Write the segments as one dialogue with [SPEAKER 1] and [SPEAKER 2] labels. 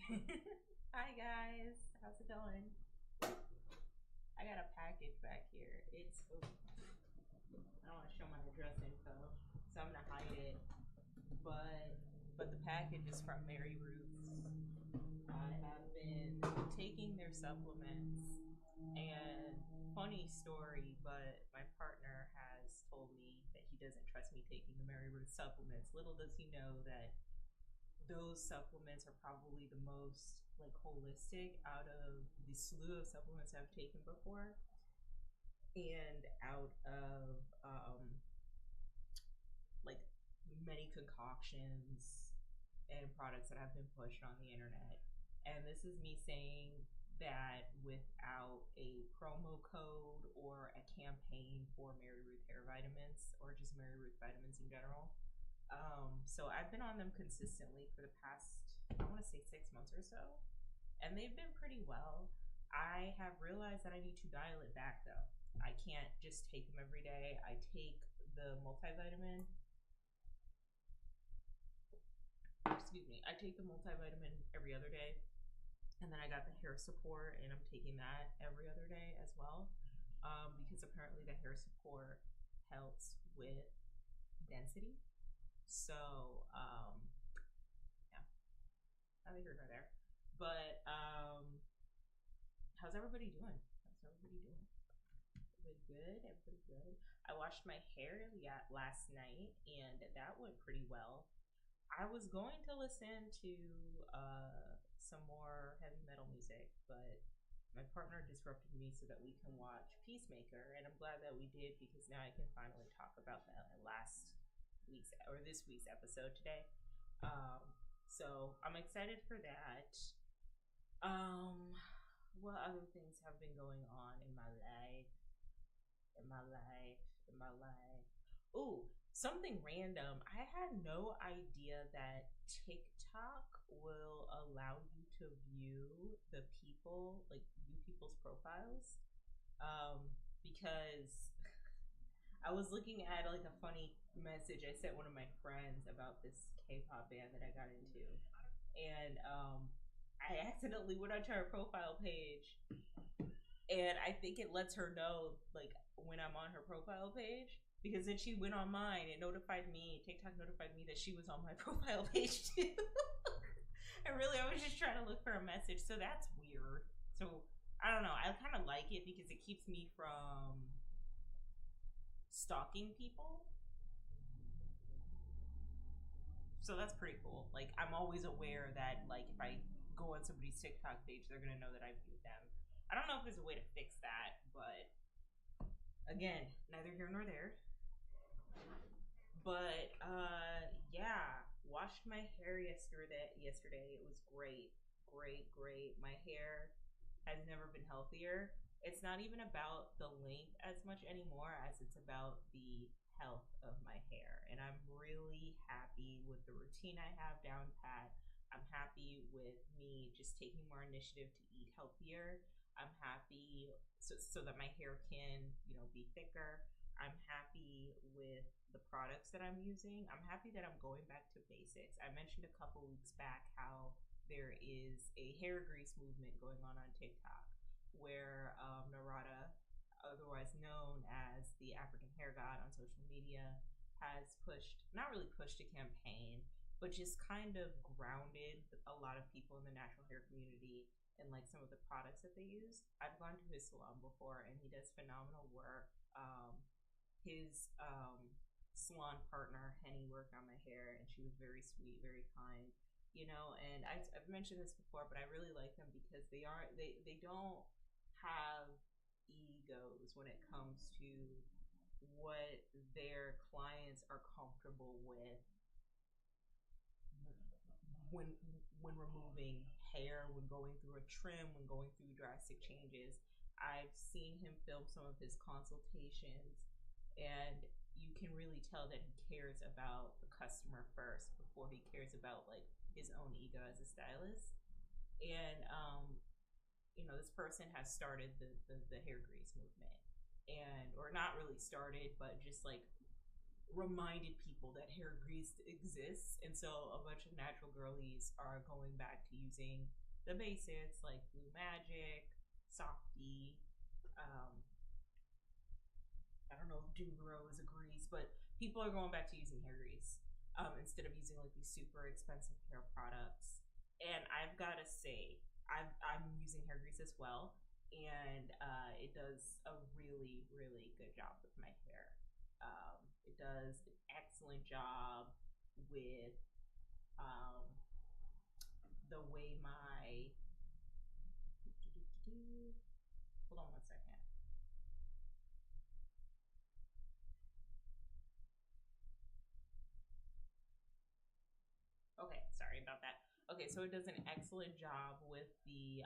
[SPEAKER 1] Hi guys, how's it going? I got a package back here. I don't want to show my address info, so I'm gonna hide it. But the package is from Mary Ruth's. I have been taking their supplements, and funny story, but my partner has told me that he doesn't trust me taking the Mary Ruth supplements. Little does he know that those supplements are probably the most like holistic out of the slew of supplements I've taken before, and out of like many concoctions and products that have been pushed on the internet. And this is me saying that without a promo code or a campaign for Mary Ruth hair vitamins or just Mary Ruth vitamins in general. So I've been on them consistently for the past, I want to say 6 months or so, and they've been pretty well. I have realized that I need to dial it back though. I can't just take them every day. I take the multivitamin. Excuse me. I take the multivitamin every other day, and then I got the hair support, and I'm taking that every other day as well, because apparently the hair support helps with density. So yeah, neither here nor there. But how's everybody doing? How's everybody doing? Everybody good? Everybody good? I washed my hair last night, and that went pretty well. I was going to listen to some more heavy metal music, but my partner disrupted me so that we can watch Peacemaker, and I'm glad that we did because now I can finally talk about that last week's or this week's episode today. So I'm excited for that. Um, what other things have been going on in my life? In my life. Ooh, something random. I had no idea that TikTok will allow you to view the people, like view people's profiles. Because I was looking at like a funny message I sent one of my friends about this K-pop band that I got into, and I accidentally went onto her profile page, and I think it lets her know like when I'm on her profile page, because then she went on mine and notified me. TikTok notified me that she was on my profile page too. And really, I was just trying to look for a message, so that's weird. So I don't know. I kind of like it because it keeps me from stalking people. So that's pretty cool. Like I'm always aware that like if I go on somebody's TikTok page, they're gonna know that I viewed them. I don't know if there's a way to fix that, but again, neither here nor there. But yeah, washed my hair yesterday. It was great. Great. My hair has never been healthier. It's not even about the length as much anymore as it's about the health of my hair. And I'm really happy with the routine I have down pat. I'm happy with me just taking more initiative to eat healthier. I'm happy so that my hair can, be thicker. I'm happy with the products that I'm using. I'm happy that I'm going back to basics. I mentioned a couple weeks back how there is a hair grease movement going on TikTok where Narada, otherwise known as the African hair god on social media, has not really pushed a campaign, but just kind of grounded a lot of people in the natural hair community and like some of the products that they use. I've gone to his salon before and he does phenomenal work. His salon partner Henny worked on my hair and she was very sweet, very kind, and I've mentioned this before, but I really like them because they don't have egos when it comes to what their clients are comfortable with when when removing hair, when going through a trim, when going through drastic changes. I've seen him film some of his consultations, and you can really tell that he cares about the customer first before he cares about like his own ego as a stylist. And this person has started the hair grease movement, and or not really started, but just like reminded people that hair grease exists. And so a bunch of natural girlies are going back to using the basics like Blue Magic, Softy. Um, I don't know if Dew Grow is a grease, but people are going back to using hair grease instead of using like these super expensive hair products. And I've got to say, I'm using hair grease as well, and it does a really, really good job with my hair. It does an excellent job with um, the way my. Hold on one second. Okay, sorry about that. Okay, so it does an excellent job with the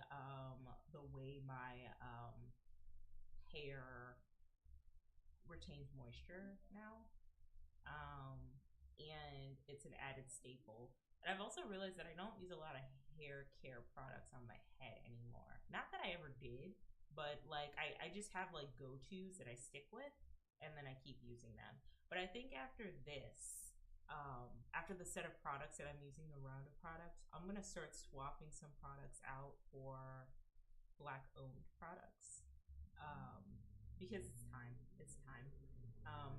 [SPEAKER 1] way my hair retains moisture now. Um, and it's an added staple. And I've also realized that I don't use a lot of hair care products on my head anymore. Not that I ever did, but like I just have like go-tos that I stick with and then I keep using them. But I think after this, after the set of products that I'm using, the round of products, I'm gonna start swapping some products out for black owned products. Um, because it's time. It's time. Um,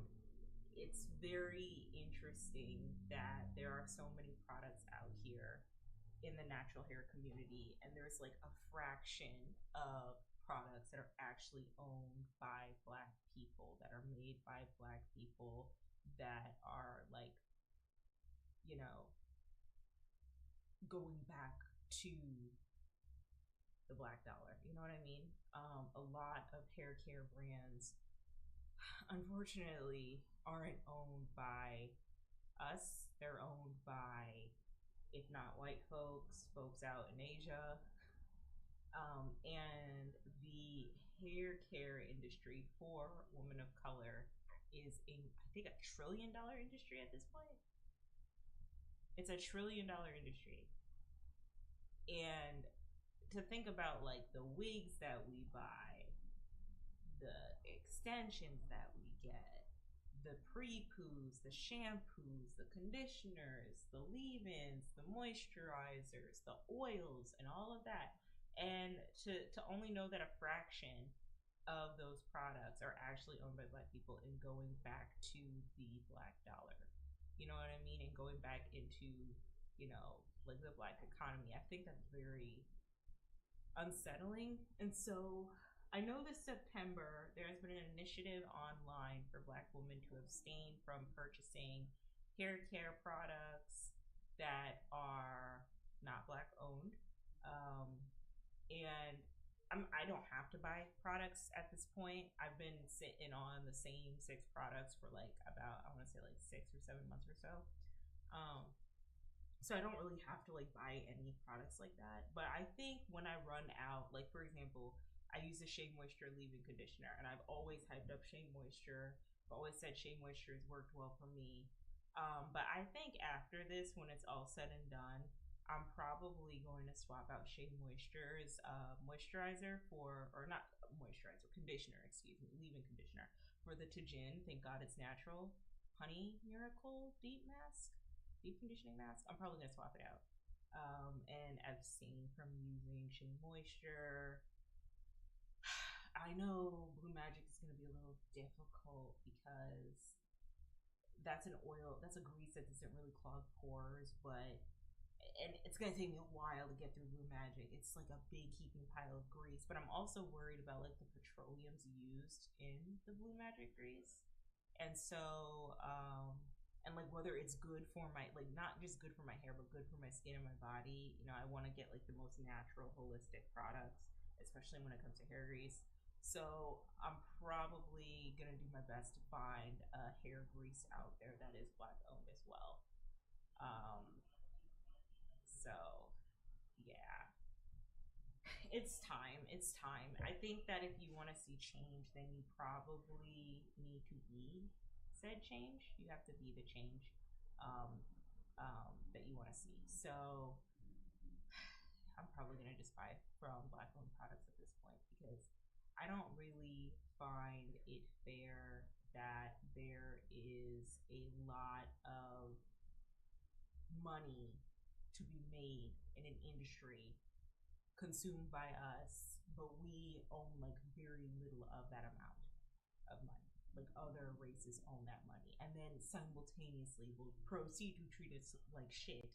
[SPEAKER 1] it's very interesting that there are so many products out here in the natural hair community, and there's like a fraction of products that are actually owned by black people, that are made by black people, that are like, you know, going back to the black dollar. You know what I mean? A lot of hair care brands, unfortunately, aren't owned by us. They're owned by, if not white folks, folks out in Asia. And the hair care industry for women of color is I think, $1 trillion industry at this point. It's $1 trillion industry. And to think about like the wigs that we buy, the extensions that we get, the pre-poos, the shampoos, the conditioners, the leave-ins, the moisturizers, the oils, and all of that. And to only know that a fraction of those products are actually owned by black people and going back to the black dollar. You know what I mean? And going back into, like the black economy. I think that's very unsettling. And so I know this September there has been an initiative online for black women to abstain from purchasing hair care products that are not black owned. And I don't have to buy products at this point. I've been sitting on the same 6 products for like about, I want to say like 6 or 7 months or so. Um, so I don't really have to like buy any products like that. But I think when I run out, like for example, I use the Shea Moisture leave-in conditioner, and I've always hyped up Shea Moisture. I've always said Shea Moisture has worked well for me. But I think after this, when it's all said and done, I'm probably going to swap out Shea Moisture's moisturizer for, or not moisturizer, conditioner, excuse me, leave-in conditioner for the Tajin. Thank God It's Natural Honey Miracle Deep Mask, Deep Conditioning Mask. I'm probably gonna swap it out. And abstain from using Shea Moisture. I know Blue Magic is gonna be a little difficult because that's an oil, that's a grease that doesn't really clog pores, but and it's gonna take me a while to get through Blue Magic. It's like a big heaping pile of grease, but I'm also worried about like the petroleums used in the Blue Magic grease, and so and like whether it's good for my, like not just good for my hair, but good for my skin and my body. I want to get like the most natural, holistic products, especially when it comes to hair grease. So I'm probably gonna do my best to find a hair grease out there that is black owned as well. Um, so yeah, it's time. It's time. I think that if you want to see change, then you probably need to be said change. You have to be the change um, that you want to see. So I'm probably gonna just buy from black owned products at this point, because I don't really find it fair that there is a lot of money to be made in an industry consumed by us, but we own like very little of that amount of money. Like other races own that money, and then simultaneously will proceed to treat us like shit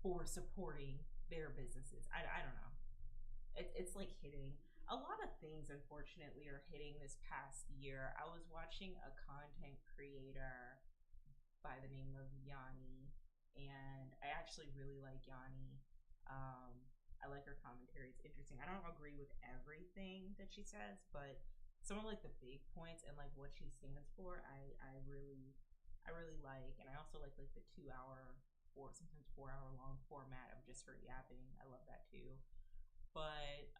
[SPEAKER 1] for supporting their businesses. I don't know. It's like hitting a lot of things. Unfortunately, are hitting this past year. I was watching a content creator by the name of Yanni, and I actually really like Yanni. Um, I like her commentary. It's interesting. I don't agree with everything that she says, but some of like the big points and like what she stands for, I really like. And I also like the 2 hour or sometimes 4 hour long format of just her yapping. I love that too. But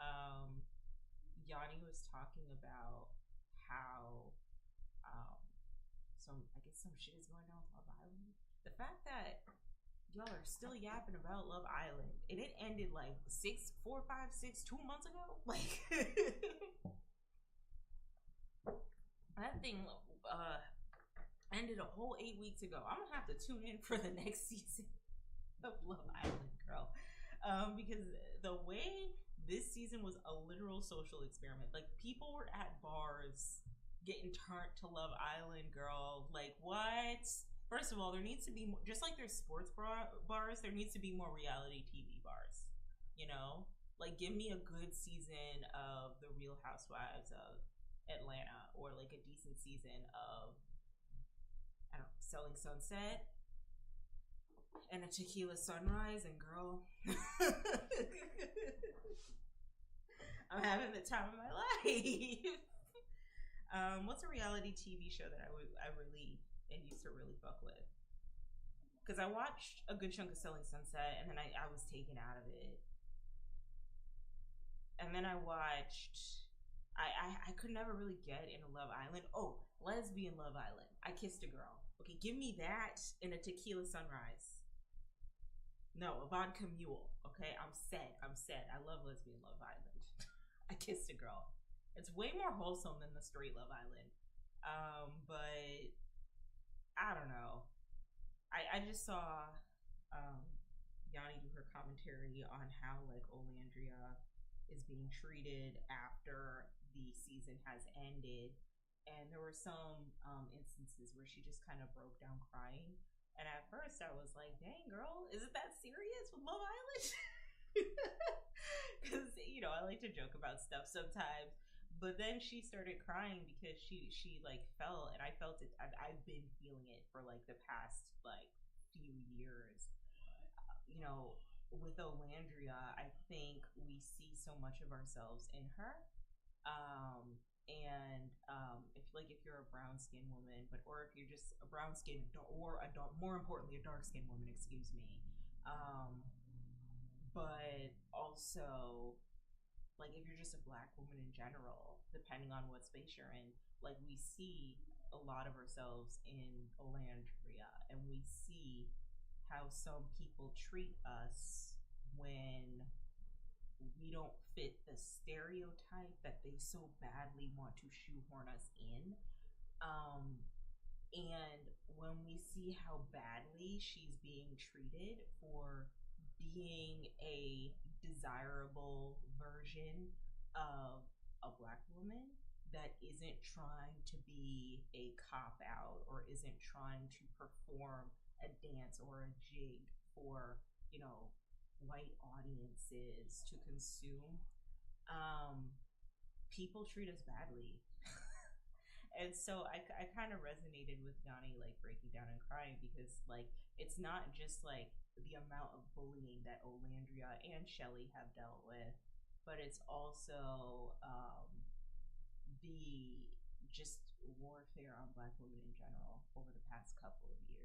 [SPEAKER 1] Yanni was talking about how some I guess some shit is going on with Love Island. The fact that y'all are still yapping about Love Island and it ended like 2 months ago. Like that thing ended a whole 8 weeks ago. I'm gonna have to tune in for the next season of Love Island, girl, because the way this season was a literal social experiment. Like people were at bars getting turned to Love Island, girl. Like what? First of all, there needs to be more, just like there's sports bars. There needs to be more reality TV bars. You know, like give me a good season of The Real Housewives of Atlanta, or like a decent season of I don't know, Selling Sunset and a Tequila Sunrise, and girl, I'm having the time of my life. What's a reality TV show that I really and used to really fuck with? Because I watched a good chunk of Selling Sunset, and then I was taken out of it, and then I watched. I could never really get into Love Island. Oh, Lesbian Love Island. I Kissed a Girl. Okay, give me that in a Tequila Sunrise. No, a vodka mule. Okay, I'm set. I love Lesbian Love Island. I Kissed a Girl. It's way more wholesome than the straight Love Island. But I don't know. I just saw Yanni do her commentary on how like Olandria is being treated after the season has ended, and there were some instances where she just kind of broke down crying. And at first, I was like, "Dang, girl, is it that serious with Love Island?" Because I like to joke about stuff sometimes. But then she started crying because she like felt, and I felt it. I've been feeling it for like the past like few years. With Olandria, I think we see so much of ourselves in her. If you're a brown skinned woman, or if you're just a brown skinned or a dark, more importantly, a dark skinned woman, excuse me. But also, like if you're just a black woman in general, depending on what space you're in, like we see a lot of ourselves in Olandria, and we see how some people treat us when we don't fit the stereotype that they so badly want to shoehorn us in. And when we see how badly she's being treated for being a desirable version of a black woman that isn't trying to be a cop out, or isn't trying to perform a dance or a jig for white audiences to consume, people treat us badly. And so I kind of resonated with Yanni, like breaking down and crying, because like it's not just like the amount of bullying that Olandria and Shelley have dealt with, but it's also the just warfare on black women in general over the past couple of years.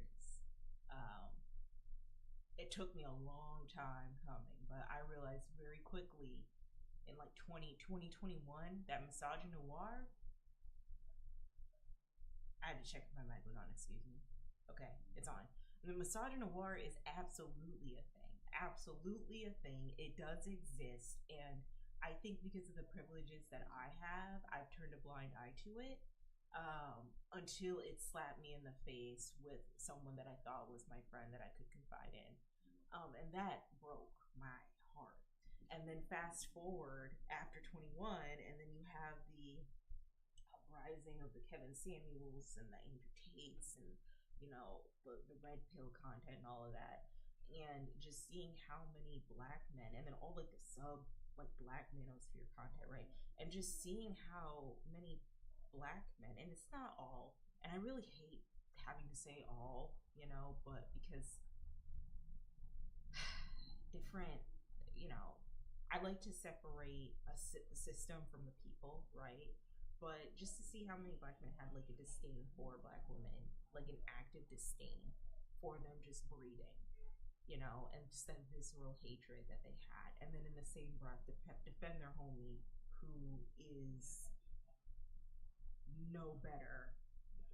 [SPEAKER 1] It took me a long time coming, but I realized very quickly in like 2021 that misogynoir. I had to check if my mic was on, excuse me. Okay, it's on. The misogynoir is absolutely a thing. Absolutely a thing. It does exist, and I think because of the privileges that I have, I've turned a blind eye to it. until it slapped me in the face with someone that I thought was my friend that I could confide in. And that broke my heart. And then fast forward after 21, and then you have the uprising of the Kevin Samuels and the Andrew Tates and, you know, the red pill content and all of that. And just seeing how many black men, and then all like the sub, like black manosphere content, right? And just seeing how many black men, and it's not all, and I really hate having to say all, you know, but because different, you know, I like to separate the system from the people, right? But just to see how many black men had like a disdain for black women, like an active disdain for them just breeding, you know, and just that visceral hatred that they had, and then in the same breath defend their homie who is no better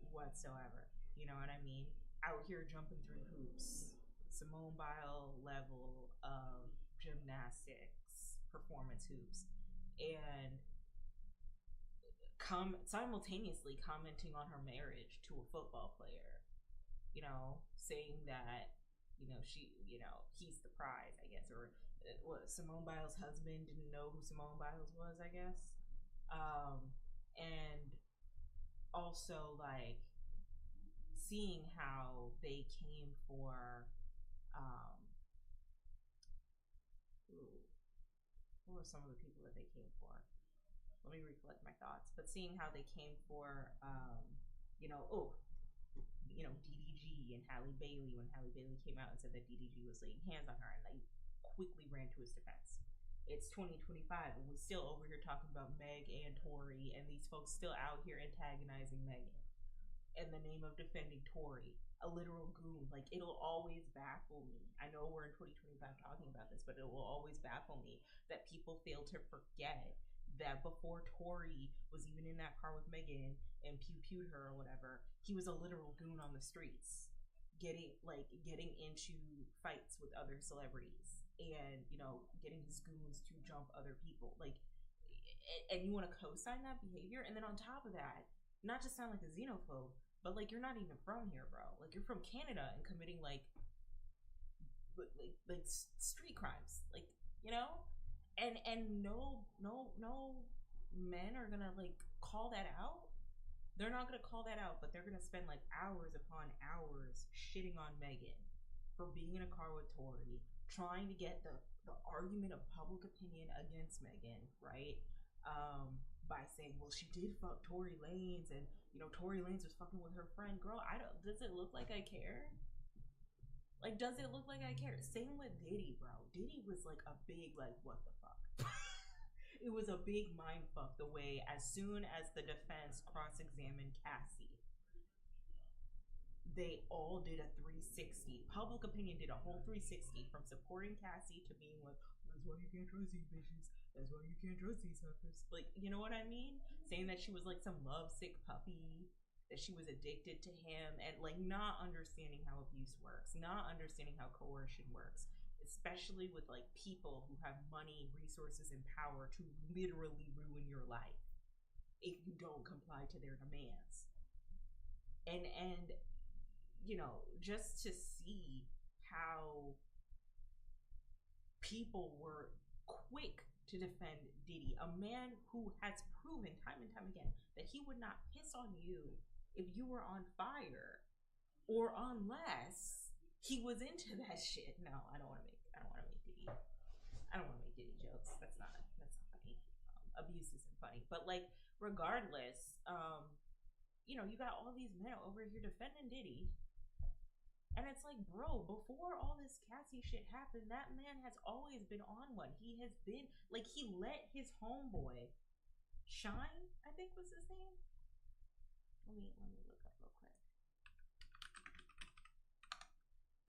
[SPEAKER 1] whatsoever. You know what I mean? Out here jumping through hoops, Simone Biles level of gymnastics, performance hoops, and simultaneously commenting on her marriage to a football player. You know, saying that, you know, he's the prize, I guess, or what, Simone Biles' husband didn't know who Simone Biles was, I guess. And also like seeing how they came for who were some of the people that they came for? Let me recollect my thoughts. But seeing how they came for DDG and Halle Bailey, when Halle Bailey came out and said that DDG was laying hands on her, and they quickly ran to his defense. It's 2025 and we're still over here talking about Meg and Tory, and these folks still out here antagonizing Megan in the name of defending Tory, a literal goon. Like, it'll always baffle me. I know we're in 2025 talking about this, but it will always baffle me that people fail to forget that before Tory was even in that car with Megan and pew-pewed her or whatever, he was a literal goon on the streets, getting into fights with other celebrities, and, you know, getting his goons to jump other people. Like, and you want to co-sign that behavior, and then on top of that, not just sound like a xenophobe, but like, you're not even from here, bro. Like, you're from Canada and committing like street crimes, like, you know, and no men are gonna like call that out. They're not gonna call that out, but they're gonna spend like hours upon hours shitting on Megan for being in a car with Tory, trying to get the argument of public opinion against Megan, right? By saying, well, she did fuck Tory Lanez, and, you know, Tory Lanez was fucking with her friend. Girl, does it look like I care? Like, does it look like I care? Same with Diddy, bro. Diddy was like a big, like, what the fuck? It was a big mind fuck the way, as soon as the defense cross-examined Cassie, they all did a 360. Public opinion did a whole 360 from supporting Cassie to being like, that's why you can't trust these bitches. That's why you can't trust these suckers. Like, you know what I mean? Saying that she was like some lovesick puppy, that she was addicted to him, and like not understanding how abuse works, not understanding how coercion works, especially with like people who have money, resources, and power to literally ruin your life if you don't comply to their demands. And you know, just to see how people were quick to defend Diddy, a man who has proven time and time again that he would not piss on you if you were on fire, or unless he was into that shit. No, I don't want to make Diddy jokes. That's not funny. Abuse isn't funny, but like, regardless, you know, you got all these men over here defending Diddy. And it's like, bro, before all this Cassie shit happened, that man has always been on one. He has been, like, he let his homeboy, Shine, I think was his name. Let me look up real quick.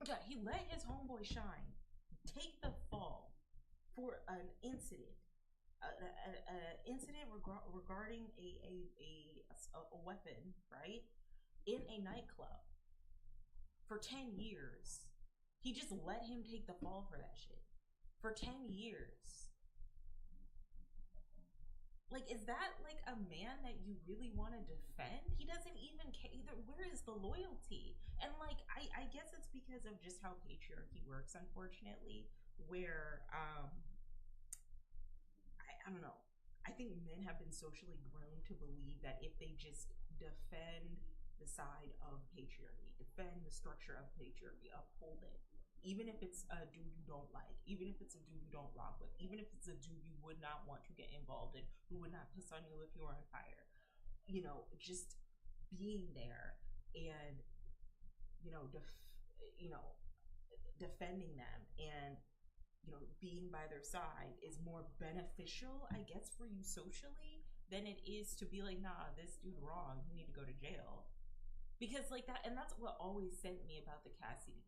[SPEAKER 1] Yeah, he let his homeboy Shine take the fall for an incident. An incident regarding a weapon, right? In a nightclub. For 10 years. He just let him take the fall for that shit. For 10 years. Like, is that like a man that you really want to defend? He doesn't even care. Where is the loyalty? And like, I guess it's because of just how patriarchy works, unfortunately. Where I don't know. I think men have been socially grown to believe that if they just defend the side of patriarchy, defend the structure of patriarchy, uphold it, even if it's a dude you don't like, even if it's a dude you don't rock with, even if it's a dude you would not want to get involved in, who would not piss on you if you were on fire, just being there and you know, def- you know, defending them and being by their side is more beneficial, I guess, for you socially than it is to be like, nah, this dude wrong, you need to go to jail. Because like that, and that's what always sent me about the Cassie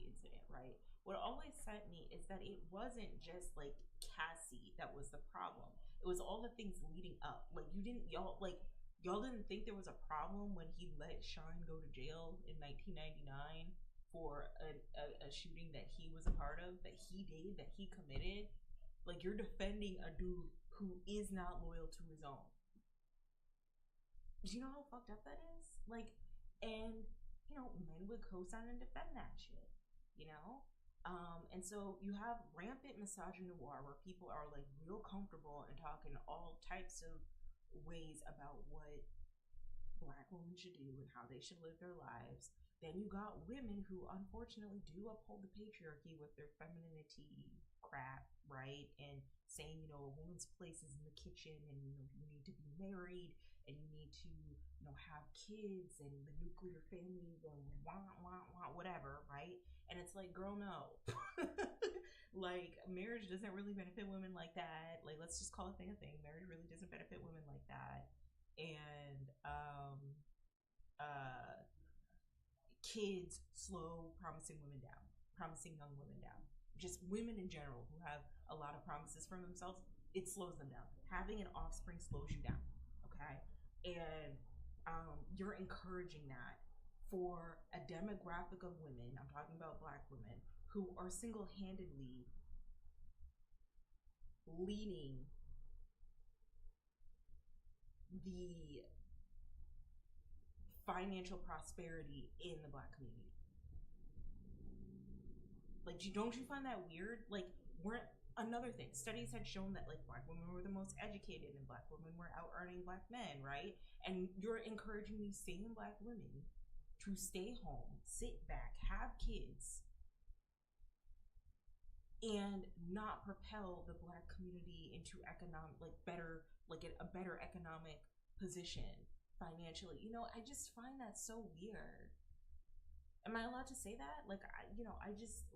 [SPEAKER 1] incident, right? What always sent me is that it wasn't just like Cassie that was the problem. It was all the things leading up. Like y'all didn't think there was a problem when he let Sean go to jail in 1999 for a shooting that he was a part of, that he did, that he committed. Like, you're defending a dude who is not loyal to his own. Do you know how fucked up that is? Like, and men would co-sign and defend that shit, you know? And so you have rampant misogyny where people are like real comfortable and talking all types of ways about what Black women should do and how they should live their lives. Then you got women who unfortunately do uphold the patriarchy with their femininity crap, right? And saying, a woman's place is in the kitchen, and you need to be married, and you need to, have kids, and the nuclear family, whatever, right? And it's like, girl, no. Like, marriage doesn't really benefit women like that. Like, let's just call a thing a thing. Marriage really doesn't benefit women like that. And kids slow promising women down, promising young women down. Just women in general who have a lot of promises for themselves, it slows them down. Having an offspring slows you down, okay? And you're encouraging that for a demographic of women, I'm talking about Black women, who are single-handedly leading the financial prosperity in the Black community. Like, don't you find that weird? Like, another thing, studies had shown that like Black women were the most educated and Black women were out earning Black men, right? And you're encouraging these same Black women to stay home, sit back, have kids, and not propel the Black community into a better economic position financially. I just find that so weird. Am I allowed to say that? Like,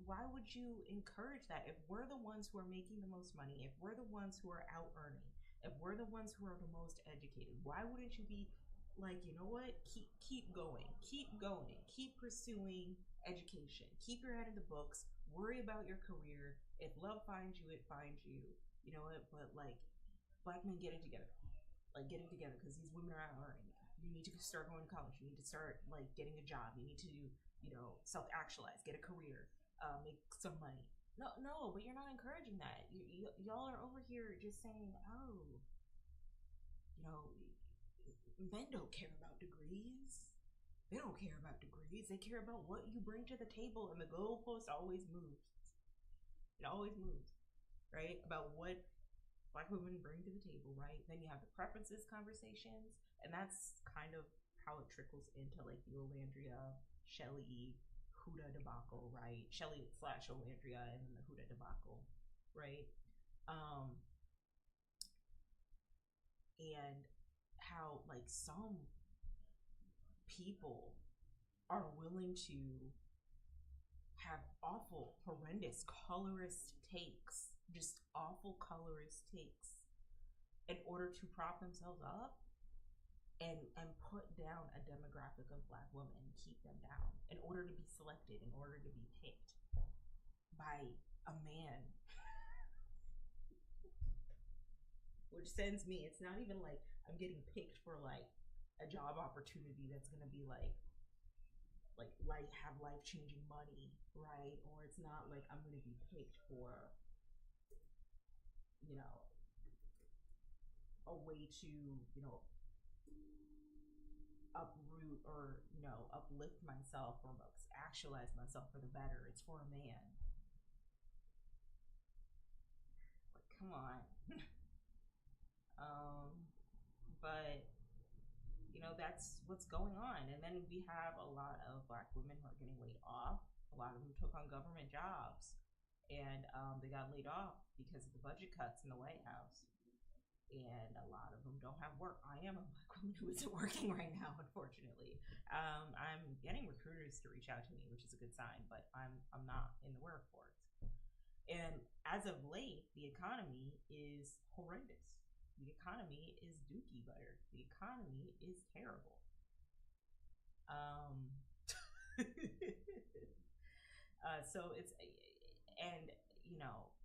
[SPEAKER 1] why would you encourage that? If we're the ones who are making the most money, if we're the ones who are out earning, if we're the ones who are the most educated, why wouldn't you be like, you know what? Keep going, keep pursuing education, keep your head in the books, worry about your career. If love finds you, it finds you. You know what? But like, Black men, get it together. Like, get it together, because these women are out earning. You need to start going to college. You need to start like getting a job. You need to self-actualize, get a career, make some money. No, but you're not encouraging that. Y'all are over here just saying, oh, men don't care about degrees. They don't care about degrees. They care about what you bring to the table, and the goalpost always moves. It always moves, right? About what Black women bring to the table, right? Then you have the preferences conversations, and that's kind of how it trickles into like the Olandria, Shelly, Huda debacle, right? Shelly / Olandria, and then the Huda debacle, right? And how like some people are willing to have awful, horrendous, colorist takes, just awful colorist takes, in order to prop themselves up and put down a demographic of Black women and keep them down in order to be selected, in order to be picked by a man. Which sends me, it's not even like I'm getting picked for like a job opportunity that's gonna be like have life-changing money, right? Or it's not like I'm gonna be picked for a way to, uproot or, uplift myself or actualize myself for the better. It's for a man. Like, come on. But that's what's going on. And then we have a lot of Black women who are getting laid off. A lot of them took on government jobs, and they got laid off because of the budget cuts in the White House. And a lot of them don't have work. I am a Black woman who isn't working right now, unfortunately. I'm getting recruiters to reach out to me, which is a good sign, but I'm not in the workforce. And as of late, the economy is horrendous. The economy is dookie butter. The economy is terrible. So it's, and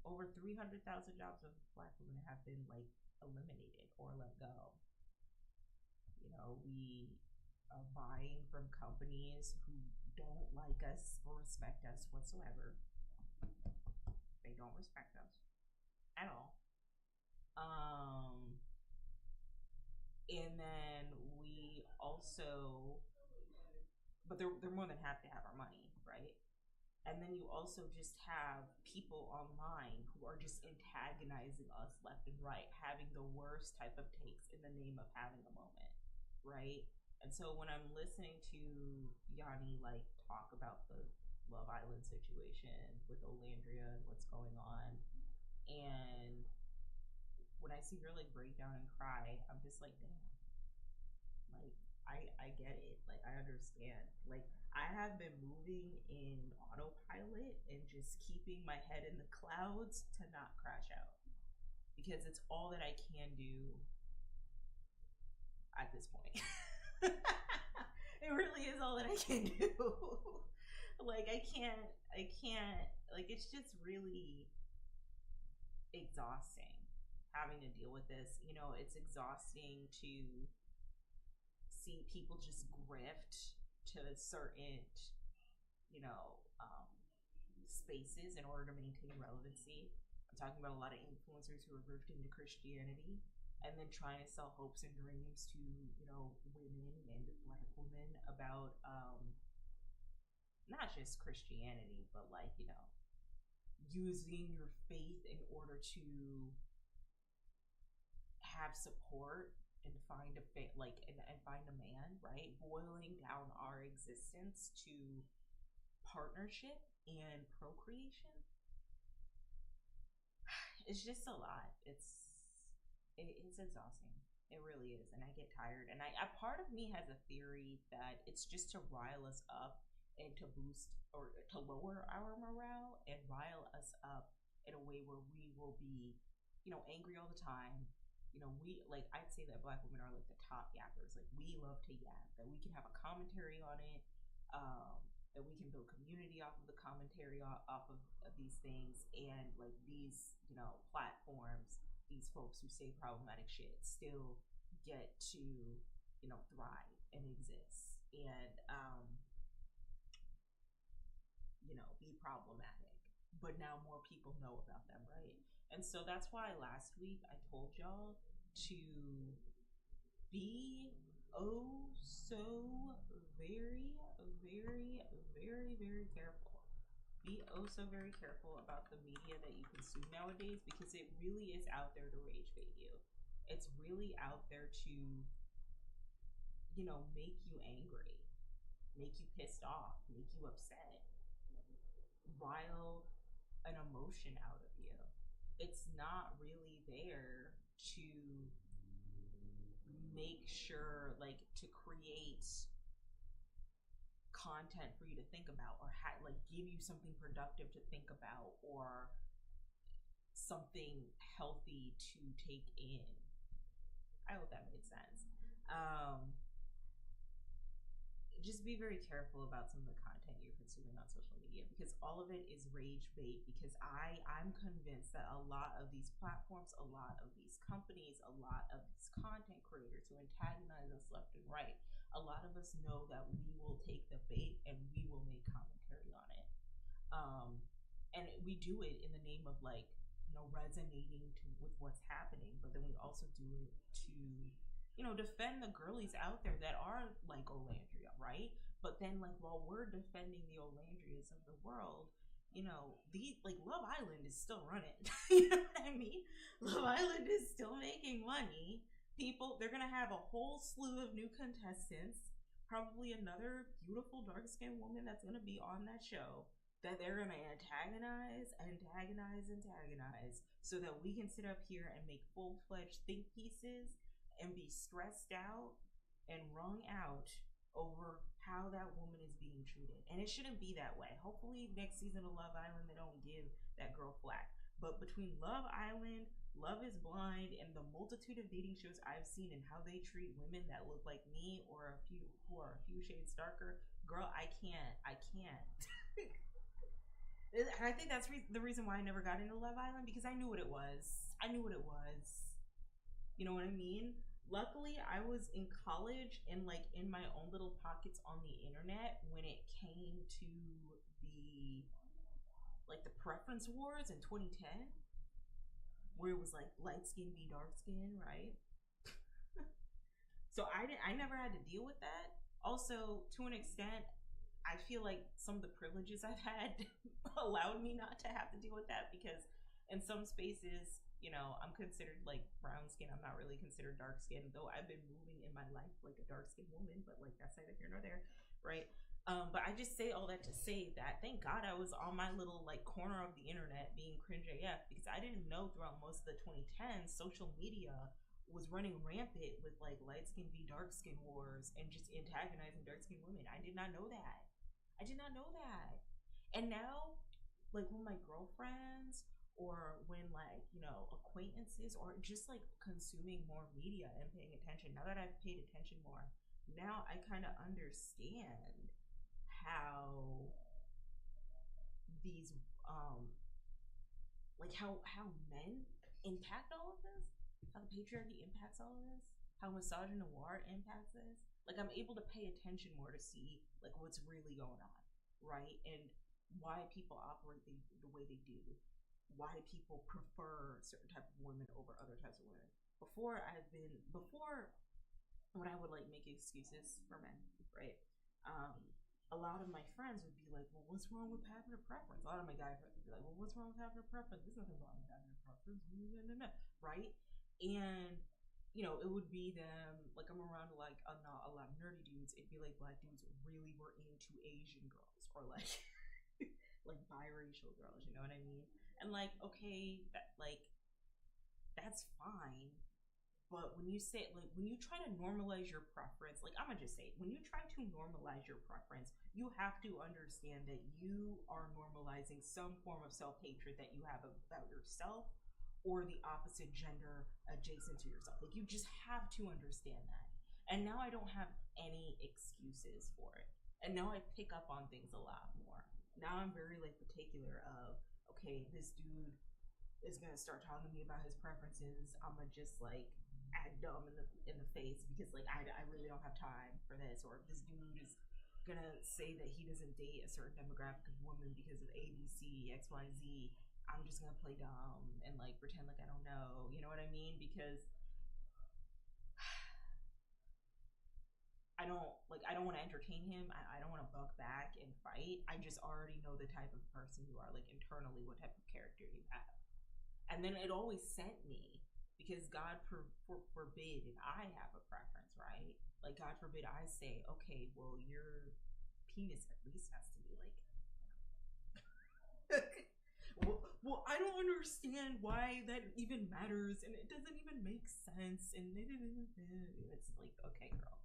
[SPEAKER 1] over 300,000 jobs of Black women have been like eliminated or let go. We are buying from companies who don't like us or respect us whatsoever. They don't respect us at all. And then we also, but they're more than happy to have our money, right? And then you also just have people online who are just antagonizing us left and right, having the worst type of takes in the name of having a moment, right? And so when I'm listening to Yanni like talk about the Love Island situation with Olandria and what's going on, and when I see her like break down and cry, I'm just like, damn. Like, I get it. Like, I understand. Like, I have been moving in autopilot and just keeping my head in the clouds to not crash out, because it's all that I can do at this point. It really is all that I can do. Like, I can't, like, it's just really exhausting having to deal with this. It's exhausting to see people just grift to certain, spaces in order to maintain relevancy. I'm talking about a lot of influencers who are grifting to Christianity and then trying to sell hopes and dreams to, women and Black women about not just Christianity, but like, using your faith in order to have support and find a and find a man, right? Boiling down our existence to partnership and procreation. It's just a lot. It's exhausting. It really is, and I get tired. And a part of me has a theory that it's just to rile us up and to boost or to lower our morale and rile us up in a way where we will be, angry all the time. We like, I'd say that Black women are like the top yappers. Like, we love to yap, that we can have a commentary on it, that we can build community off of the commentary off of these things, and like these, platforms, these folks who say problematic shit still get to, thrive and exist and, be problematic. But now more people know about them, right? And so that's why last week I told y'all to be oh so very, very, very, very careful. Be oh so very careful about the media that you consume nowadays, because it really is out there to rage bait you. It's really out there to, make you angry, make you pissed off, make you upset, rile an emotion out of you. It's not really there to make sure, like, to create content for you to think about, or like give you something productive to think about, or something healthy to take in. I hope that made sense. Just be very careful about some of the content you're consuming on social media, because all of it is rage bait. Because I'm convinced that a lot of these platforms, a lot of these companies, a lot of these content creators who antagonize us left and right, a lot of us know that we will take the bait and we will make commentary on it. And we do it in the name of, like, resonating with what's happening, but then we also do it to, defend the girlies out there that are like Olandria, right? But then, like, while we're defending the Olandrias of the world, the like Love Island is still running. You know what I mean? Love Island is still making money. People, they're gonna have a whole slew of new contestants. Probably another beautiful dark skinned woman that's gonna be on that show that they're gonna antagonize, so that we can sit up here and make full fledged think pieces and be stressed out and wrung out over how that woman is being treated. And it shouldn't be that way. Hopefully next season of Love Island they don't give that girl flack. But between Love Island, Love is Blind, and the multitude of dating shows I've seen and how they treat women that look like me or a few who are a few shades darker, girl, I can't. And I think that's the reason why I never got into Love Island, because I knew what it was. You know what I mean? Luckily, I was in college and like in my own little pockets on the internet when it came to the preference wars in 2010, where it was like light skin v dark skin, right? So I never had to deal with that. Also, to an extent, I feel like some of the privileges I've had allowed me not to have to deal with that, because in some spaces, I'm considered like brown skin. I'm not really considered dark skin, though I've been moving in my life like a dark skinned woman, but like that's neither here nor there, right? But I just say all that to say that thank God I was on my little like corner of the internet being cringe AF, because I didn't know throughout most of the 2010s social media was running rampant with like light skin v dark skin wars and just antagonizing dark skinned women. I did not know that. And now, like when my girlfriends or when like, acquaintances or just like consuming more media and paying attention, now that I've paid attention more, now I kind of understand how these like how men impact all of this, how the patriarchy impacts all of this, how misogynoir impacts this. Like I'm able to pay attention more to see like what's really going on, right? And why people operate the way they do, why people prefer certain type of women over other types of women. Before when I would like make excuses for men, right? A lot of my friends would be like, well, what's wrong with having a preference? A lot of my guy friends would be like, well, what's wrong with having a preference? There's nothing wrong with having a preference, right? And it would be them, like I'm around like a lot of nerdy dudes, it'd be like black dudes really were into Asian girls or like like biracial girls, you know what I mean? And like, okay, that's fine. But when you say, like, when you try to normalize your preference, like, I'm gonna just say, when you try to normalize your preference, you have to understand that you are normalizing some form of self-hatred that you have about yourself or the opposite gender adjacent to yourself. Like, you just have to understand that. And now I don't have any excuses for it. And now I pick up on things a lot more. Now I'm very, like, particular of, okay, this dude is gonna start talking to me about his preferences. I'm gonna just, like, act dumb in the face because like I really don't have time for this, or if this dude is gonna say that he doesn't date a certain demographic of women because of ABC XYZ, I'm just gonna play dumb and like pretend like I don't know, you know what I mean? Because I don't want to entertain him. I don't want to buck back and fight. I just already know the type of person you are, like internally what type of character you have. And then it always sent me, because God forbid if I have a preference, right? Like God forbid I say, okay, well your penis at least has to be like well, I don't understand why that even matters, and it doesn't even make sense, and it's like, okay, girl.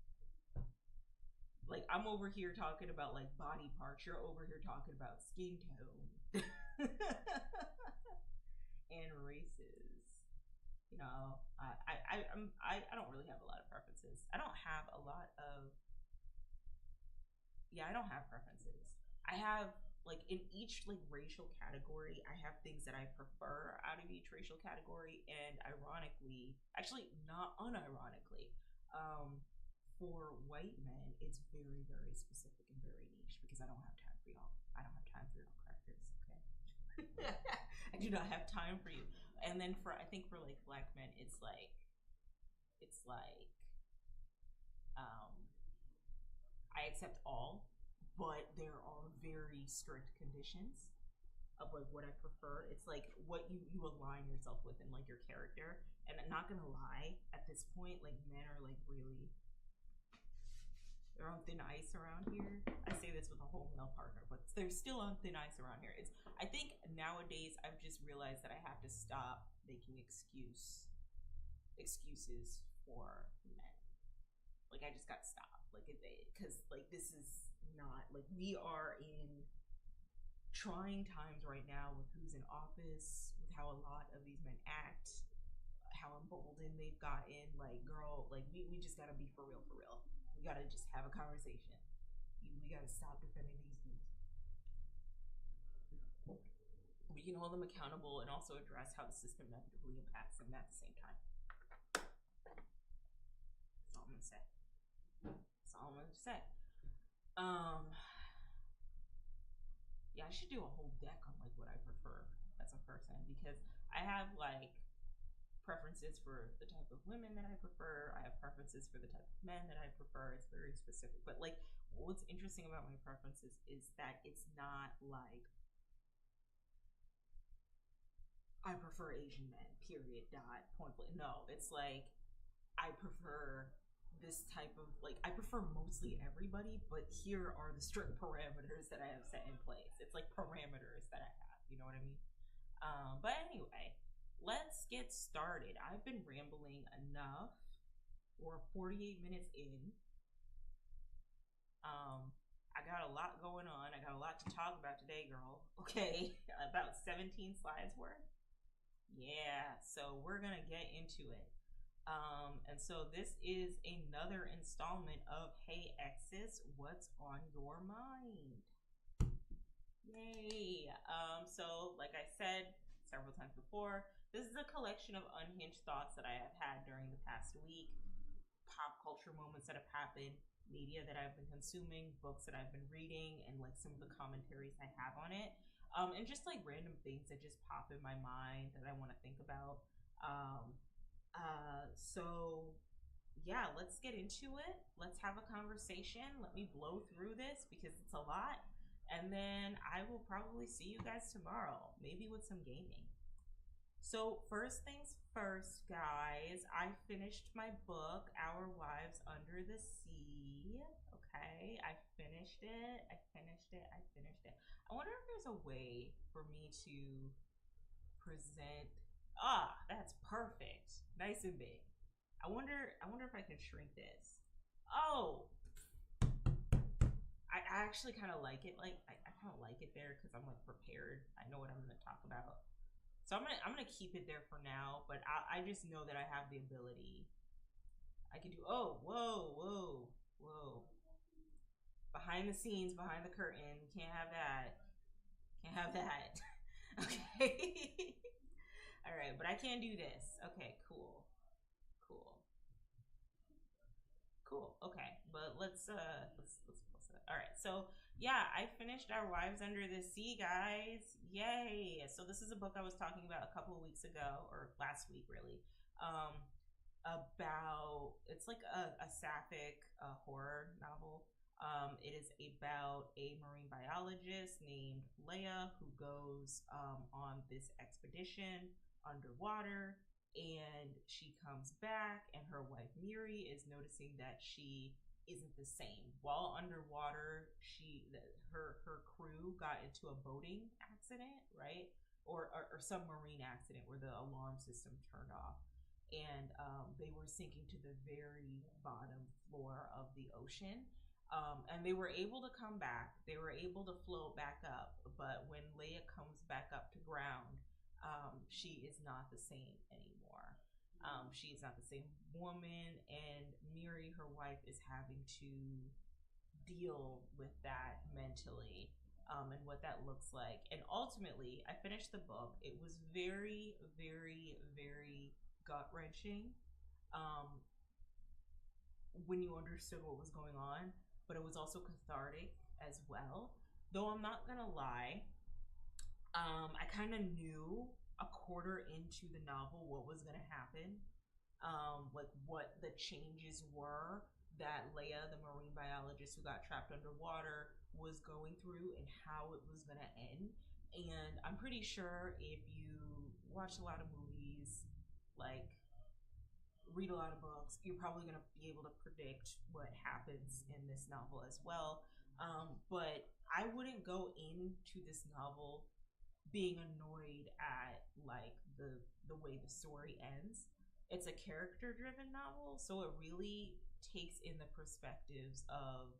[SPEAKER 1] Like I'm over here talking about like body parts, you're over here talking about skin tone and races. I don't really have a lot of preferences. I don't have preferences. I have like in each like racial category, I have things that I prefer out of each racial category, and ironically, actually not unironically, for white men, it's very, very specific and very niche, because I don't have time for y'all. I don't have time for y'all crackers, okay? I do not have time for you. And then for I think for like black men, it's like um, I accept all, but there are very strict conditions of like what I prefer. It's like what you align yourself with and like your character. And I'm not gonna lie, at this point, like men are like really they're on thin ice around here. I say this with a whole male partner, but they're still on thin ice around here. It's I think nowadays I've just realized that I have to stop making excuses for men. Like I just got to stop. Like because like this is not like we are in trying times right now with who's in office, with how a lot of these men act, how emboldened they've gotten. Like, girl, like we just gotta be for real, for real. We gotta just have a conversation. We gotta stop defending these dudes. We can hold them accountable and also address how the system negatively impacts them at the same time. That's all I'm gonna say. That's all I'm gonna say. Yeah, I should do a whole deck on like what I prefer as a person because I have like preferences for the type of women that I prefer. I have preferences for the type of men that I prefer. It's very specific. But like what's interesting about my preferences is that it's not like I prefer Asian men, period, dot, point blank. No, it's like I prefer this type of like I prefer mostly everybody, but here are the strict parameters that I have set in place. It's like parameters that I have, you know what I mean? But anyway, let's get started. I've been rambling enough. We're 48 minutes in. I got a lot going on. I got a lot to talk about today, girl. Okay, about 17 slides worth. Yeah, so we're gonna get into it. And so this is another installment of Hey Exes, What's on Your Mind? Yay! So like I said several times before, this is a collection of unhinged thoughts that I have had during the past week, pop culture moments that have happened, media that I've been consuming, books that I've been reading, and like some of the commentaries I have on it. And just like random things that just pop in my mind that I want to think about. So yeah, let's get into it. Let's have a conversation. Let me blow through this because it's a lot. And then I will probably see you guys tomorrow, maybe with some gaming. So first things first, guys, I finished my book, Our Wives Under the Sea. Okay, I finished it. I wonder if there's a way for me to present. Ah, that's perfect. Nice and big. I wonder if I can shrink this. Oh, I actually kind of like it. Like I kind of like it there because I'm like prepared. I know what I'm going to talk about. So I'm gonna keep it there for now. But I just know that I have the ability. I can do. Oh, whoa. Behind the scenes, behind the curtain. We can't have that. Can't have that. Okay. All right, but I can do this. Okay, cool. Okay, but let's post it. All right, so yeah, I finished Our Wives Under the Sea, guys. Yay! So this is a book I was talking about a couple of weeks ago, or last week, really. About it's like a Sapphic horror novel. It is about a marine biologist named Leia who goes on this expedition underwater, and she comes back, and her wife Miri is noticing that she isn't the same. While underwater, her crew got into a boating accident, right? Or submarine accident where the alarm system turned off, and they were sinking to the very bottom floor of the ocean. And they were able to come back. They were able to float back up. But when Leia comes back up to ground, she is not the same anymore. She is not the same woman, and Miri, her wife, is having to deal with that mentally, and what that looks like. And ultimately, I finished the book. It was very, very, very gut wrenching when you understood what was going on, but it was also cathartic as well. Though I'm not gonna lie, I kind of knew a quarter into the novel what was going to happen, like what the changes were that Leia, the marine biologist who got trapped underwater, was going through and how it was going to end. And I'm pretty sure if you watch a lot of movies, like read a lot of books, you're probably going to be able to predict what happens in this novel as well. But I wouldn't go into this novel being annoyed at like the way the story ends. It's a character driven novel, so it really takes in the perspectives of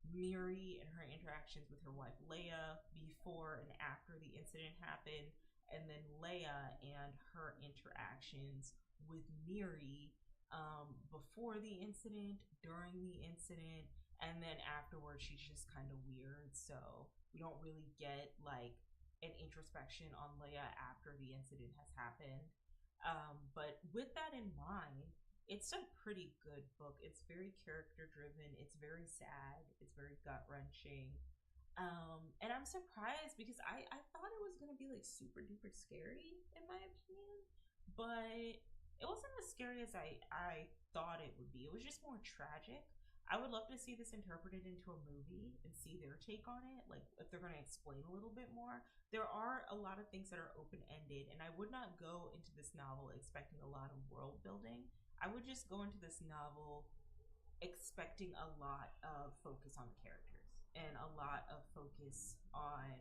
[SPEAKER 1] Miri and her interactions with her wife Leia before and after the incident happened, and then Leia and her interactions with Miri before the incident, during the incident, and then afterwards she's just kind of weird. So we don't really get like an introspection on Leia after the incident has happened. But with that in mind, it's a pretty good book. It's very character driven. It's very sad. It's very gut wrenching. And I'm surprised because I thought it was gonna be like super duper scary in my opinion, but it wasn't as scary as I thought it would be. It was just more tragic. I would love to see this interpreted into a movie and see their take on it, like if they're going to explain a little bit more. There are a lot of things that are open-ended, and I would not go into this novel expecting a lot of world building. I would just go into this novel expecting a lot of focus on the characters and a lot of focus on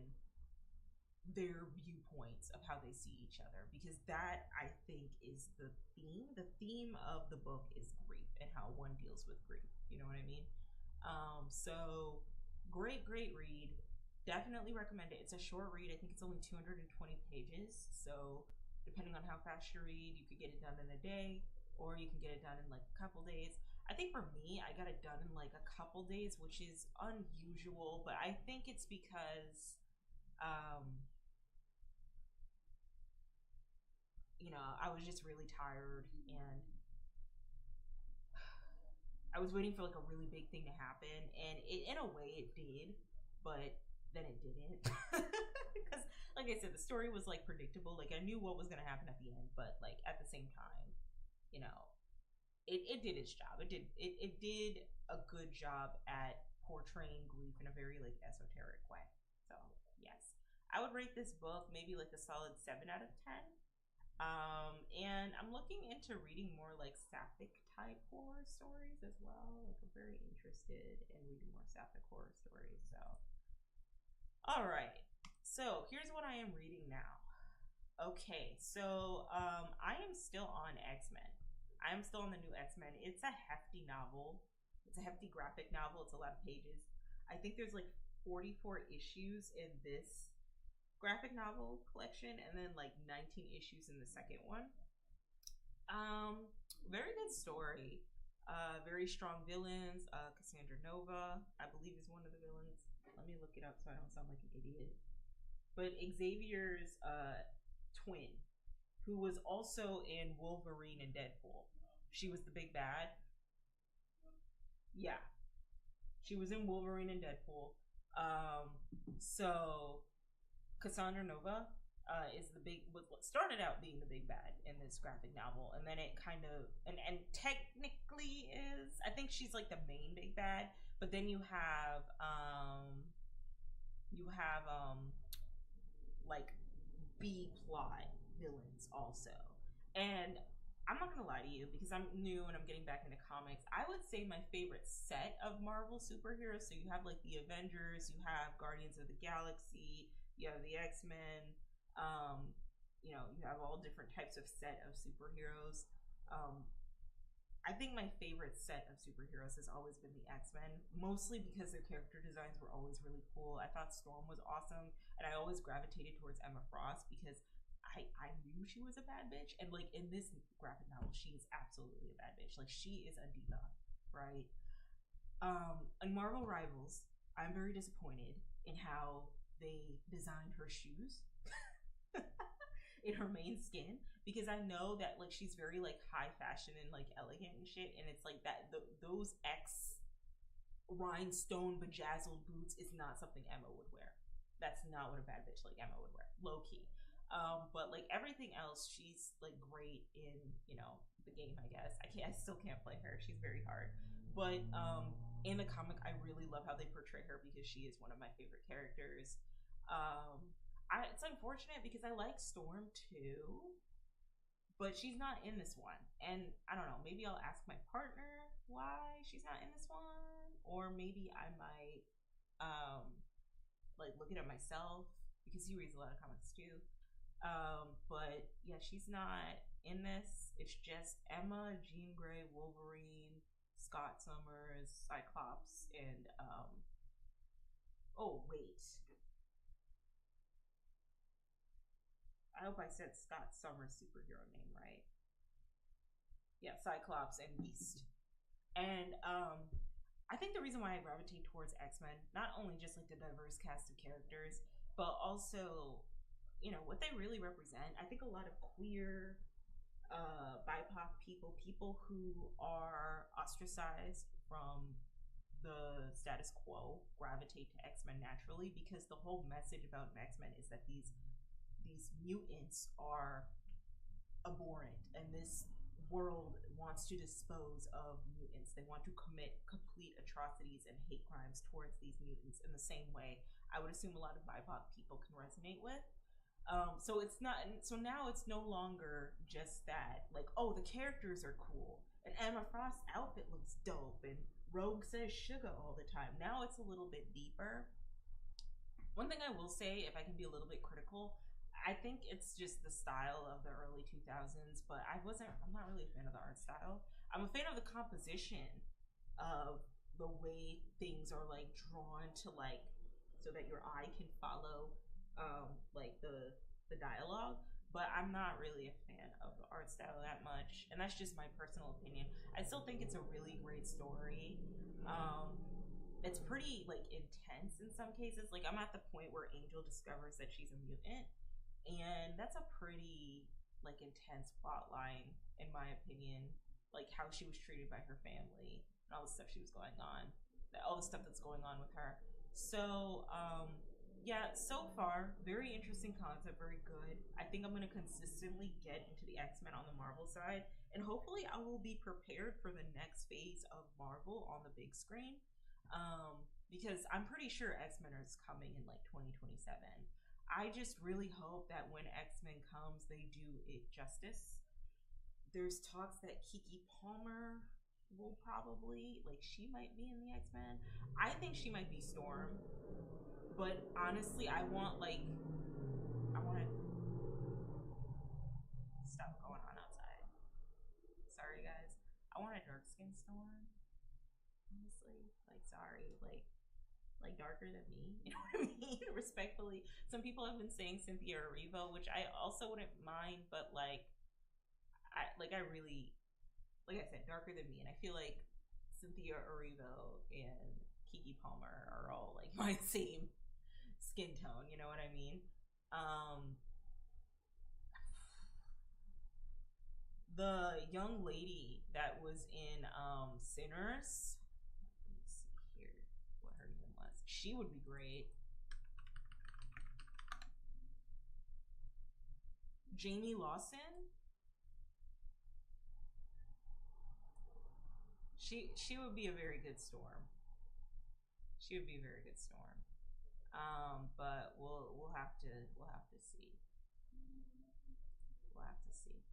[SPEAKER 1] their viewpoints of how they see each other, because that I think is the theme. The theme of the book is grief and how one deals with grief. You know what I mean? So great read. Definitely recommend it. It's a short read. I think it's only 220 pages. So depending on how fast you read, you could get it done in a day, or you can get it done in like a couple days. I think for me, I got it done in like a couple days, which is unusual, but I think it's because I was just really tired, and I was waiting for like a really big thing to happen, and in a way it did, but then it didn't. Because like I said, the story was like predictable. Like I knew what was going to happen at the end, but like at the same time, it did its job. It did a good job at portraying grief in a very like esoteric way. So yes, I would rate this book maybe like a solid 7 out of 10. And I'm looking into reading more like Sapphic type horror stories as well. Like I'm very interested in reading more Sapphic horror stories. So, all right. So here's what I am reading now. Okay, so I am still on X-Men. I am still on the new X-Men. It's a hefty novel. It's a hefty graphic novel. It's a lot of pages. I think there's like 44 issues in this graphic novel collection, and then like 19 issues in the second one. Very good story. Very strong villains. Cassandra Nova, I believe, is one of the villains. Let me look it up so I don't sound like an idiot. But Xavier's twin, who was also in Wolverine and Deadpool. She was the big bad. Yeah. She was in Wolverine and Deadpool. So Cassandra Nova is the big, what started out being the big bad in this graphic novel, and then it kind of, and technically is, I think she's like the main big bad, but then you have like B plot villains also. And I'm not gonna lie to you, because I'm new and I'm getting back into comics, I would say my favorite set of Marvel superheroes, so you have like the Avengers, you have Guardians of the Galaxy, you have the X-Men, you have all different types of set of superheroes. I think my favorite set of superheroes has always been the X-Men, mostly because their character designs were always really cool. I thought Storm was awesome, and I always gravitated towards Emma Frost because I knew she was a bad bitch, and like in this graphic novel, she is absolutely a bad bitch. Like she is a diva, right? In Marvel Rivals, I'm very disappointed in how they designed her shoes in her main skin, because I know that like she's very like high fashion and like elegant and shit, and it's like that those X rhinestone bejazzled boots is not something Emma would wear. That's not what a bad bitch like Emma would wear, low key. But like everything else, she's like great in, you know, the game. I guess I still can't play her. She's very hard. But in the comic, I really love how they portray her because she is one of my favorite characters. It's unfortunate because I like Storm too, but she's not in this one. And I don't know, maybe I'll ask my partner why she's not in this one, or maybe I might like look it up myself because he reads a lot of comics too. But yeah, she's not in this. It's just Emma, Jean Grey, Wolverine, Scott Summers, Cyclops, and oh wait, I hope I said Scott Summers' superhero name right. Yeah, Cyclops and Beast. And I think the reason why I gravitate towards X-Men, not only just like the diverse cast of characters, but also, you know, what they really represent. I think a lot of queer, BIPOC people, people who are ostracized from the status quo, gravitate to X-Men naturally because the whole message about X-Men is that these mutants are abhorrent, and this world wants to dispose of mutants. They want to commit complete atrocities and hate crimes towards these mutants in the same way I would assume a lot of BIPOC people can resonate with. So it's not. So now it's no longer just that. Like, oh, the characters are cool, and Emma Frost's outfit looks dope, and Rogue says sugar all the time. Now it's a little bit deeper. One thing I will say, if I can be a little bit critical, I think it's just the style of the early 2000s, but I'm not really a fan of the art style. I'm a fan of the composition of the way things are like drawn to like, so that your eye can follow, like the dialogue. But I'm not really a fan of the art style that much, and that's just my personal opinion. I still think it's a really great story. Um, it's pretty like intense in some cases. Like I'm at the point where Angel discovers that she's a mutant, and that's a pretty like intense plot line in my opinion. Like how she was treated by her family and all the stuff she was going on, all the stuff that's going on with her. So yeah, so far very interesting concept, very good. I think I'm going to consistently get into the X-Men on the Marvel side, and hopefully I will be prepared for the next phase of Marvel on the big screen. Because I'm pretty sure X-Men is coming in like 2027. I just really hope that when X-Men comes, they do it justice. There's talks that Kiki Palmer will probably, like, she might be in the X-Men. I think she might be Storm. But honestly, I want to stop going on outside. Sorry, guys. I want a dark skin Storm. Honestly, like, sorry, like darker than me. You know what I mean? Respectfully, some people have been saying Cynthia Erivo, which I also wouldn't mind, but I really, like I said, darker than me, and I feel like Cynthia Erivo and Kiki Palmer are all like my same skin tone. You know what I mean? The young lady that was in Sinners. Let me see here what her name was. She would be great. Jamie Lawson. She would be a very good Storm. She would be a very good Storm. But we'll have to see. We'll have to see.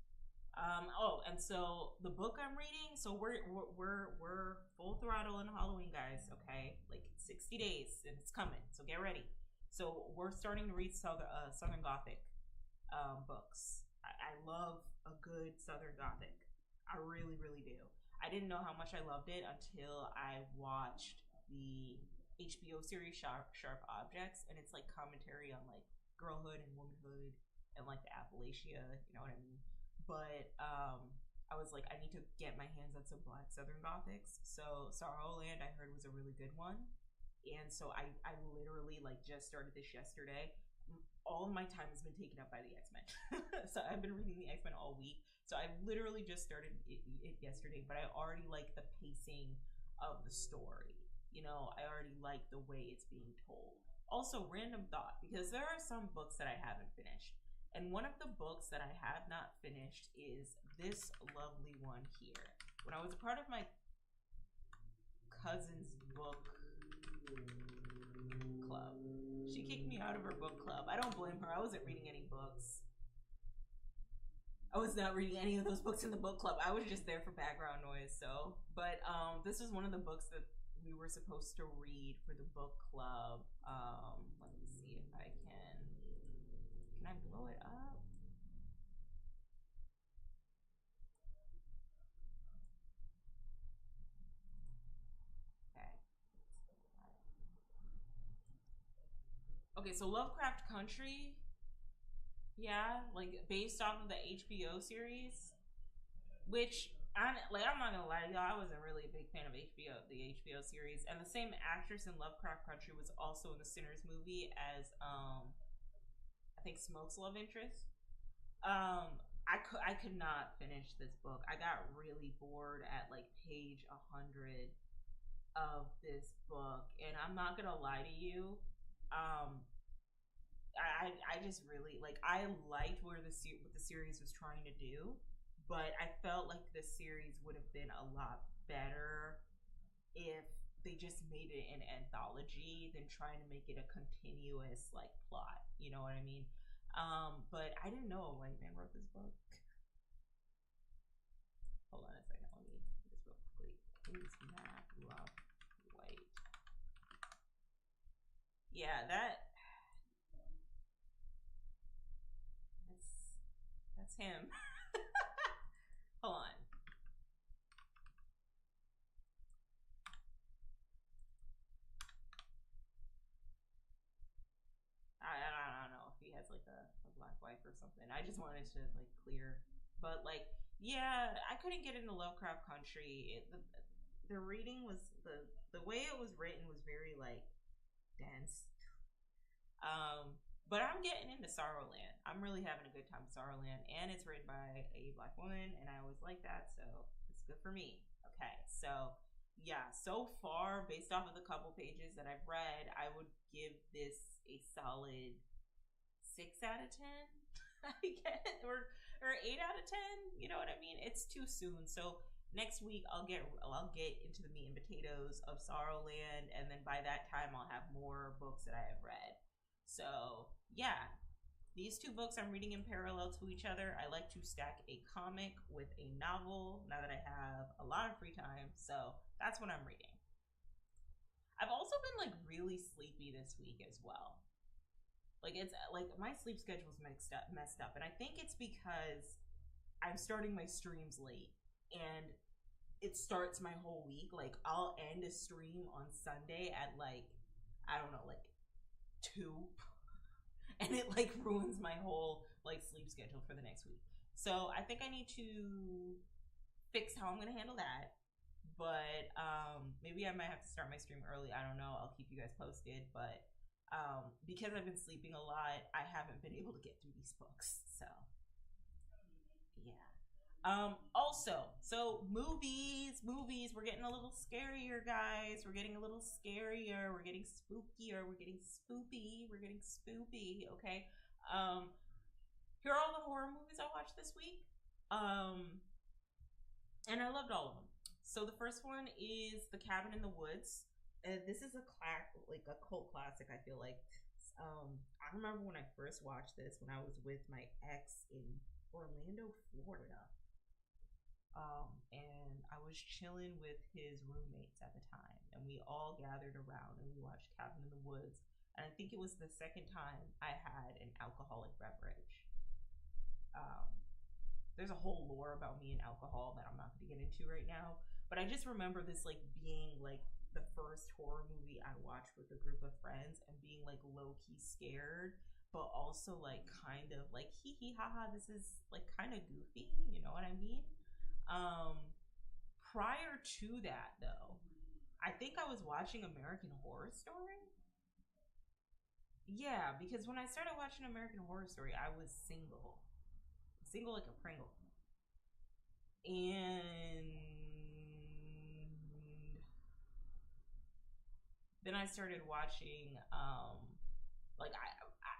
[SPEAKER 1] Oh, and so the book I'm reading, so we're full throttle in Halloween, guys. Okay, like 60 days, and it's coming. So get ready. So we're starting to read Southern Gothic books. I love a good Southern Gothic. I really, really do. I didn't know how much I loved it until I watched the HBO series Sharp Objects, and it's like commentary on like girlhood and womanhood and like the Appalachia. You know what I mean? But I was like, I need to get my hands on some Black Southern Gothics. So Sorrowland, I heard, was a really good one, and so I literally like just started this yesterday. All of my time has been taken up by the X-Men. So I've been reading the X-Men all week. So I literally just started it yesterday, but I already like the pacing of the story. You know, I already like the way it's being told. Also, random thought, because there are some books that I haven't finished. And one of the books that I have not finished is this lovely one here. When I was a part of my cousin's book club, she kicked me out of her book club. I don't blame her. I wasn't reading any books. I was not reading any of those books in the book club. I was just there for background noise. So, but this is one of the books that we were supposed to read for the book club. Let me see if I can. Can I blow it up? Okay. Okay, so Lovecraft Country. Yeah, like based off of the HBO series, which I'm not gonna lie to y'all, I wasn't really a big fan of the HBO series, and the same actress in Lovecraft Country was also in the Sinners movie as I think Smoke's love interest. I could not finish this book. I got really bored at like page 100 of this book, and I'm not gonna lie to you. Um, I just really like I liked what the series was trying to do, but I felt like the series would have been a lot better if they just made it an anthology than trying to make it a continuous like plot. You know what I mean? But I didn't know a white man wrote this book. Hold on a second. Let me do this real quickly. Please map love white. Yeah, that's him. Hold on. I don't know if he has like a black wife or something. I just wanted to like clear, but like yeah, I couldn't get into Lovecraft Country. The reading was the way it was written was very like dense. But I'm getting into Sorrowland. I'm really having a good time with Sorrowland, and it's written by a black woman, and I always like that, so it's good for me. Okay, so yeah, so far, based off of the couple pages that I've read, I would give this a solid 6 out of 10, I guess, or 8 out of 10. You know what I mean? It's too soon. So next week I'll get into the meat and potatoes of Sorrowland, and then by that time I'll have more books that I have read. So yeah, these two books I'm reading in parallel to each other. I like to stack a comic with a novel now that I have a lot of free time. So that's what I'm reading. I've also been like really sleepy this week as well. Like it's like my sleep schedule's messed up, and I think it's because I'm starting my streams late, and it starts my whole week. Like I'll end a stream on Sunday at like I don't know, like 2, and it like ruins my whole like sleep schedule for the next week. So I think I need to fix how I'm gonna handle that. But maybe I might have to start my stream early. I don't know. I'll keep you guys posted. But because I've been sleeping a lot, I haven't been able to get through these books. So yeah. Also, so movies, we're getting a little scarier, guys. We're getting a little scarier. We're getting spookier. We're getting spoopy. We're getting spoopy. Okay. Here are all the horror movies I watched this week. And I loved all of them. So the first one is The Cabin in the Woods. This is like a cult classic, I feel like. I remember when I first watched this when I was with my ex in Orlando, Florida. And I was chilling with his roommates at the time, and we all gathered around and we watched Cabin in the Woods. And I think it was the second time I had an alcoholic beverage. There's a whole lore about me and alcohol that I'm not going to get into right now, but I just remember this like being like the first horror movie I watched with a group of friends and being like low-key scared, but also like kind of like hee hee haha, this is like kind of goofy, you know what I mean? Prior to that though, I think I was watching American Horror Story. Yeah, because when I started watching American Horror Story, I was single like a Pringle. And then I started watching Like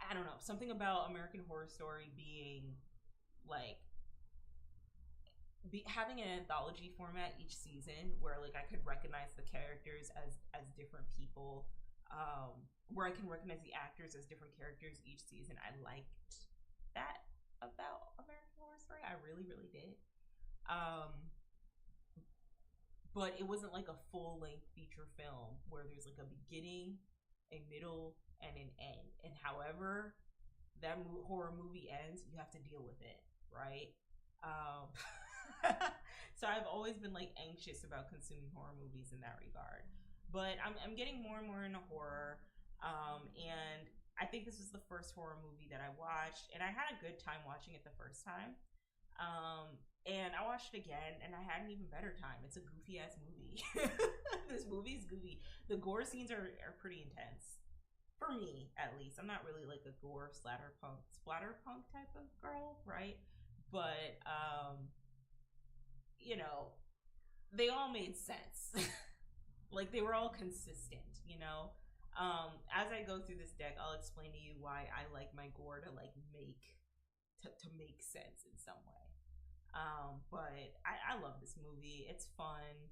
[SPEAKER 1] I don't know, something about American Horror Story being like having an anthology format each season where like I could recognize the characters as different people, where I can recognize the actors as different characters each season. I liked that about American Horror Story. I really, really did. But it wasn't like a full length feature film where there's like a beginning, a middle, and an end. And however that horror movie ends, you have to deal with it, right? Um, so I've always been like anxious about consuming horror movies in that regard. But I'm getting more and more into horror. And I think this was the first horror movie that I watched, and I had a good time watching it the first time. And I watched it again, and I had an even better time. It's a goofy ass movie. This movie is goofy. The gore scenes are pretty intense. For me, at least. I'm not really like a gore splatterpunk type of girl, right? But you know, they all made sense. Like they were all consistent, you know. As I go through this deck, I'll explain to you why I like my gore to like make sense in some way. But I love this movie. It's fun.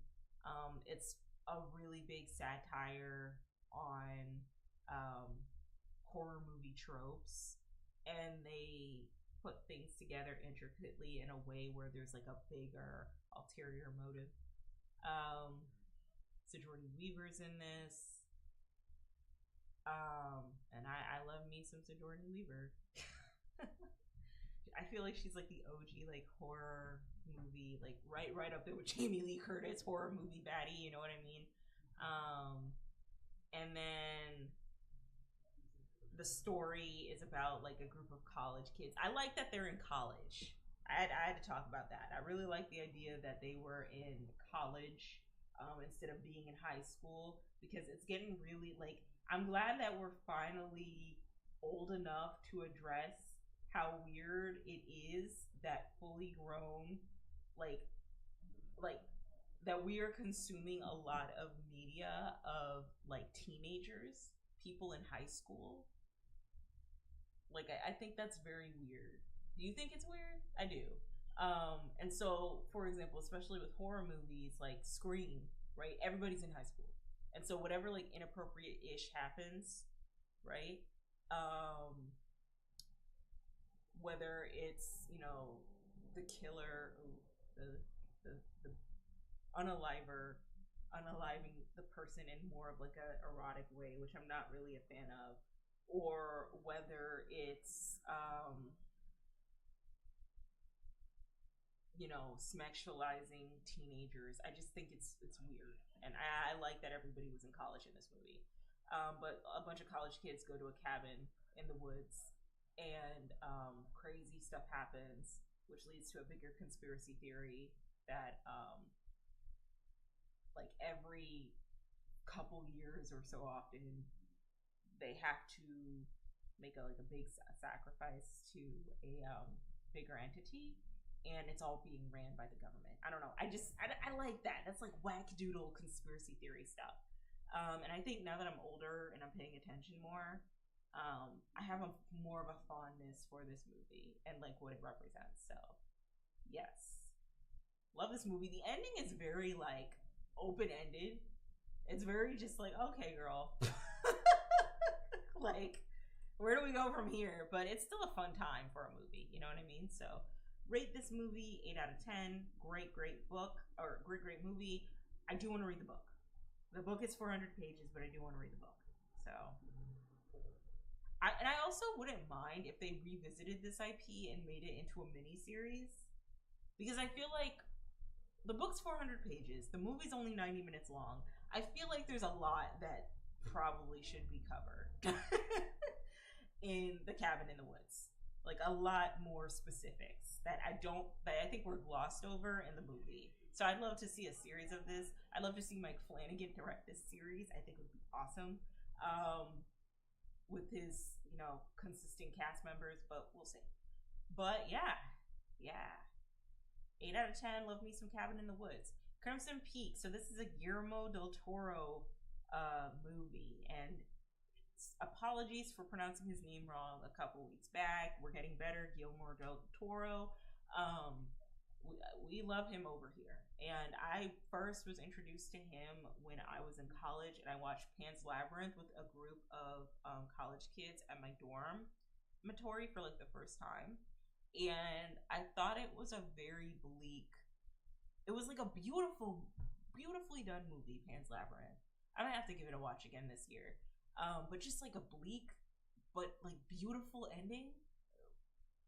[SPEAKER 1] It's a really big satire on horror movie tropes, and they put things together intricately in a way where there's like a bigger ulterior motive. Sigourney Weaver's in this. And I love me some Sigourney Weaver. I feel like she's like the OG like horror movie, like right up there with Jamie Lee Curtis, horror movie baddie, you know what I mean? And then the story is about like a group of college kids. I like that they're in college. I had to talk about that. I really like the idea that they were in college, instead of being in high school, because it's getting really like, I'm glad that we're finally old enough to address how weird it is that fully grown, like that we are consuming a lot of media of like teenagers, people in high school. Like I think that's very weird. Do you think it's weird? I do. And so, for example, especially with horror movies like Scream, right? Everybody's in high school, and so whatever like inappropriate-ish happens, right? Whether it's, you know, the killer, the unaliving the person in more of like a erotic way, which I'm not really a fan of, or whether it's you know, sexualizing teenagers. I just think it's weird, and I like that everybody was in college in this movie. But a bunch of college kids go to a cabin in the woods, and crazy stuff happens, which leads to a bigger conspiracy theory that like every couple years or so often they have to make like a big sacrifice to a bigger entity, and it's all being ran by the government. I don't know. I like that. That's like whack-doodle conspiracy theory stuff. And I think now that I'm older and I'm paying attention more, I have more of a fondness for this movie and like what it represents. So, yes, love this movie. The ending is very like open-ended. It's very just like, okay, girl, like, where do we go from here? But it's still a fun time for a movie. You know what I mean? So, rate this movie 8 out of 10. Great book, or great movie. I do want to read the book. The book is 400 pages, but I do want to read the book. So, I also wouldn't mind if they revisited this IP and made it into a mini series, because I feel like the book's 400 pages. The movie's only 90 minutes long. I feel like there's a lot that probably should be covered in The Cabin in the Woods. Like a lot more specifics that I think were glossed over in the movie. So I'd love to see a series of this. I'd love to see Mike Flanagan direct this series. I think it would be awesome. With his, you know, consistent cast members, but we'll see. But yeah. 8 out of 10. Love me some Cabin in the Woods. Crimson Peak. So this is a Guillermo del Toro movie, and apologies for pronouncing his name wrong a couple weeks back. We're getting better. Guillermo del Toro. Um, we love him over here. And I first was introduced to him when I was in college, and I watched Pan's Labyrinth with a group of college kids at my dormitory for like the first time. And I thought it was a very bleak. It was like a beautifully done movie, Pan's Labyrinth. I might have to give it a watch again this year. But just like a bleak, but like beautiful ending.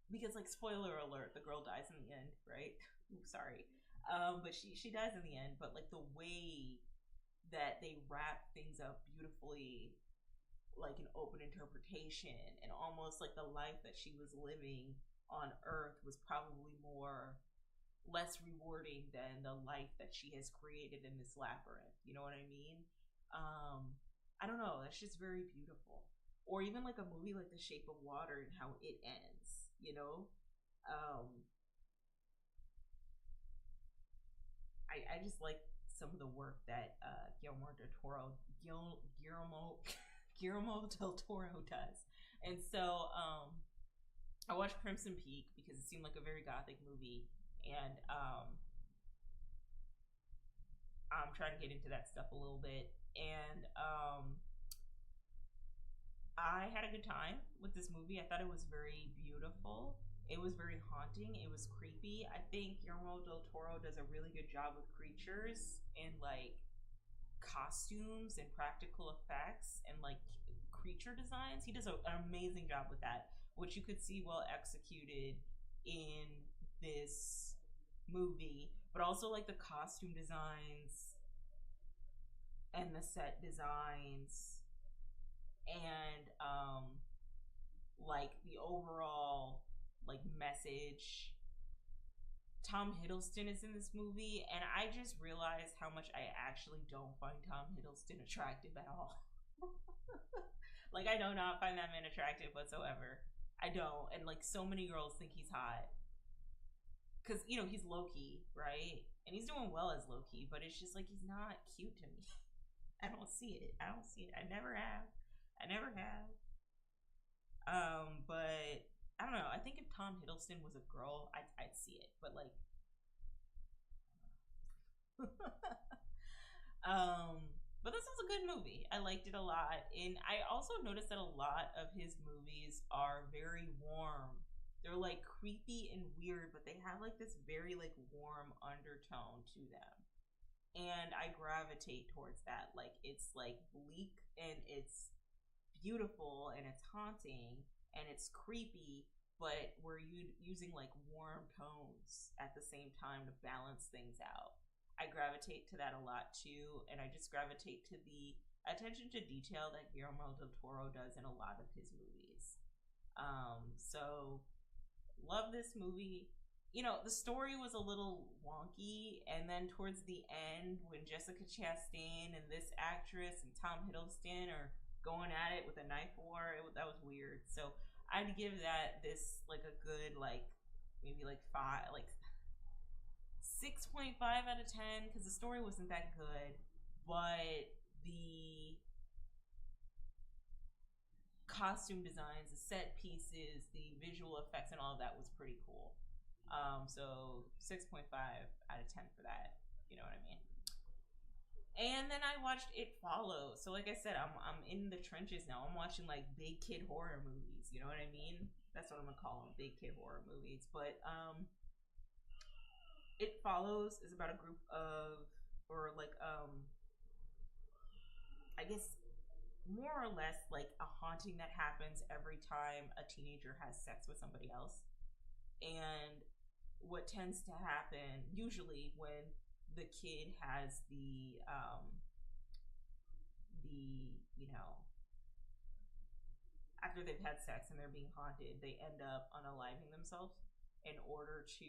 [SPEAKER 1] Because like spoiler alert, the girl dies in the end, right? Sorry, but she dies in the end. But like the way that they wrap things up beautifully, like an open interpretation, and almost like the life that she was living on Earth was probably less rewarding than the life that she has created in this labyrinth. You know what I mean? I don't know. That's just very beautiful. Or even like a movie like The Shape of Water and how it ends. You know, I just like some of the work that Guillermo del Toro does, and so I watched Crimson Peak because it seemed like a very gothic movie, and I'm trying to get into that stuff a little bit, and I had a good time with this movie. I thought it was very beautiful. It was very haunting. It was creepy. I think Guillermo del Toro does a really good job with creatures and like costumes and practical effects and like creature designs. He does an amazing job with that, which you could see well executed in this movie. But also like the costume designs and the set designs and like the overall like message. Tom Hiddleston is in this movie, and I just realized how much I actually don't find Tom Hiddleston attractive at all. Like, I do not find that man attractive whatsoever. I don't. And like so many girls think he's hot. Cause you know, he's Loki, right? And he's doing well as Loki, but it's just like he's not cute to me. I don't see it. I don't see it. I never have. I never have. But I don't know. I think if Tom Hiddleston was a girl, I'd see it. But like, but this was a good movie. I liked it a lot, and I also noticed that a lot of his movies are very warm. They're like creepy and weird, but they have like this very like warm undertone to them. And I gravitate towards that. Like it's like bleak and it's beautiful and it's haunting and it's creepy, but we're using like warm tones at the same time to balance things out. I gravitate to that a lot too, and I just gravitate to the attention to detail that Guillermo del Toro does in a lot of his movies. So love this movie. You know, the story was a little wonky, and then towards the end, when Jessica Chastain and this actress and Tom Hiddleston are going at it with a knife war, that was weird. So I'd give this like a good like maybe like 6.5 out of 10 because the story wasn't that good, but the costume designs, the set pieces, the visual effects, and all of that was pretty cool. So 6.5 out of 10 for that. You know what I mean? And then I watched It Follows. So like I said, I'm in the trenches now. I'm watching like big kid horror movies. You know what I mean? That's what I'm gonna call them, big kid horror movies. But It Follows is about a group of, or like I guess more or less like a haunting that happens every time a teenager has sex with somebody else. And what tends to happen usually when the kid has you know, after they've had sex and they're being haunted, they end up unaliving themselves in order to,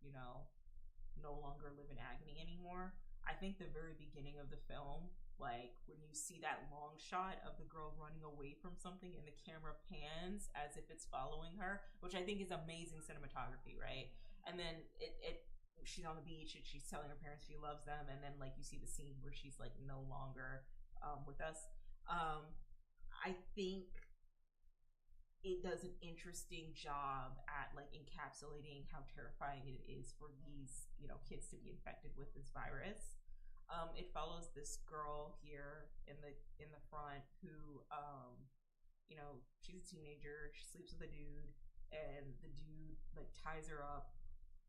[SPEAKER 1] you know, no longer live in agony anymore. I think the very beginning of the film, like when you see that long shot of the girl running away from something and the camera pans as if it's following her, which I think is amazing cinematography, right? And then she's on the beach and she's telling her parents she loves them, and then like you see the scene where she's like no longer with us. I think it does an interesting job at like encapsulating how terrifying it is for these, kids to be infected with this virus. It follows this girl here in the front who, she's a teenager. She sleeps with a dude, and the dude like ties her up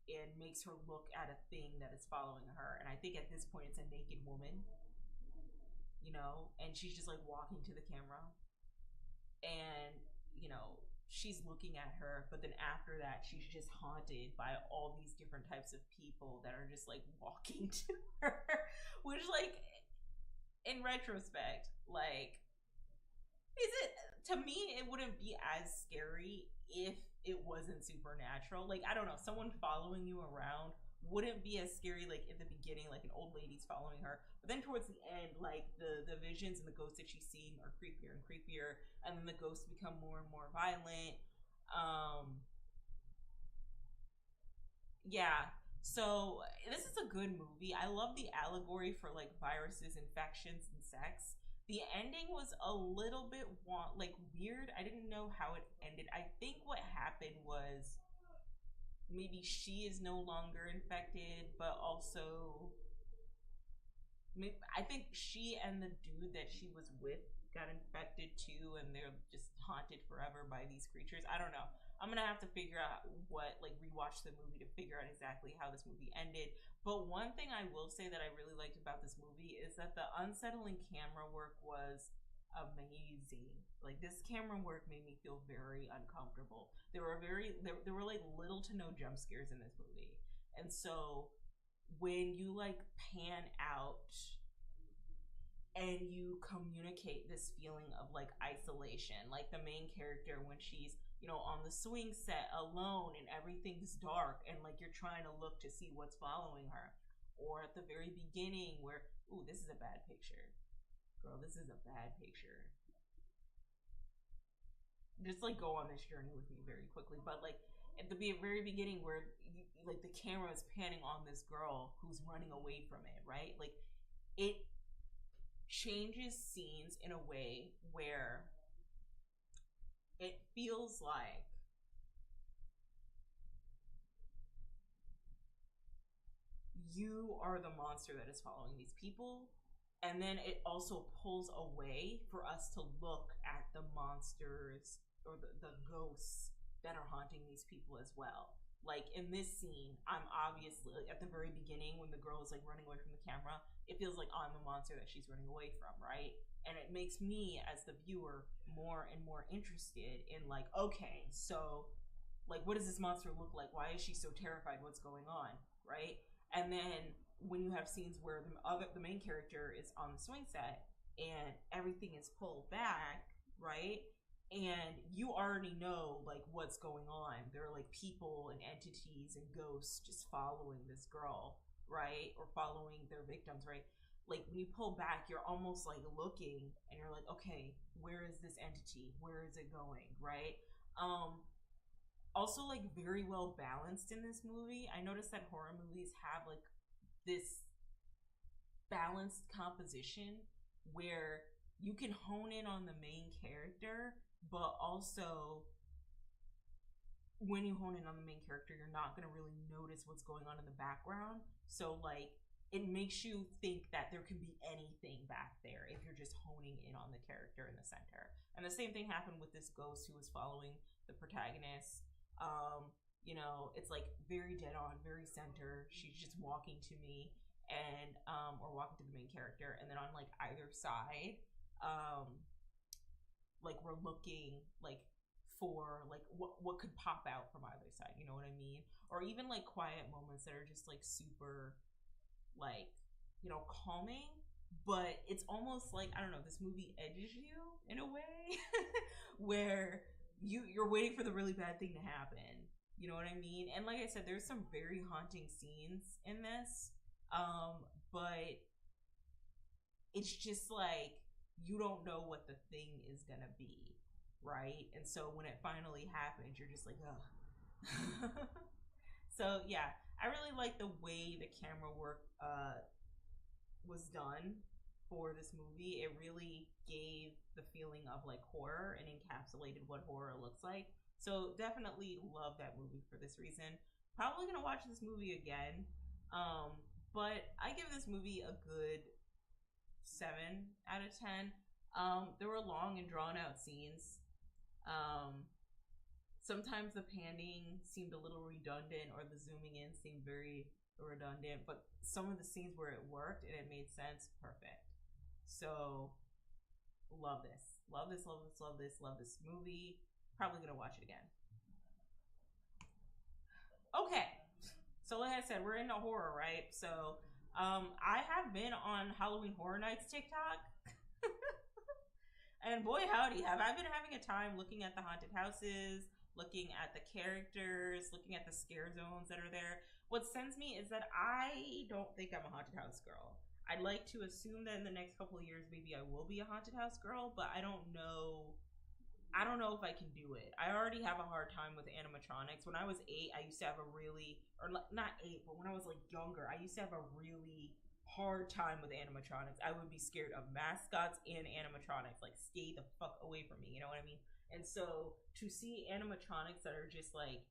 [SPEAKER 1] and makes her look at a thing that is following her. And I think at this point it's a naked woman, and she's just like walking to the camera, and she's looking at her, but then after that she's just haunted by all these different types of people that are just like walking to her, which, like, in retrospect, like, is it, to me it wouldn't be as scary if it wasn't supernatural. Like, I don't know, someone following you around wouldn't be as scary, like in the beginning, like an old lady's following her, but then towards the end, like the visions and the ghosts that she's seeing are creepier and creepier, and then the ghosts become more and more violent. Yeah, so this is a good movie. I love the allegory for like viruses, infections, and sex. The ending was a little bit like weird. I didn't know how it ended. I think what happened was maybe she is no longer infected, but also I think she and the dude that she was with got infected too, and they're just haunted forever by these creatures. I don't know. I'm gonna have to figure out rewatch the movie to figure out exactly how this movie ended. But one thing I will say that I really liked about this movie is that the unsettling camera work was amazing. Like, this camera work made me feel very uncomfortable. There were like little to no jump scares in this movie, and so when you like pan out and you communicate this feeling of like isolation, like the main character when she's on the swing set alone and everything's dark and like you're trying to look to see what's following her, or at the very beginning where, ooh, this is a bad picture, girl, this is a bad picture. Just like go on this journey with me very quickly, but like at the very beginning where like the camera is panning on this girl who's running away from it, right? Like, it changes scenes in a way where it feels like you are the monster that is following these people, and then it also pulls away for us to look at the monsters or the ghosts that are haunting these people as well. Like, in this scene, I'm obviously, like, at the very beginning when the girl is like running away from the camera, it feels like I'm the monster that she's running away from, right? And it makes me as the viewer more and more interested in like, okay, so like, what does this monster look like? Why is she so terrified? What's going on, right? And then when you have scenes where the main character is on the swing set and everything is pulled back, right? And you already know like what's going on. There are like people and entities and ghosts just following this girl, right? Or following their victims, right? Like, when you pull back, you're almost like looking and you're like, okay, where is this entity? Where is it going, right? Also, like, very well balanced in this movie. I noticed that horror movies have like this balanced composition where you can hone in on the main character, but also when you hone in on the main character, you're not going to really notice what's going on in the background. So like, it makes you think that there can be anything back there if you're just honing in on the character in the center. And the same thing happened with this ghost who was following the protagonist. It's like very dead on, very center. She's just walking to me, and or walking to the main character, and then on like either side, like, we're looking like for like what could pop out from either side, you know what I mean? Or even like quiet moments that are just like super, like, calming. But it's almost like, I don't know, this movie edges you in a way where you're waiting for the really bad thing to happen, you know what I mean? And like I said, there's some very haunting scenes in this, but it's just like, you don't know what the thing is gonna be, right? And so when it finally happens, you're just like, ugh. So yeah, I really like the way the camera work was done. for this movie. It really gave the feeling of like horror and encapsulated what horror looks like. So definitely love that movie for this reason. Probably gonna watch this movie again. But I give this movie a good 7 out of 10. There were long and drawn out scenes. Sometimes the panning seemed a little redundant, or the zooming in seemed very redundant. But some of the scenes where it worked and it made sense, perfect. So love this, love this, love this, love this, love this movie. Probably gonna watch it again. Okay, so like I said, we're into horror, right? So I have been on Halloween Horror Nights TikTok. And boy howdy, have I been having a time looking at the haunted houses, looking at the characters, looking at the scare zones that are there. What sends me is that I don't think I'm a haunted house girl. I'd like to assume that in the next couple of years maybe I will be a haunted house girl, but I don't know. I don't know if I can do it. I already have a hard time with animatronics. When I was 8, I used to have a really, or not 8, but when I was like younger, I used to have a really hard time with animatronics. I would be scared of mascots and animatronics. Like, stay the fuck away from me. You know what I mean? And so to see animatronics that are just like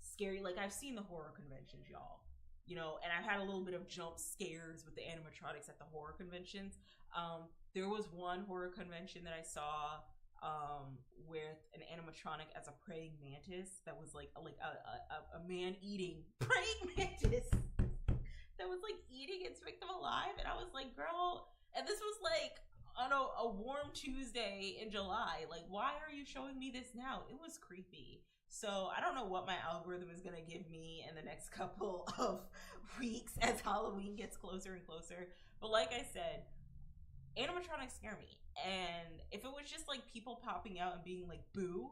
[SPEAKER 1] scary, like I've seen the horror conventions, y'all. You know, and I've had a little bit of jump scares with the animatronics at the horror conventions. There was one horror convention that I saw with an animatronic as a praying mantis that was like a man eating praying mantis that was like eating its victim alive, and I was like, girl, and this was like on a warm Tuesday in July. Like, why are you showing me this now? It was creepy. So I don't know what my algorithm is gonna give me in the next couple of weeks as Halloween gets closer and closer. But like I said, animatronics scare me. And if it was just like people popping out and being like boo,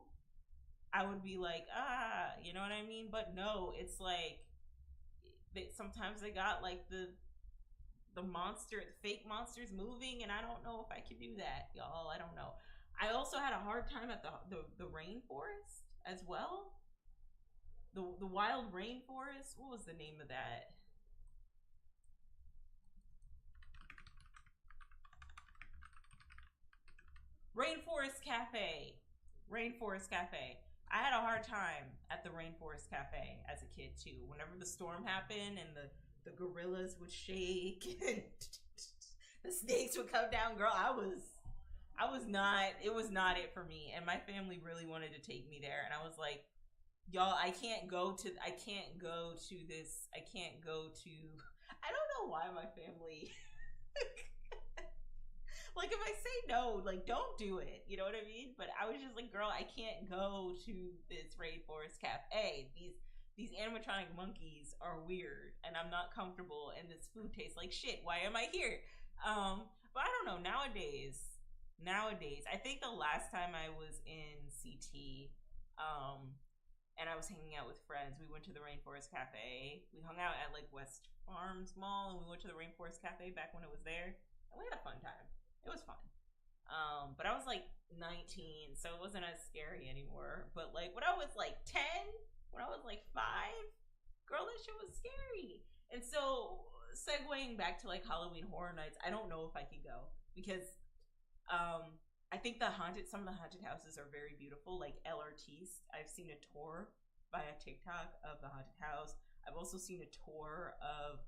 [SPEAKER 1] I would be like, you know what I mean? But no, it's like sometimes they got like the fake monsters moving, and I don't know if I can do that, y'all. I don't know. I also had a hard time at the rainforest as well. The wild rainforest. What was the name of that? Rainforest Cafe. Rainforest Cafe. I had a hard time at the Rainforest Cafe as a kid too. Whenever the storm happened and the gorillas would shake and the snakes would come down, girl, I was not, it was not it for me. And my family really wanted to take me there, and I was like, y'all, I can't go to this, I can't go to, I don't know why my family like, if I say no, like, don't do it. You know what I mean? But I was just like, girl, I can't go to this Rainforest Cafe. These animatronic monkeys are weird, and I'm not comfortable, and this food tastes like shit. Why am I here? But I don't know. Nowadays, I think the last time I was in CT, and I was hanging out with friends, we went to the Rainforest Cafe. We hung out at, like, West Farms Mall, and we went to the Rainforest Cafe back when it was there, and we had a fun time. It was fun. But I was like 19, so it wasn't as scary anymore. But like when I was like 10, when I was like 5, girl, that shit was scary. And so segueing back to like Halloween Horror Nights, I don't know if I could go because I think some of the haunted houses are very beautiful. Like El Artiste, I've seen a tour via TikTok of the haunted house. I've also seen a tour of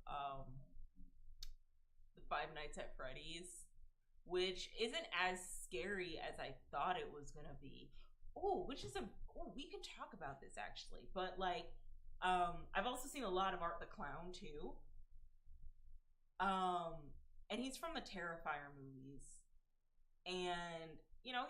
[SPEAKER 1] the Five Nights at Freddy's, which isn't as scary as I thought it was gonna be. We could talk about this actually. But like, I've also seen a lot of Art the Clown too. And he's from the Terrifier movies. And, you know,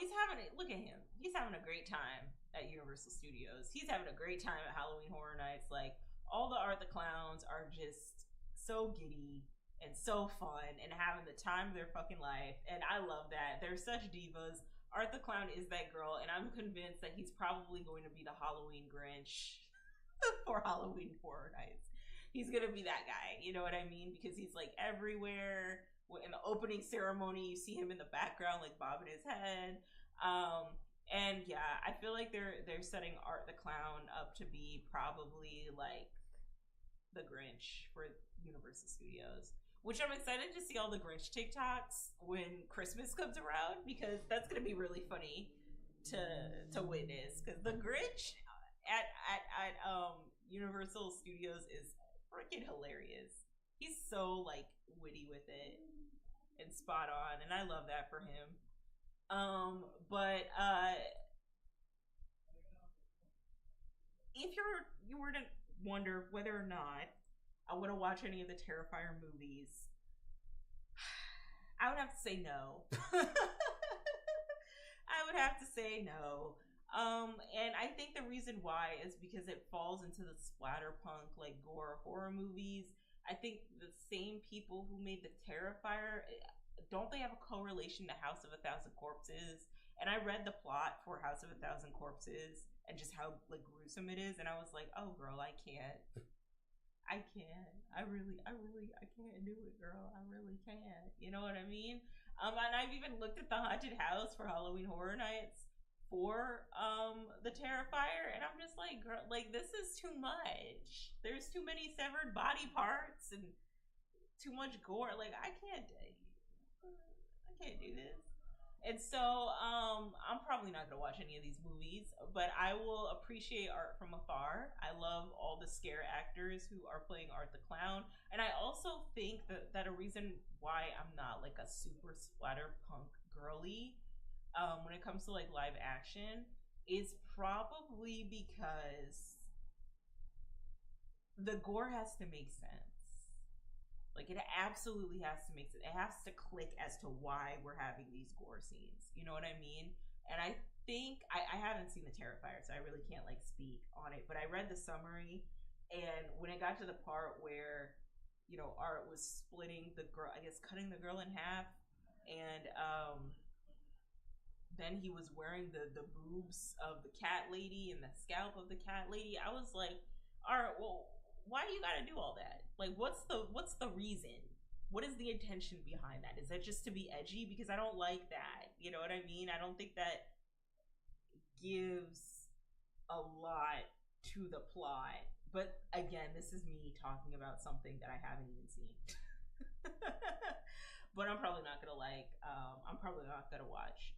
[SPEAKER 1] look at him. He's having a great time at Universal Studios. He's having a great time at Halloween Horror Nights. Like, all the Art the Clowns are just so giddy and so fun and having the time of their fucking life. And I love that. They're such divas. Art the Clown is that girl, and I'm convinced that he's probably going to be the Halloween Grinch for Halloween Horror Nights. He's gonna be that guy, you know what I mean? Because he's like everywhere. In the opening ceremony, you see him in the background, like bobbing his head. And yeah, I feel like they're setting Art the Clown up to be probably like the Grinch for Universal Studios, which I'm excited to see all the Grinch TikToks when Christmas comes around, because that's gonna be really funny to witness. Because the Grinch at Universal Studios is freaking hilarious. He's so like witty with it and spot on, and I love that for him. But if you were to wonder whether or not I want to watch any of the Terrifier movies, I would have to say no. I would have to say no. And I think the reason why is because it falls into the splatterpunk, like gore horror movies. I think the same people who made the Terrifier, don't they have a correlation to House of a Thousand Corpses? And I read the plot for House of a Thousand Corpses and just how like gruesome it is, and I was like, oh girl, I can't. I can't. I can't do it, girl. I really can't. You know what I mean? And I've even looked at the haunted house for Halloween Horror Nights for the Terrifier, and I'm just like, girl, like this is too much. There's too many severed body parts and too much gore. Like I can't do this. And so I'm probably not gonna watch any of these movies, but I will appreciate art from afar. I love all the scare actors who are playing Art the Clown, and I also think that a reason why I'm not like a super splatterpunk girly when it comes to like live action is probably because the gore has to make sense. Like it absolutely has to make sense. It has to click as to why we're having these gore scenes. You know what I mean? And I think I haven't seen the Terrifier, so I really can't like speak on it. But I read the summary, and when it got to the part where, you know, Art was splitting the girl, I guess cutting the girl in half, and then he was wearing the boobs of the cat lady and the scalp of the cat lady. I was like, all right, well, why do you gotta do all that? Like, what's the reason? What is the intention behind that? Is that just to be edgy? Because I don't like that. You know what I mean? I don't think that gives a lot to the plot. But again, this is me talking about something that I haven't even seen. But I'm probably not gonna I'm probably not gonna watch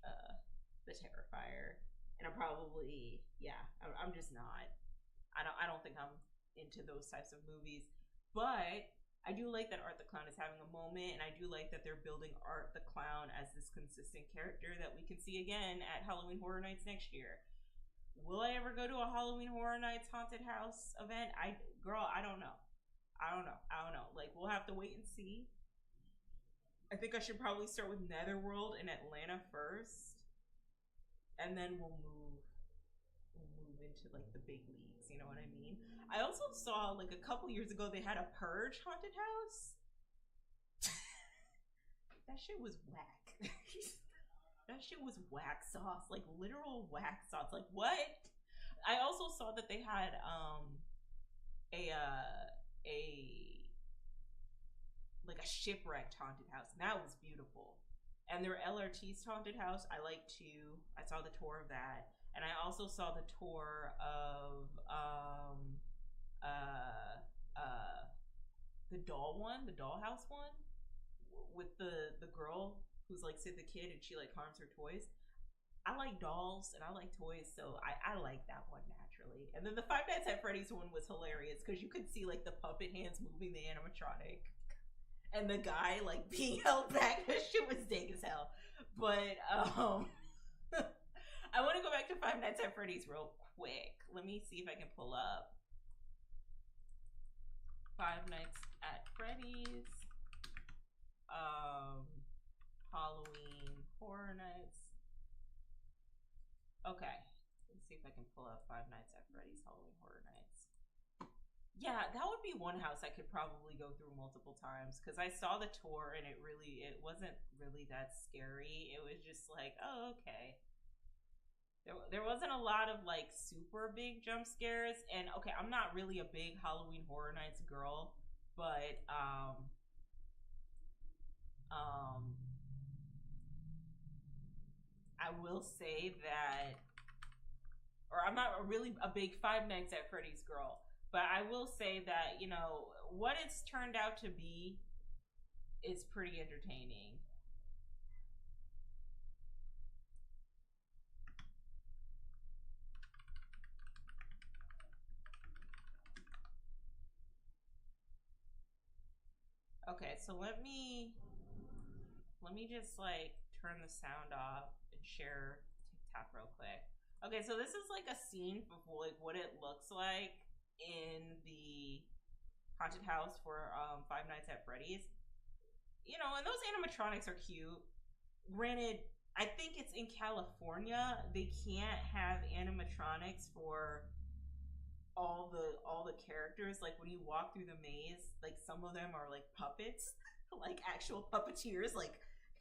[SPEAKER 1] the Terrifier, and I'm probably I'm just not. I don't think I'm into those types of movies, but I do like that Art the Clown is having a moment, and I do like that they're building Art the Clown as this consistent character that we can see again at Halloween Horror Nights next year. Will I ever go to a Halloween Horror Nights haunted house event? I don't know. Like, we'll have to wait and see. I think I should probably start with Netherworld in Atlanta first, and then we'll move into like the big leagues. You know what I mean? I also saw like a couple years ago they had a Purge haunted house. That shit was whack. That shit was whack sauce, like literal whack sauce. Like what? I also saw that they had a shipwrecked haunted house, and that was beautiful. And their LRT's haunted house I like too. I saw the tour of that, and I also saw the tour of the dollhouse one, with the girl who's like Sid the Kid, and she like harms her toys. I like dolls and I like toys, so I like that one naturally. And then the Five Nights at Freddy's one was hilarious because you could see like the puppet hands moving the animatronic, and the guy like being held back. That shit was dank as hell. But I want to go back to Five Nights at Freddy's real quick. Let me see if I can pull up Five Nights at Freddy's Halloween Horror Nights. Okay, let's see if I can pull up Five Nights at Freddy's Halloween Horror Nights. Yeah, that would be one house I could probably go through multiple times, because I saw the tour and it wasn't really that scary. It was just like, oh, okay. There wasn't a lot of like super big jump scares, and okay, I'm not really a big Halloween Horror Nights girl, but I will say that, or I'm not really a big Five Nights at Freddy's girl, but I will say that, you know, what it's turned out to be is pretty entertaining. Okay, so let me just like turn the sound off and share TikTok real quick. Okay, so this is like a scene of like what it looks like in the haunted house for Five Nights at Freddy's. You know, and those animatronics are cute. Granted, I think it's in California. They can't have animatronics for all the characters. Like when you walk through the maze, like some of them are like puppets, like actual puppeteers, like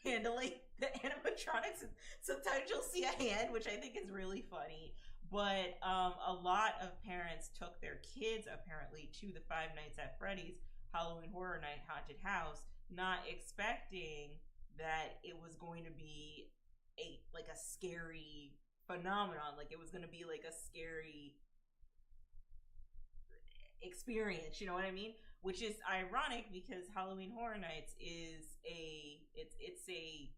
[SPEAKER 1] handling the animatronics. And sometimes you'll see a hand, which I think is really funny. But a lot of parents took their kids apparently to the Five Nights at Freddy's Halloween Horror Night haunted house, not expecting that it was going to be a like a scary phenomenon, like it was going to be like a scary experience, you know what I mean? Which is ironic because Halloween Horror Nights is it's a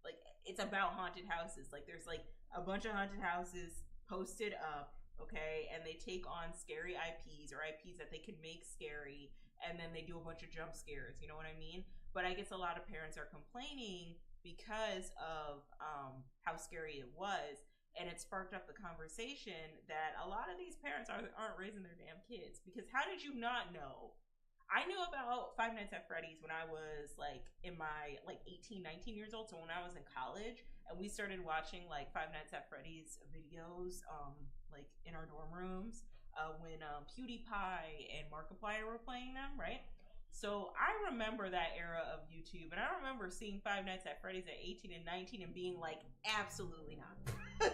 [SPEAKER 1] like it's about haunted houses. Like there's like a bunch of haunted houses posted up, okay, and they take on scary IPs or IPs that they can make scary, and then they do a bunch of jump scares, you know what I mean? But I guess a lot of parents are complaining because of how scary it was, and it sparked up the conversation that a lot of these parents aren't raising their damn kids. Because how did you not know? I knew about Five Nights at Freddy's when I was like in my like 18, 19 years old. So when I was in college and we started watching like Five Nights at Freddy's videos, like in our dorm rooms, when PewDiePie and Markiplier were playing them, right? So I remember that era of YouTube, and I remember seeing Five Nights at Freddy's at 18 and 19 and being like, absolutely not.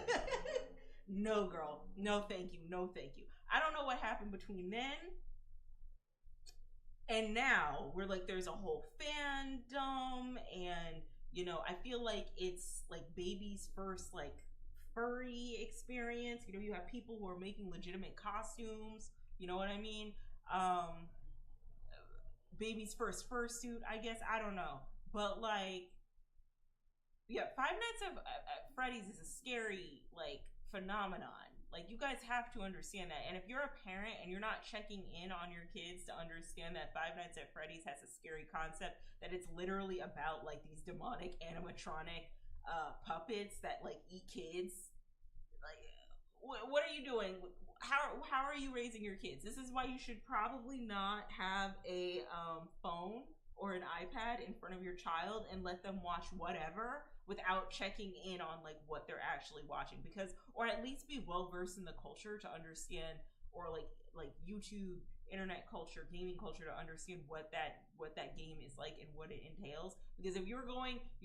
[SPEAKER 1] No, girl. No, thank you. No, thank you. I don't know what happened between then and now. We're like, there's a whole fandom, and you know, I feel like it's like baby's first like furry experience. You know, you have people who are making legitimate costumes. You know what I mean? Baby's first fursuit, I guess. I don't know, but like yeah, Five Nights at Freddy's is a scary like phenomenon. Like you guys have to understand that. And if you're a parent and you're not checking in on your kids to understand that Five Nights at Freddy's has a scary concept, that it's literally about like these demonic animatronic puppets that like eat kids. Like, what are you doing? How are you raising your kids? This is why you should probably not have a phone or an iPad in front of your child and let them watch whatever without checking in on like what they're actually watching, because or at least be well versed in the culture to understand, or like YouTube, internet culture, gaming culture, to understand what that game is like and what it entails. Because if you're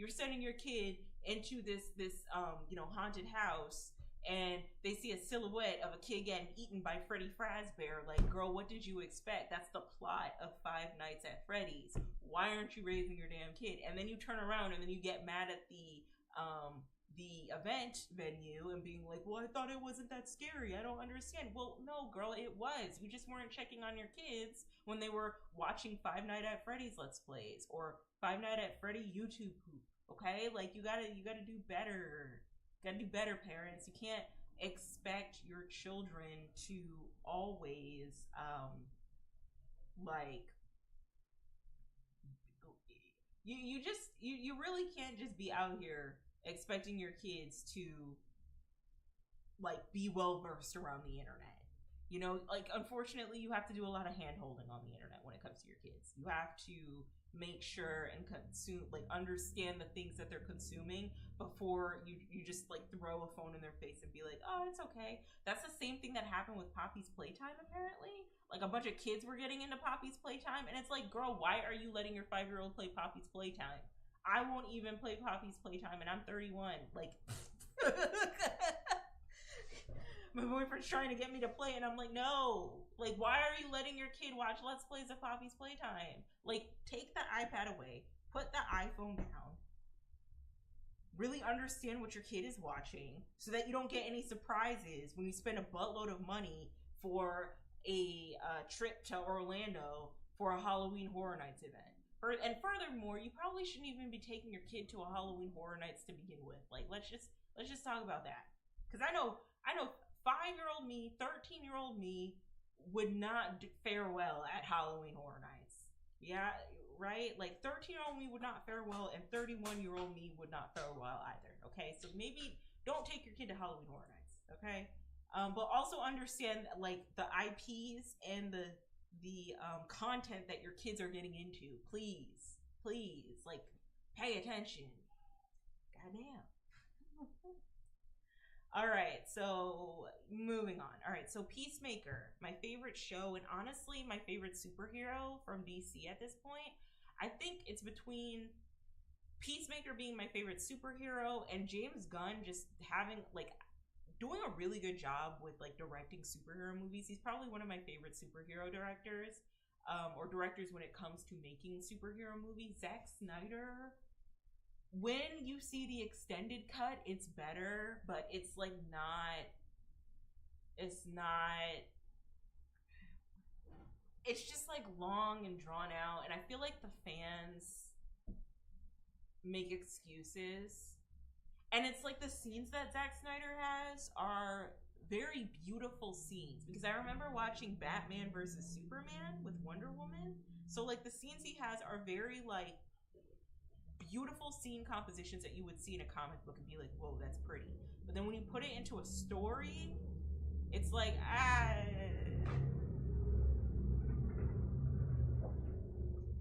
[SPEAKER 1] sending your kid into this you know, haunted house, and they see a silhouette of a kid getting eaten by Freddy Fazbear, like, girl, what did you expect? That's the plot of Five Nights at Freddy's. Why aren't you raising your damn kid? And then you turn around and then you get mad at the event venue and being like, well, I thought it wasn't that scary. I don't understand. Well, no, girl, it was. You just weren't checking on your kids when they were watching Five Nights at Freddy's Let's Plays or Five Nights at Freddy YouTube poop. Okay, like you gotta do better. Gotta do better, parents. You can't expect your children to always like you really can't just be out here expecting your kids to like be well versed around the internet. You know, like unfortunately you have to do a lot of hand holding on the internet when it comes to your kids. You have to make sure and consume, like understand the things that they're consuming before you just like throw a phone in their face and be like, oh, it's okay. That's the same thing that happened with Poppy's Playtime, apparently. Like a bunch of kids were getting into Poppy's Playtime, and it's like, girl, why are you letting your 5-year-old play Poppy's Playtime? I won't even play Poppy's Playtime, and I'm 31. Like my boyfriend's trying to get me to play, and I'm like, no. Like, why are you letting your kid watch Let's Plays of Poppy's Playtime? Like, take the iPad away, put the iPhone down, really understand what your kid is watching so that you don't get any surprises when you spend a buttload of money for a trip to Orlando for a Halloween Horror Nights event. And furthermore, you probably shouldn't even be taking your kid to a Halloween Horror Nights to begin with. Like, let's just talk about that. Because I know 5-year-old me, 13-year-old me would not fare well at Halloween Horror Nights. Yeah, right? Like 13-year-old me would not fare well, and 31-year-old me would not fare well either. Okay, so maybe don't take your kid to Halloween Horror Nights. Okay, but also understand like the IPs and the content that your kids are getting into. Please, like pay attention. Goddamn. All right, so moving on. All right, so Peacemaker, my favorite show, and honestly, my favorite superhero from DC at this point. I think it's between Peacemaker being my favorite superhero and James Gunn just having like doing a really good job with like directing superhero movies. He's probably one of my favorite superhero directors, or directors when it comes to making superhero movies. Zack Snyder, when you see the extended cut, it's better, but it's like not. It's not. It's just like long and drawn out, and I feel like the fans make excuses. And it's like the scenes that Zack Snyder has are very beautiful scenes because I remember watching Batman versus Superman with Wonder Woman. So like the scenes he has are very like beautiful scene compositions that you would see in a comic book and be like, whoa, that's pretty. But then when you put it into a story, it's like, ah.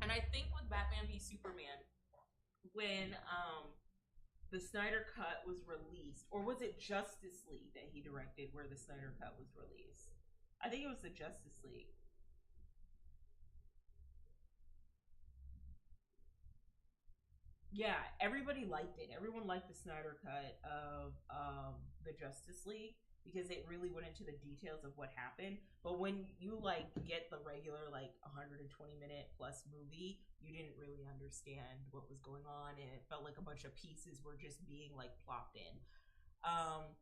[SPEAKER 1] And I think with Batman v Superman, when the Snyder Cut was released, or was it Justice League that he directed where the Snyder Cut was released? I think it was the Justice League. Yeah, everybody liked it. Everyone liked the Snyder Cut of the Justice League because it really went into the details of what happened. But when you like get the regular like 120-minute plus movie, you didn't really understand what was going on, and it felt like a bunch of pieces were just being like plopped in. Um,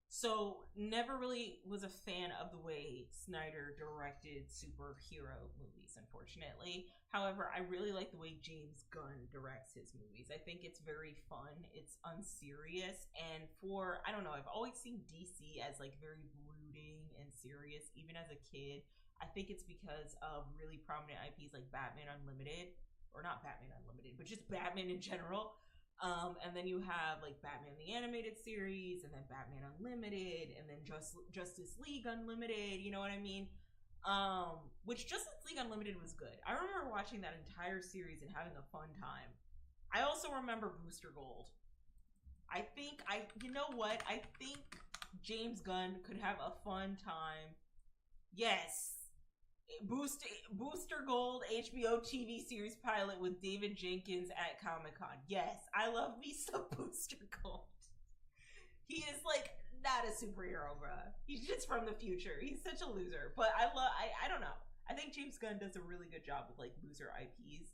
[SPEAKER 1] so never really was a fan of the way Snyder directed superhero movies, unfortunately. However, I really like the way James Gunn directs his movies. I think it's very fun, it's unserious, and for I don't know, I've always seen DC as like very brooding and serious, even as a kid. I think it's because of really prominent IPs like Batman Unlimited, or not Batman Unlimited, but just Batman in general. And then you have like Batman the Animated Series, and then Batman Unlimited, and then Justice League Unlimited. You know what I mean? Which Justice League Unlimited was good. I remember watching that entire series and having a fun time. I also remember Booster Gold. You know what? I think James Gunn could have a fun time. Yes, Booster Gold HBO TV series pilot with David Jenkins at Comic Con. Yes, I love me some Booster Gold. He is like not a superhero, bruh. He's just from the future. He's such a loser. But I don't know. I think James Gunn does a really good job with like loser IPs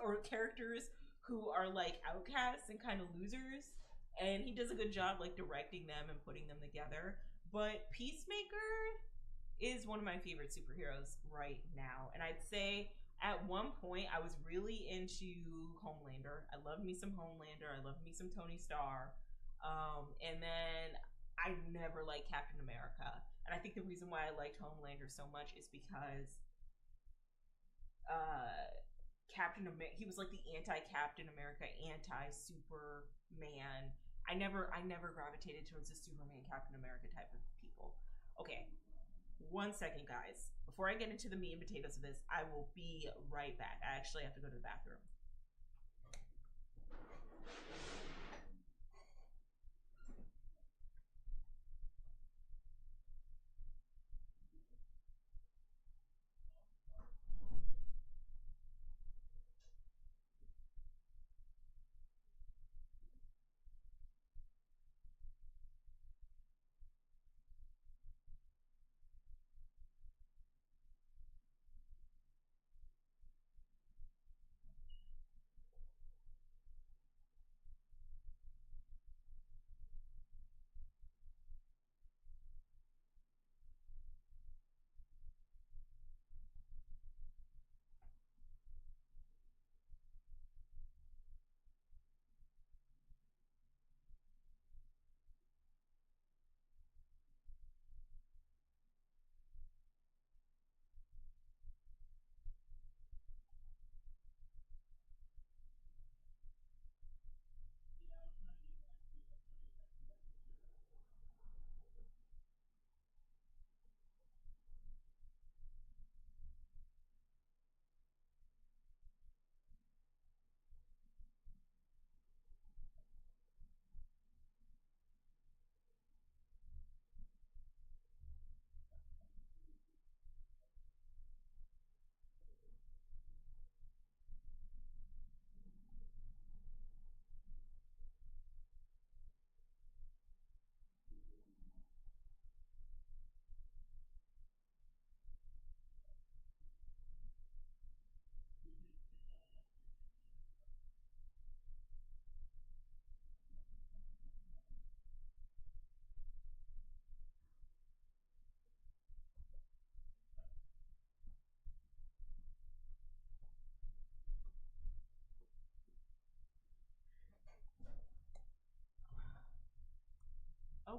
[SPEAKER 1] or characters who are like outcasts and kind of losers. And he does a good job like directing them and putting them together. But Peacemaker is one of my favorite superheroes right now. And I'd say at one point I was really into Homelander. I loved me some Homelander. I loved me some Tony Starr. And then I never liked Captain America. And I think the reason why I liked Homelander so much is because he was like the anti-Captain America, anti-Superman. I never gravitated towards the Superman Captain America type of people. Okay, 1 second, guys. Before I get into the meat and potatoes of this, I will be right back. I actually have to go to the bathroom.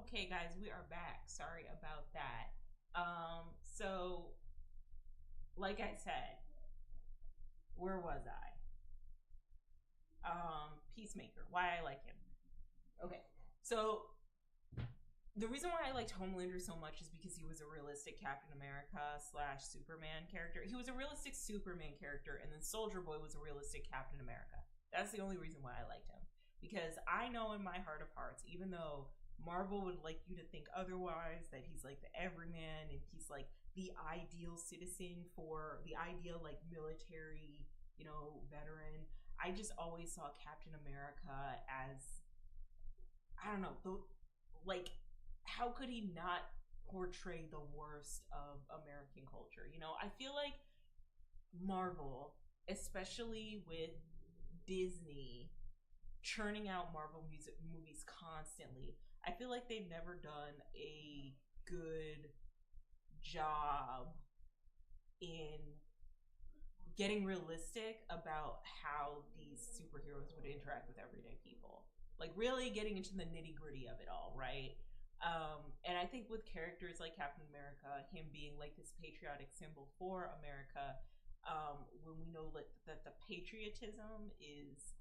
[SPEAKER 1] Okay, guys, we are back. Sorry about that. So like I said, where was I? Peacemaker. Why I like him. Okay, so the reason why I liked Homelander so much is because he was a realistic Captain America slash Superman character. He was a realistic Superman character, and then Soldier Boy was a realistic Captain America. That's the only reason why I liked him. Because I know in my heart of hearts, even though Marvel would like you to think otherwise, that he's like the everyman and he's like the ideal citizen for the ideal like military, veteran. I just always saw Captain America as, I don't know, like, how could he not portray the worst of American culture? I feel like Marvel, especially with Disney churning out Marvel movies constantly, I feel like they've never done a good job in getting realistic about how these superheroes would interact with everyday people. Like really getting into the nitty gritty of it all, right? And I think with characters like Captain America, him being like this patriotic symbol for America, when we know that the patriotism is,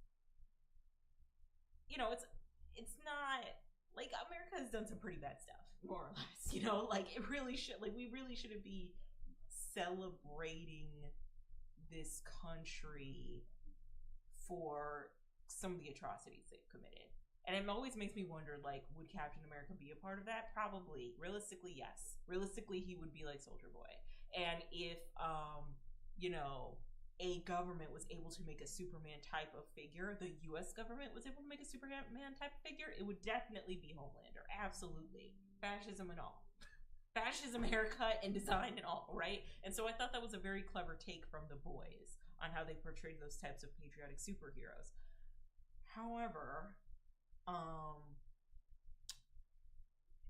[SPEAKER 1] it's not like America has done some pretty bad stuff, more or less. Like it really should, like we really shouldn't be celebrating this country for some of the atrocities they've committed. And it always makes me wonder, like, would Captain America be a part of that? Probably. Realistically, yes. Realistically, he would be like Soldier Boy. And if, a government was able to make a Superman type of figure, the US government was able to make a Superman type of figure, it would definitely be Homelander. Absolutely. Fascism and all. Fascism haircut and design and all, right? And so I thought that was a very clever take from The Boys on how they portrayed those types of patriotic superheroes. However,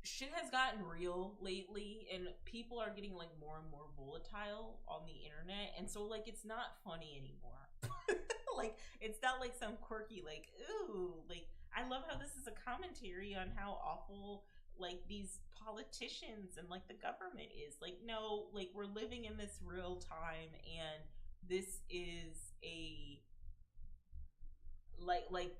[SPEAKER 1] shit has gotten real lately, and people are getting like more and more volatile on the internet, and so like it's not funny anymore. Like it's not like some quirky like, ooh, like I love how this is a commentary on how awful like these politicians and like the government is. Like no, like we're living in this real time, and this is a like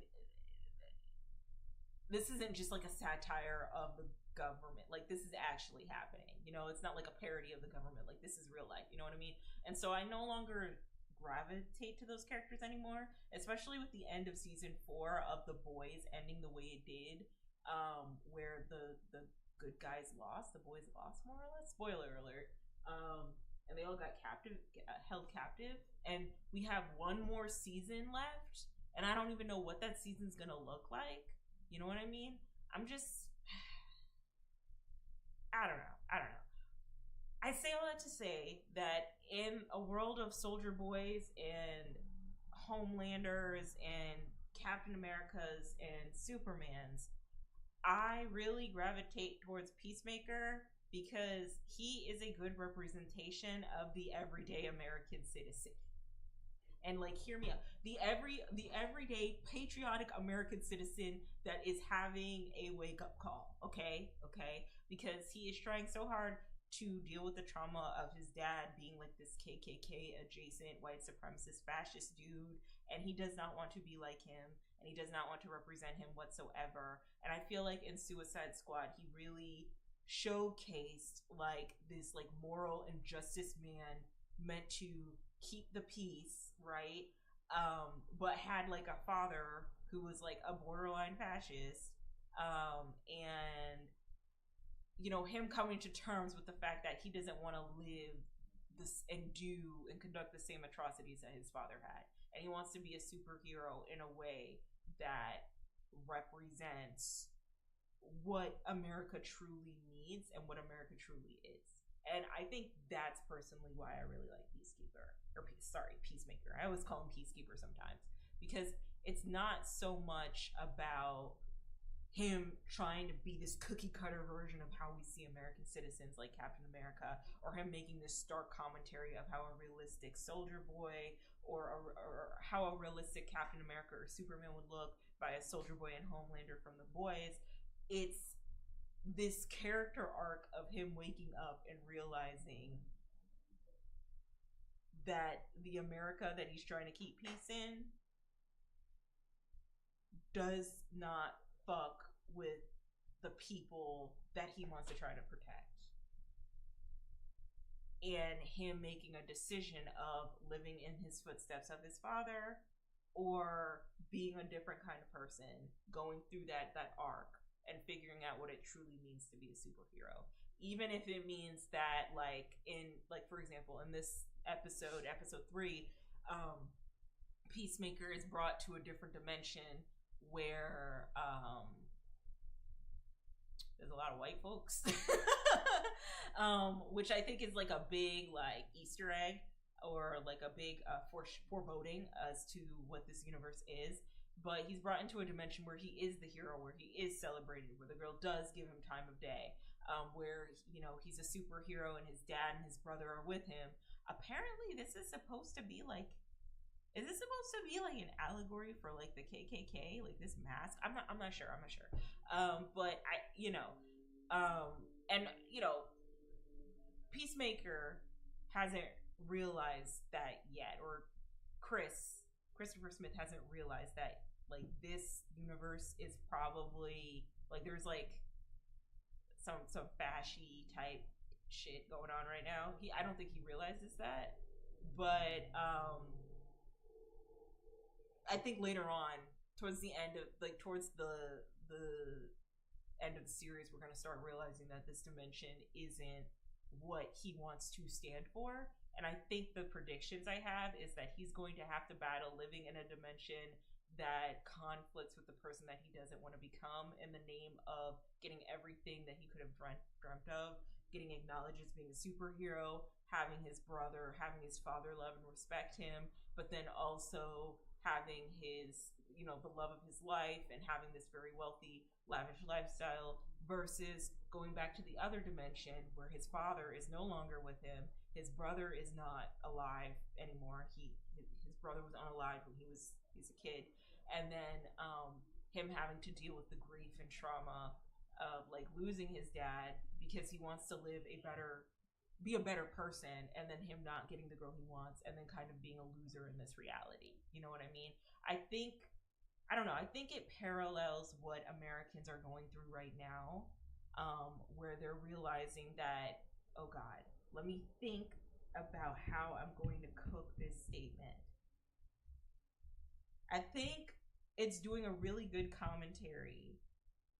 [SPEAKER 1] this isn't just like a satire of the government. Like this is actually happening. It's not like a parody of the government. Like this is real life. You know what I mean? And so I no longer gravitate to those characters anymore, especially with the end of season 4 of The Boys ending the way it did, where the good guys lost, the boys lost more or less. Spoiler alert. And they all got held captive, and we have one more season left, and I don't even know what that season's gonna look like. You know what I mean? I'm just, I don't know. I say all that to say that in a world of Soldier Boys and Homelanders and Captain Americas and Supermans, I really gravitate towards Peacemaker because he is a good representation of the everyday American citizen. And like, hear me out. The everyday patriotic American citizen that is having a wake up call. Okay, because he is trying so hard to deal with the trauma of his dad being like this KKK adjacent white supremacist fascist dude, and he does not want to be like him, and he does not want to represent him whatsoever. And I feel like in Suicide Squad, he really showcased like this like moral and justice man meant to keep the peace, right? But had like a father who was like a borderline fascist, and him coming to terms with the fact that he doesn't want to live this and do and conduct the same atrocities that his father had, and he wants to be a superhero in a way that represents what America truly needs and what America truly is. And I think that's personally why I really like Peacemaker. I always call him Peacekeeper sometimes, because it's not so much about him trying to be this cookie cutter version of how we see American citizens like Captain America, or him making this stark commentary of how a realistic Soldier Boy or how a realistic Captain America or Superman would look by a Soldier Boy and Homelander from The Boys. It's this character arc of him waking up and realizing that the America that he's trying to keep peace in does not fuck with the people that he wants to try to protect. And him making a decision of living in his footsteps of his father or being a different kind of person, going through that arc and figuring out what it truly means to be a superhero. Even if it means that, like, for example, in this episode 3, Peacemaker is brought to a different dimension where there's a lot of white folks, which I think is like a big like Easter egg or like a big foreboding as to what this universe is. But he's brought into a dimension where he is the hero, where he is celebrated, where the girl does give him time of day, where, you know, he's a superhero and his dad and his brother are with him. Apparently, this is supposed to be like, is this supposed to be like an allegory for like the KKK, like this mask? I'm not sure. But and you know, Peacemaker hasn't realized that yet, or Christopher Smith hasn't realized that, like, this universe is probably like there's like some fashy type shit going on right now. I don't think he realizes that, but I think later on, towards the end of the end of the series, we're gonna start realizing that this dimension isn't what he wants to stand for. And I think the predictions I have is that he's going to have to battle living in a dimension that conflicts with the person that he doesn't want to become in the name of getting everything that he could have dreamt of, getting acknowledged as being a superhero, having his brother, having his father love and respect him, but then also having his, you know, the love of his life and having this very wealthy, lavish lifestyle, versus going back to the other dimension where his father is no longer with him. His brother is not alive anymore. His brother was unalive when he's a kid. And then him having to deal with the grief and trauma of like losing his dad because he wants to be a better person, and then him not getting the girl he wants, and then kind of being a loser in this reality. You know what I mean? I think it parallels what Americans are going through right now, where they're realizing that, oh God, let me think about how I'm going to cook this statement. I think it's doing a really good commentary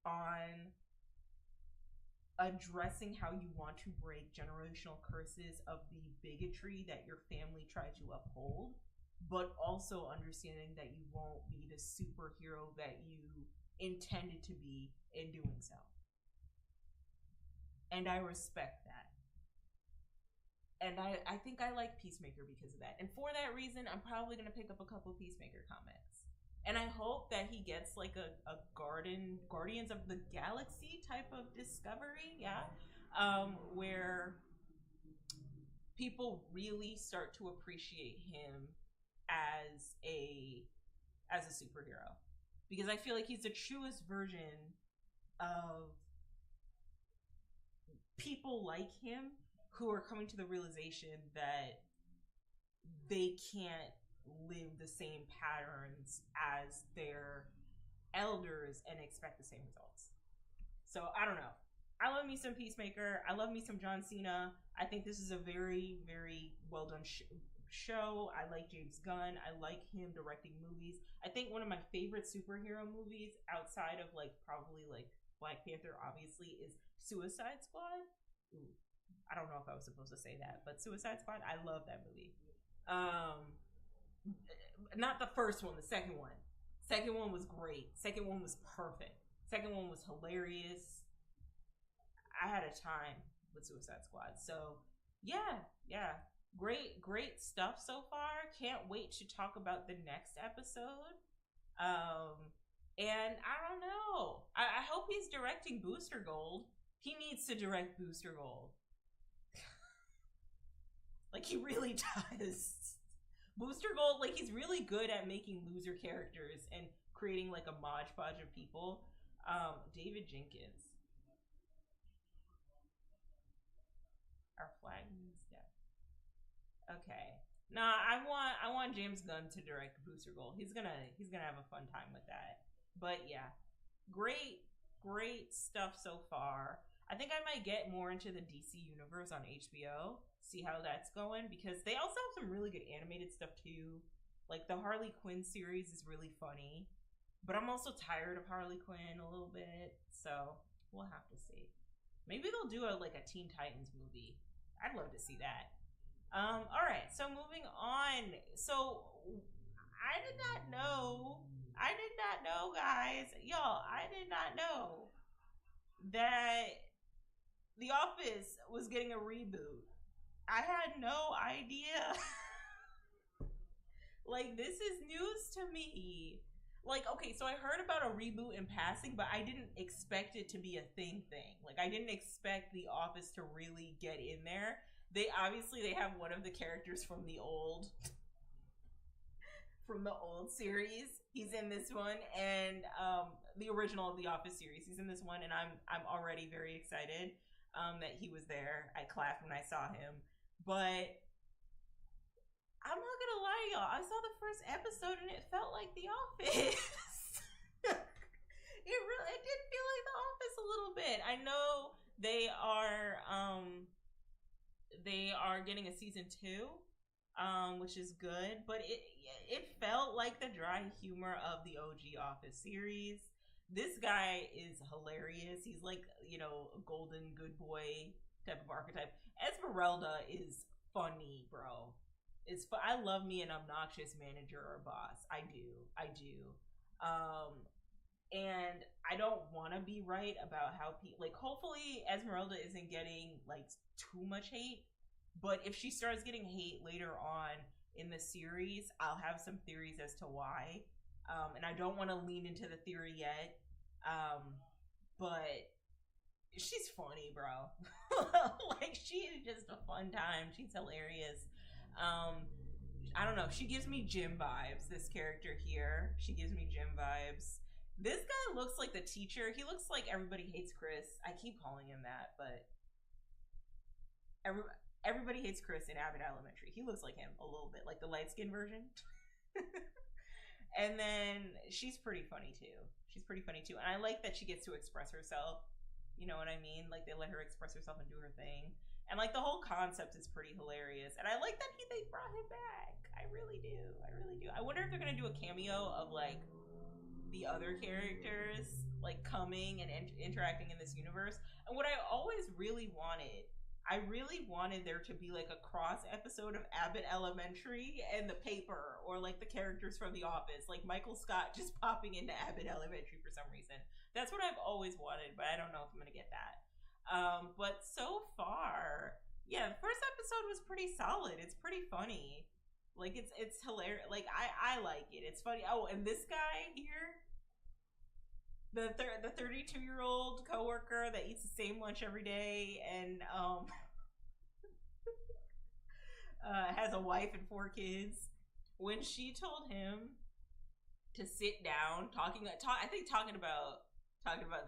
[SPEAKER 1] on addressing how you want to break generational curses of the bigotry that your family tried to uphold, but also understanding that you won't be the superhero that you intended to be in doing so. And I respect that. And I think I like Peacemaker because of that. And for that reason, I'm probably going to pick up a couple Peacemaker comics. And I hope that he gets like a Guardians of the Galaxy type of discovery, where people really start to appreciate him as a superhero. Because I feel like he's the truest version of people like him who are coming to the realization that they can't live the same patterns as their elders and expect the same results. So I don't know. I love me some Peacemaker. I love me some John Cena. I think this is a very, very well done show. I like James Gunn. I like him directing movies. I think one of my favorite superhero movies outside of like probably like Black Panther obviously is Suicide Squad. Ooh, I don't know if I was supposed to say that, but Suicide Squad, I love that movie. Not the first one, the second one. Second one was great. Second one was perfect. Second one was hilarious. I had a time with Suicide Squad. So yeah. Great stuff so far. Can't wait to talk about the next episode. And I don't know. I hope he's directing Booster Gold. He needs to direct Booster Gold. Like, he really does. Booster Gold, like, he's really good at making loser characters and creating, like, a modge podge of people. David Jenkins. Our flag means death. Okay. Nah, I want James Gunn to direct Booster Gold. He's gonna have a fun time with that. But yeah, great stuff so far. I think I might get more into the DC universe on HBO, see how that's going, because they also have some really good animated stuff too. Like the Harley Quinn series is really funny, but I'm also tired of Harley Quinn a little bit, so we'll have to see. Maybe they'll do a Teen Titans movie. I'd love to see that. All right, so moving on. So I did not know. I did not know, guys. Y'all, I did not know that The Office was getting a reboot. I had no idea. Like, this is news to me. Like, okay, so I heard about a reboot in passing, but I didn't expect it to be a thing. Like, I didn't expect The Office to really get in there. They have one of the characters from the old series. He's in this one, and the original of The Office series. He's in this one, and I'm already very excited that he was there. I clapped when I saw him, but I'm not gonna lie, y'all. I saw the first episode, and it felt like The Office. It did feel like The Office a little bit. I know they are getting a season 2. Which is good, but it felt like the dry humor of the OG Office series. This guy is hilarious. He's like, a golden good boy type of archetype. Esmeralda is funny, bro. I love me an obnoxious manager or boss. I do. And I don't want to be right about how people, hopefully Esmeralda isn't getting too much hate. But if she starts getting hate later on in the series, I'll have some theories as to why. And I don't want to lean into the theory yet. But she's funny, bro. She is just a fun time. She's hilarious. I don't know. She gives me Jim vibes, this character here. She gives me Jim vibes. This guy looks like the teacher. He looks like Everybody Hates Chris. I keep calling him that, but Everybody Hates Chris in Abbott Elementary. He looks like him a little bit, like the light-skinned version. And then she's pretty funny too. And I like that she gets to express herself. You know what I mean? Like, they let her express herself and do her thing. And the whole concept is pretty hilarious. And I like that they brought him back. I really do. I wonder if they're gonna do a cameo of the other characters coming and interacting in this universe. And what I always really wanted there to be a cross episode of Abbott Elementary and The Paper, or the characters from The Office, Michael Scott just popping into Abbott Elementary for some reason. That's what I've always wanted, but I don't know if I'm gonna get that. But so far, yeah, the first episode was pretty solid. It's pretty funny. It's hilarious. I like it. It's funny. Oh, and this guy here, the 32-year-old coworker that eats the same lunch every day and has a wife and 4 kids. When she told him to sit down, talking about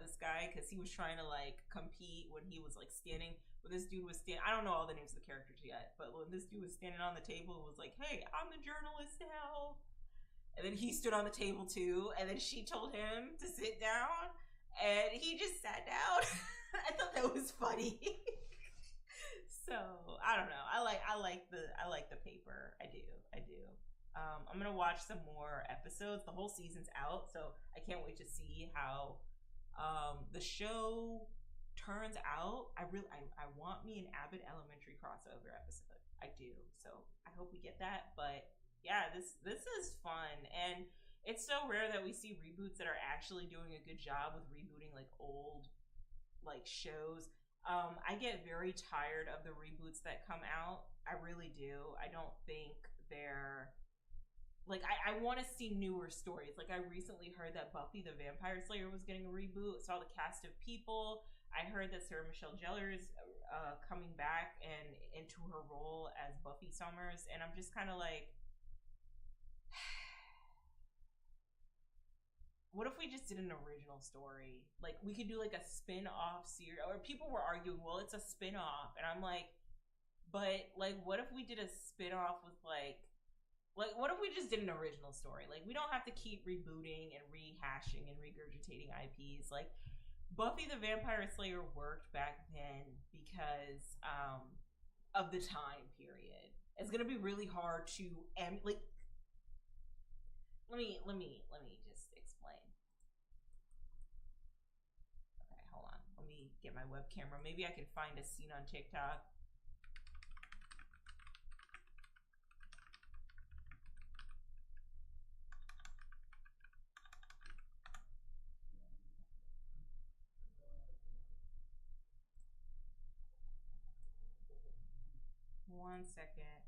[SPEAKER 1] this guy, because he was trying to compete when he was standing. When this dude was standing, I don't know all the names of the characters yet, but when this dude was standing on the table and was like, "Hey, I'm the journalist now," and then he stood on the table too, and then she told him to sit down, and he just sat down. I thought that was funny. So I don't know. I like the Paper. I do. I'm gonna watch some more episodes. The whole season's out, so I can't wait to see how the show turns out. I want me an Abbott Elementary crossover episode. I do. So I hope we get that. But yeah, this is fun, and it's so rare that we see reboots that are actually doing a good job with rebooting old shows. I get very tired of the reboots that come out. I really do. I don't think they're I want to see newer stories. I recently heard that Buffy the Vampire Slayer was getting a reboot. Saw the cast of people. I heard that Sarah Michelle Gellar is coming back and into her role as Buffy Summers, and I'm just kind of what if we just did an original story? We could do a spin-off series, or people were arguing, well, it's a spin-off, and I'm But like, what if we did a spin-off with like what if we just did an original story? Like, we don't have to keep rebooting and rehashing and regurgitating IPs. Like, Buffy the Vampire Slayer worked back then because of the time period. It's gonna be really hard to like. Let me just explain. Okay, hold on. Let me get my web camera. Maybe I can find a scene on TikTok. One second.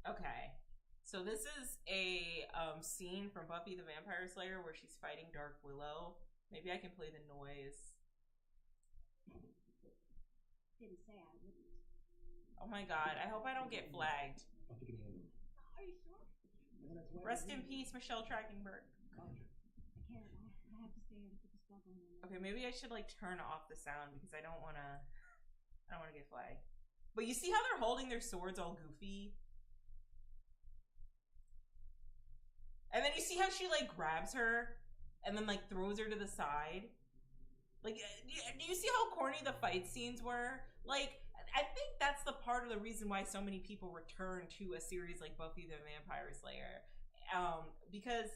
[SPEAKER 1] Okay. So this is a scene from Buffy the Vampire Slayer where she's fighting Dark Willow. Maybe I can play the noise.
[SPEAKER 2] Didn't say I wouldn't.
[SPEAKER 1] Oh my god, I hope I don't get flagged.
[SPEAKER 2] Are you sure?
[SPEAKER 1] Rest in peace, Michelle Trachtenberg.
[SPEAKER 2] I can't. I have to stay here to put the spell going on.
[SPEAKER 1] Okay, maybe I should like turn off the sound because I don't wanna get flagged. But you see how they're holding their swords all goofy? And then you see how she like grabs her and then like throws her to the side? Like, do you see how corny the fight scenes were? Like, I think that's the part of the reason why so many people return to a series like Buffy the Vampire Slayer. Because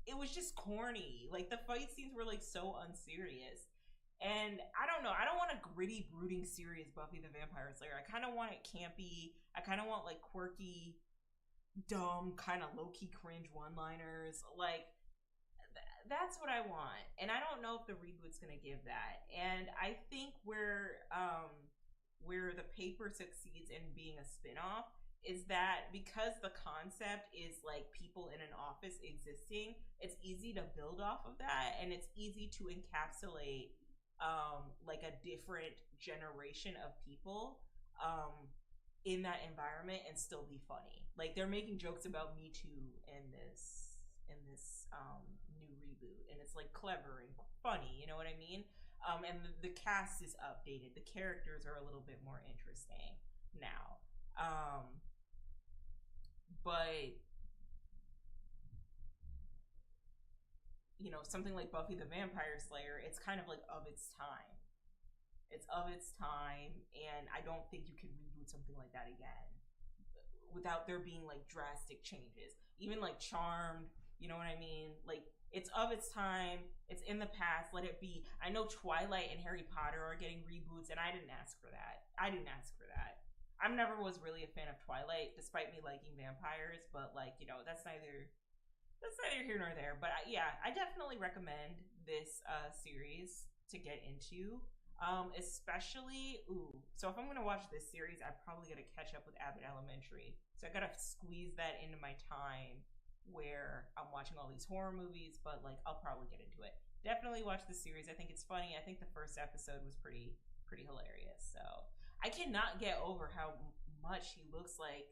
[SPEAKER 1] it was just corny. Like, the fight scenes were like so unserious. And I don't know, I don't want a gritty, brooding, serious Buffy the Vampire Slayer. I kind of want it campy. I kind of want like quirky, dumb, kind of low-key cringe one-liners. Like, that's what I want. And I don't know if the reboot's gonna give that. And I think where the paper succeeds in being a spin-off is that because the concept is like people in an office existing, it's easy to build off of that, and it's easy to encapsulate like a different generation of people in that environment and still be funny. Like, they're making jokes about Me Too in this new reboot, and it's like clever and funny, you know what I mean? And the cast is updated. The characters are a little bit more interesting now. But you know, something like Buffy the Vampire Slayer, it's kind of like of its time. It's of its time, and I don't think you can reboot something like that again without there being like drastic changes. Even like Charmed, you know what I mean? Like, it's of its time, it's in the past, let it be. I know Twilight and Harry Potter are getting reboots, and I didn't ask for that. I never was really a fan of Twilight, despite me liking vampires, but like, you know, that's neither here nor there. But I definitely recommend this series to get into. Especially, so if I'm gonna watch this series, I'm probably gonna catch up with Abbott Elementary. So I gotta squeeze that into my time where I'm watching all these horror movies, but like, I'll probably get into it. Definitely watch the series. I think it's funny. I think the first episode was pretty hilarious. So I cannot get over how much he looks like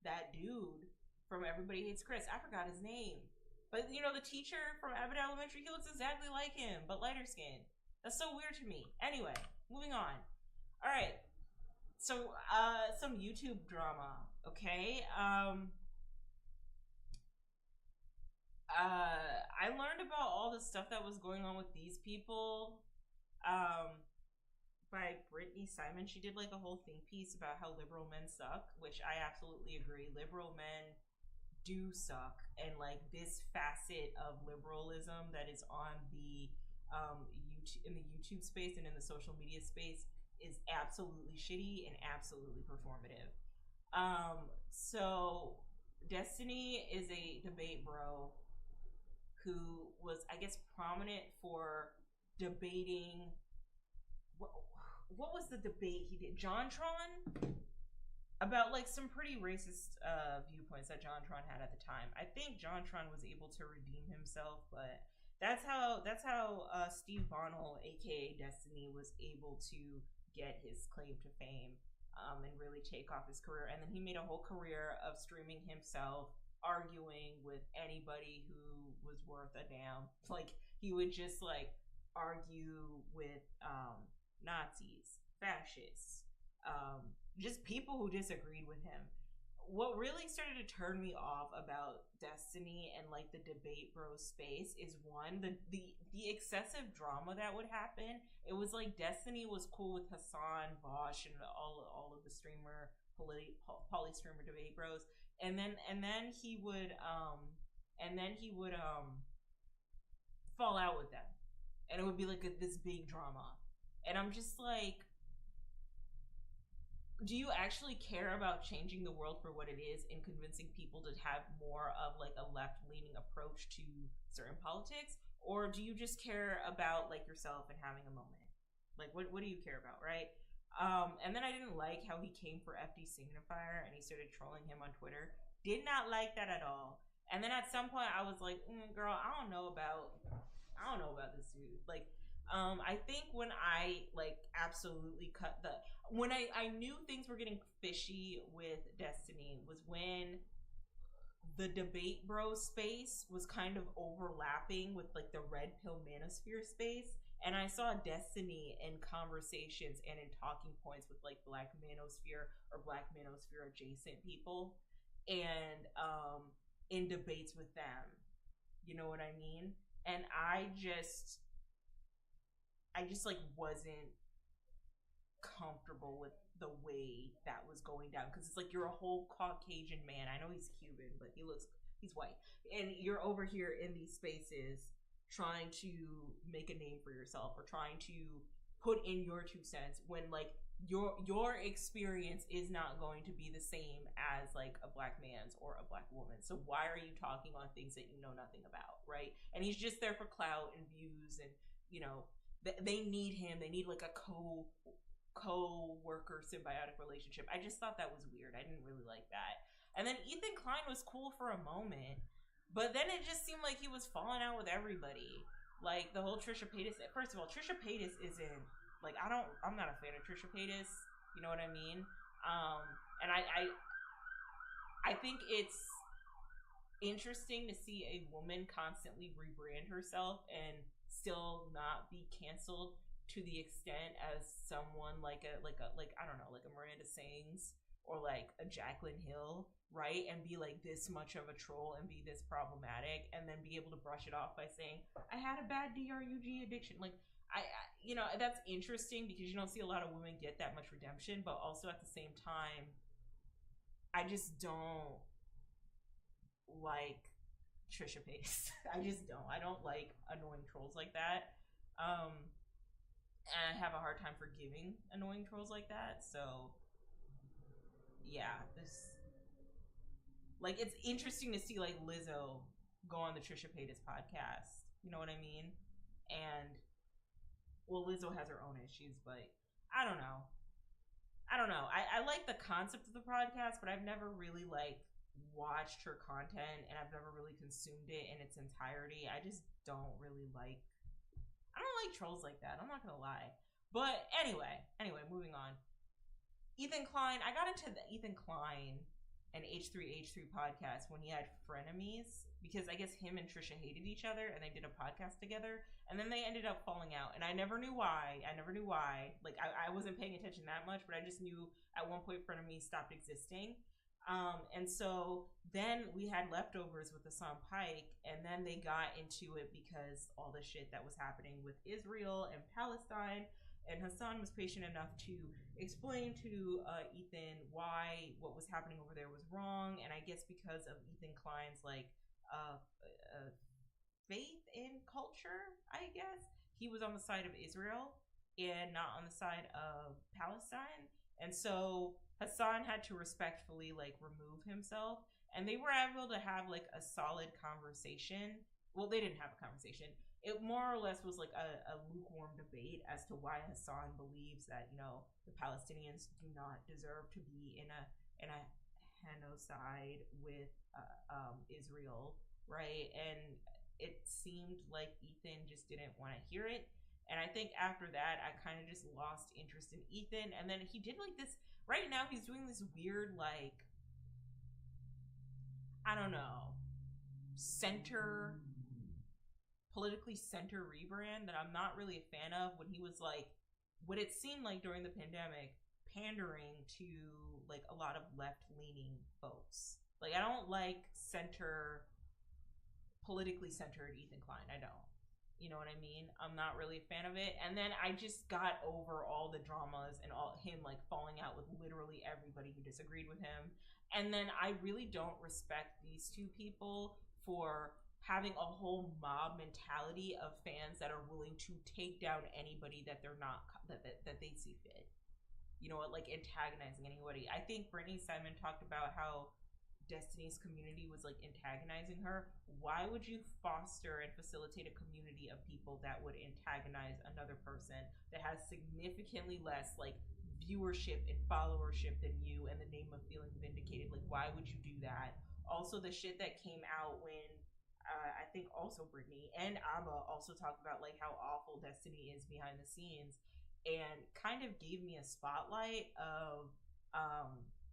[SPEAKER 1] that dude from Everybody Hates Chris. I forgot his name. But you know, the teacher from Abbott Elementary, he looks exactly like him, but lighter skin. That's so weird to me. Anyway, moving on. All right. So, some YouTube drama, okay? I learned about all the stuff that was going on with these people by Brittany Simon. She did like a whole think piece about how liberal men suck, which I absolutely agree. Liberal men do suck, and like this facet of liberalism that is on the in the YouTube space and in the social media space is absolutely shitty and absolutely performative. So Destiny is a debate bro who was, I guess, prominent for debating what was the debate he did? JonTron? About like some pretty racist viewpoints that JonTron had at the time. I think JonTron was able to redeem himself, but that's how Steve Bonnell, aka Destiny, was able to get his claim to fame and really take off his career. And then he made a whole career of streaming himself, arguing with anybody who was worth a damn. Like, he would just like argue with Nazis, fascists, just people who disagreed with him. What really started to turn me off about Destiny and like the debate bro space is one, the excessive drama that would happen. It was like Destiny was cool with Hassan, Bosch, and all of the poly streamer debate bros, and then he would fall out with them, and it would be like this big drama, and I'm just like, do you actually care about changing the world for what it is and convincing people to have more of like a left-leaning approach to certain politics, or do you just care about like yourself and having a moment? Like, what do you care about, right? And then I didn't like how he came for FD Signifier and he started trolling him on Twitter. Did not like that at all. And then at some point I was like, girl, I don't know about this dude. Like, I think when I like absolutely cut the when I knew things were getting fishy with Destiny was when the debate bro space was kind of overlapping with like the red pill manosphere space, and I saw Destiny in conversations and in talking points with like black manosphere or black manosphere adjacent people, and in debates with them, you know what I mean? And I just like wasn't comfortable with the way that was going down, because it's like you're a whole Caucasian man. I know he's Cuban, but he's white, and you're over here in these spaces trying to make a name for yourself or trying to put in your 2 cents when like your experience is not going to be the same as like a black man's or a black woman. So why are you talking on things that you know nothing about, right? And he's just there for clout and views, and you know they need him. They need like a co-worker symbiotic relationship. I just thought that was weird. I didn't really like that. And then Ethan Klein was cool for a moment, but then it just seemed like he was falling out with everybody. Like the whole Trisha Paytas. First of all, Trisha Paytas isn't like I'm not a fan of Trisha Paytas. You know what I mean? And I think it's interesting to see a woman constantly rebrand herself and still not be canceled to the extent as someone like I don't know, like a Miranda Sings or like a Jaclyn Hill, right? And be like this much of a troll and be this problematic, and then be able to brush it off by saying I had a bad DRUG addiction. Like I you know, that's interesting because you don't see a lot of women get that much redemption, but also at the same time, I just don't like Trisha Paytas. I just don't. I don't like annoying trolls like that. And I have a hard time forgiving annoying trolls like that. So yeah, this like it's interesting to see like Lizzo go on the Trisha Paytas podcast. You know what I mean? And well, Lizzo has her own issues, but I don't know. I like the concept of the podcast, but I've never really like watched her content, and I've never really consumed it in its entirety. I just don't really like. I don't like trolls like that. I'm not gonna lie. But anyway, moving on. Ethan Klein. I got into the Ethan Klein and H3H3 podcast when he had frenemies, because I guess him and Trisha hated each other and they did a podcast together, and then they ended up falling out, and I never knew why. Like I wasn't paying attention that much, but I just knew at one point frenemies stopped existing. And so then we had leftovers with Hassan Pike, and then they got into it because all the shit that was happening with Israel and Palestine. And Hassan was patient enough to explain to Ethan why what was happening over there was wrong. And I guess because of Ethan Klein's like faith in culture, I guess he was on the side of Israel and not on the side of Palestine. And so Hassan had to respectfully like remove himself, and they were able to have like a solid conversation. Well, they didn't have a conversation. It more or less was like a lukewarm debate as to why Hassan believes that, you know, the Palestinians do not deserve to be in a genocide with Israel, right? And it seemed like Ethan just didn't want to hear it. And I think after that, I kind of just lost interest in Ethan. And then he did like this. Right now, he's doing this weird, like, I don't know, politically center rebrand that I'm not really a fan of. When he was like, what it seemed like during the pandemic, pandering to like a lot of left-leaning folks. Like I don't like politically centered Ethan Klein. I don't. You know what I mean? I'm not really a fan of it. And then I just got over all the dramas and all him like falling out with literally everybody who disagreed with him. And then I really don't respect these two people for having a whole mob mentality of fans that are willing to take down anybody that they're not that they see fit. You know what, like antagonizing anybody. I think Brittany Simon talked about how Destiny's community was like antagonizing her. Why would you foster and facilitate a community of people that would antagonize another person that has significantly less like viewership and followership than you in the name of feeling vindicated? Like, why would you do that? Also, the shit that came out when I think also Brittany and Abba also talked about like how awful Destiny is behind the scenes, and kind of gave me a spotlight of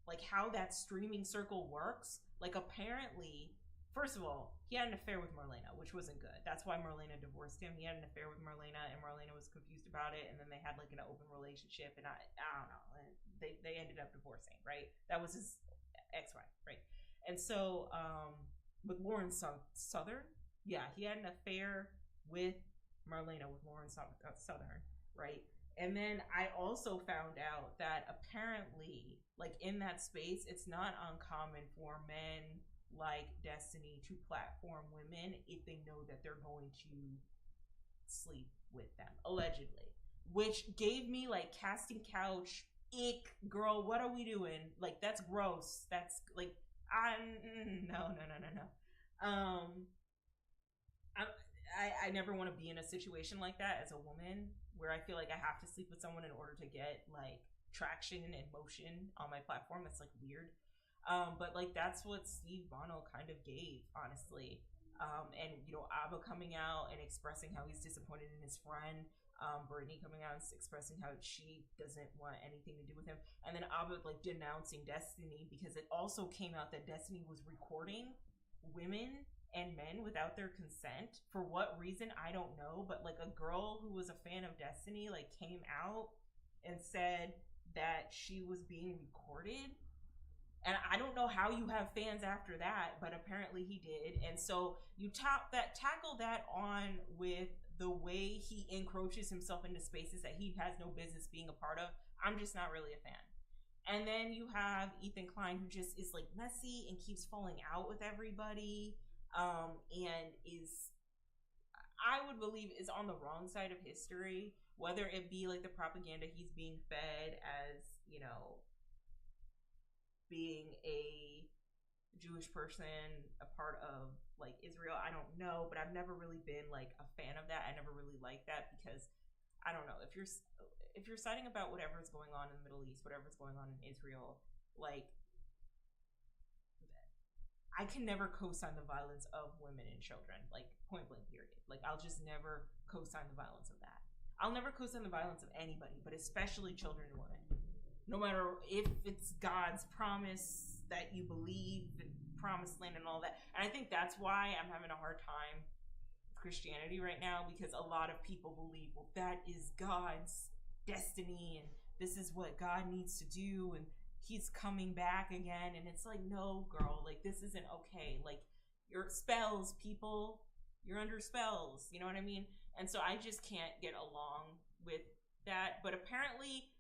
[SPEAKER 1] like how that streaming circle works. Like apparently, first of all, he had an affair with Marlena, which wasn't good. That's why Marlena divorced him. He had an affair with Marlena, and Marlena was confused about it, and then they had like an open relationship, and I don't know, they ended up divorcing, right? That was his ex-wife, right? And so with Lauren Southern, yeah, he had an affair with Marlena, with Lauren Southern, right? And then I also found out that apparently, like in that space, it's not uncommon for men like Destiny to platform women if they know that they're going to sleep with them, allegedly. Which gave me like casting couch, ick, girl, what are we doing? Like, that's gross. That's like, no. I never want to be in a situation like that as a woman where I feel like I have to sleep with someone in order to get like traction and motion on my platform. That's like weird. But like that's what Steve Bono kind of gave, honestly. And you know, Abba coming out and expressing how he's disappointed in his friend. Brittany coming out and expressing how she doesn't want anything to do with him. And then Abba like denouncing Destiny because it also came out that Destiny was recording women and men without their consent. For what reason, I don't know, but like a girl who was a fan of Destiny like came out and said that she was being recorded. And I don't know how you have fans after that, but apparently he did. And so you tackle that on with the way he encroaches himself into spaces that he has no business being a part of. I'm just not really a fan. And then you have Ethan Klein, who just is like messy and keeps falling out with everybody. And is, I would believe, is on the wrong side of history, whether it be like the propaganda he's being fed as, you know, being a Jewish person, a part of like Israel. I don't know, but I've never really been like a fan of that. I never really liked that because I don't know, if you're citing about whatever's going on in the Middle East, whatever's going on in Israel, like I can never co-sign the violence of women and children, like point blank period. Like I'll just never co-sign the violence of that. I'll never co-sign the violence of anybody, but especially children and women. No matter if it's God's promise that you believe in promised land and all that. And I think that's why I'm having a hard time with Christianity right now, because a lot of people believe, well, that is God's destiny and this is what God needs to do and he's coming back again. And it's like, no, girl, like this isn't okay. Like your spells, people, you're under spells, you know what I mean? And so I just can't get along with that. But apparently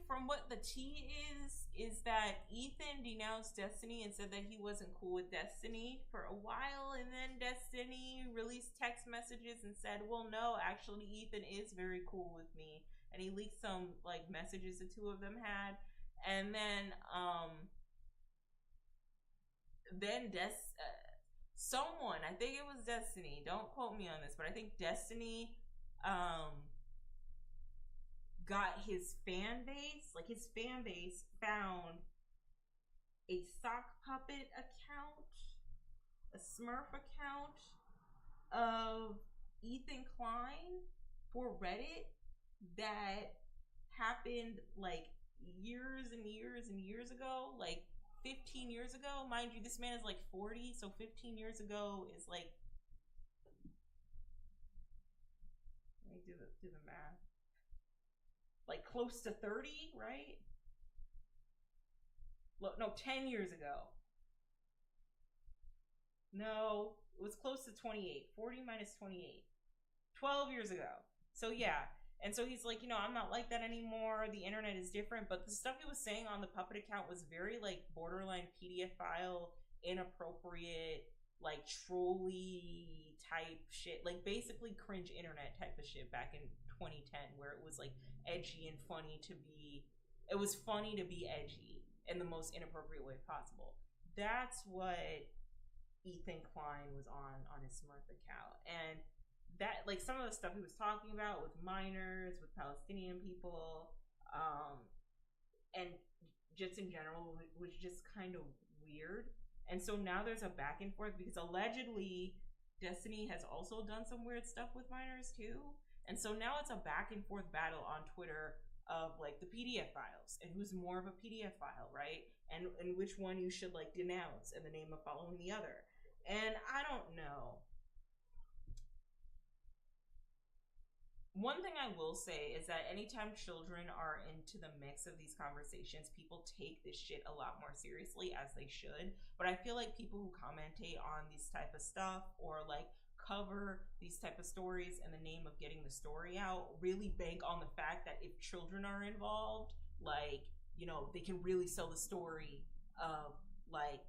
[SPEAKER 1] from what the tea is that Ethan denounced Destiny and said that he wasn't cool with Destiny for a while, and then Destiny released text messages and said, well, no, actually Ethan is very cool with me. And he leaked some like messages the two of them had. And then someone, I think it was Destiny, don't quote me on this, but I think Destiny got his fan base found a sock puppet account, a Smurf account of Ethan Klein for Reddit that happened like years and years and years ago, like 15 years ago. Mind you, this man is like 40, so 15 years ago is like, let me do the math. like close to 30, right? No, 10 years ago. No, it was close to 28. 40 minus 28. 12 years ago. So yeah. And so he's like, I'm not like that anymore. The internet is different. But the stuff he was saying on the Puppet account was very like borderline PDF file, inappropriate, like trolly type shit. Like basically cringe internet type of shit back in 2010, where it was like edgy and funny to be. It was funny to be edgy in the most inappropriate way possible. That's what Ethan Klein was on his Smurf account. And that, like, some of the stuff he was talking about with minors, with Palestinian people, and just in general was just kind of weird. And so now there's a back and forth because allegedly Destiny has also done some weird stuff with minors too. And so now it's a back and forth battle on Twitter of like the PDF files and who's more of a PDF file, right? And which one you should like denounce in the name of following the other. And I don't know. One thing I will say is that anytime children are into the mix of these conversations, people take this shit a lot more seriously, as they should. But I feel like people who commentate on this type of stuff or like cover these type of stories in the name of getting the story out really bank on the fact that if children are involved, like, they can really sell the story of like,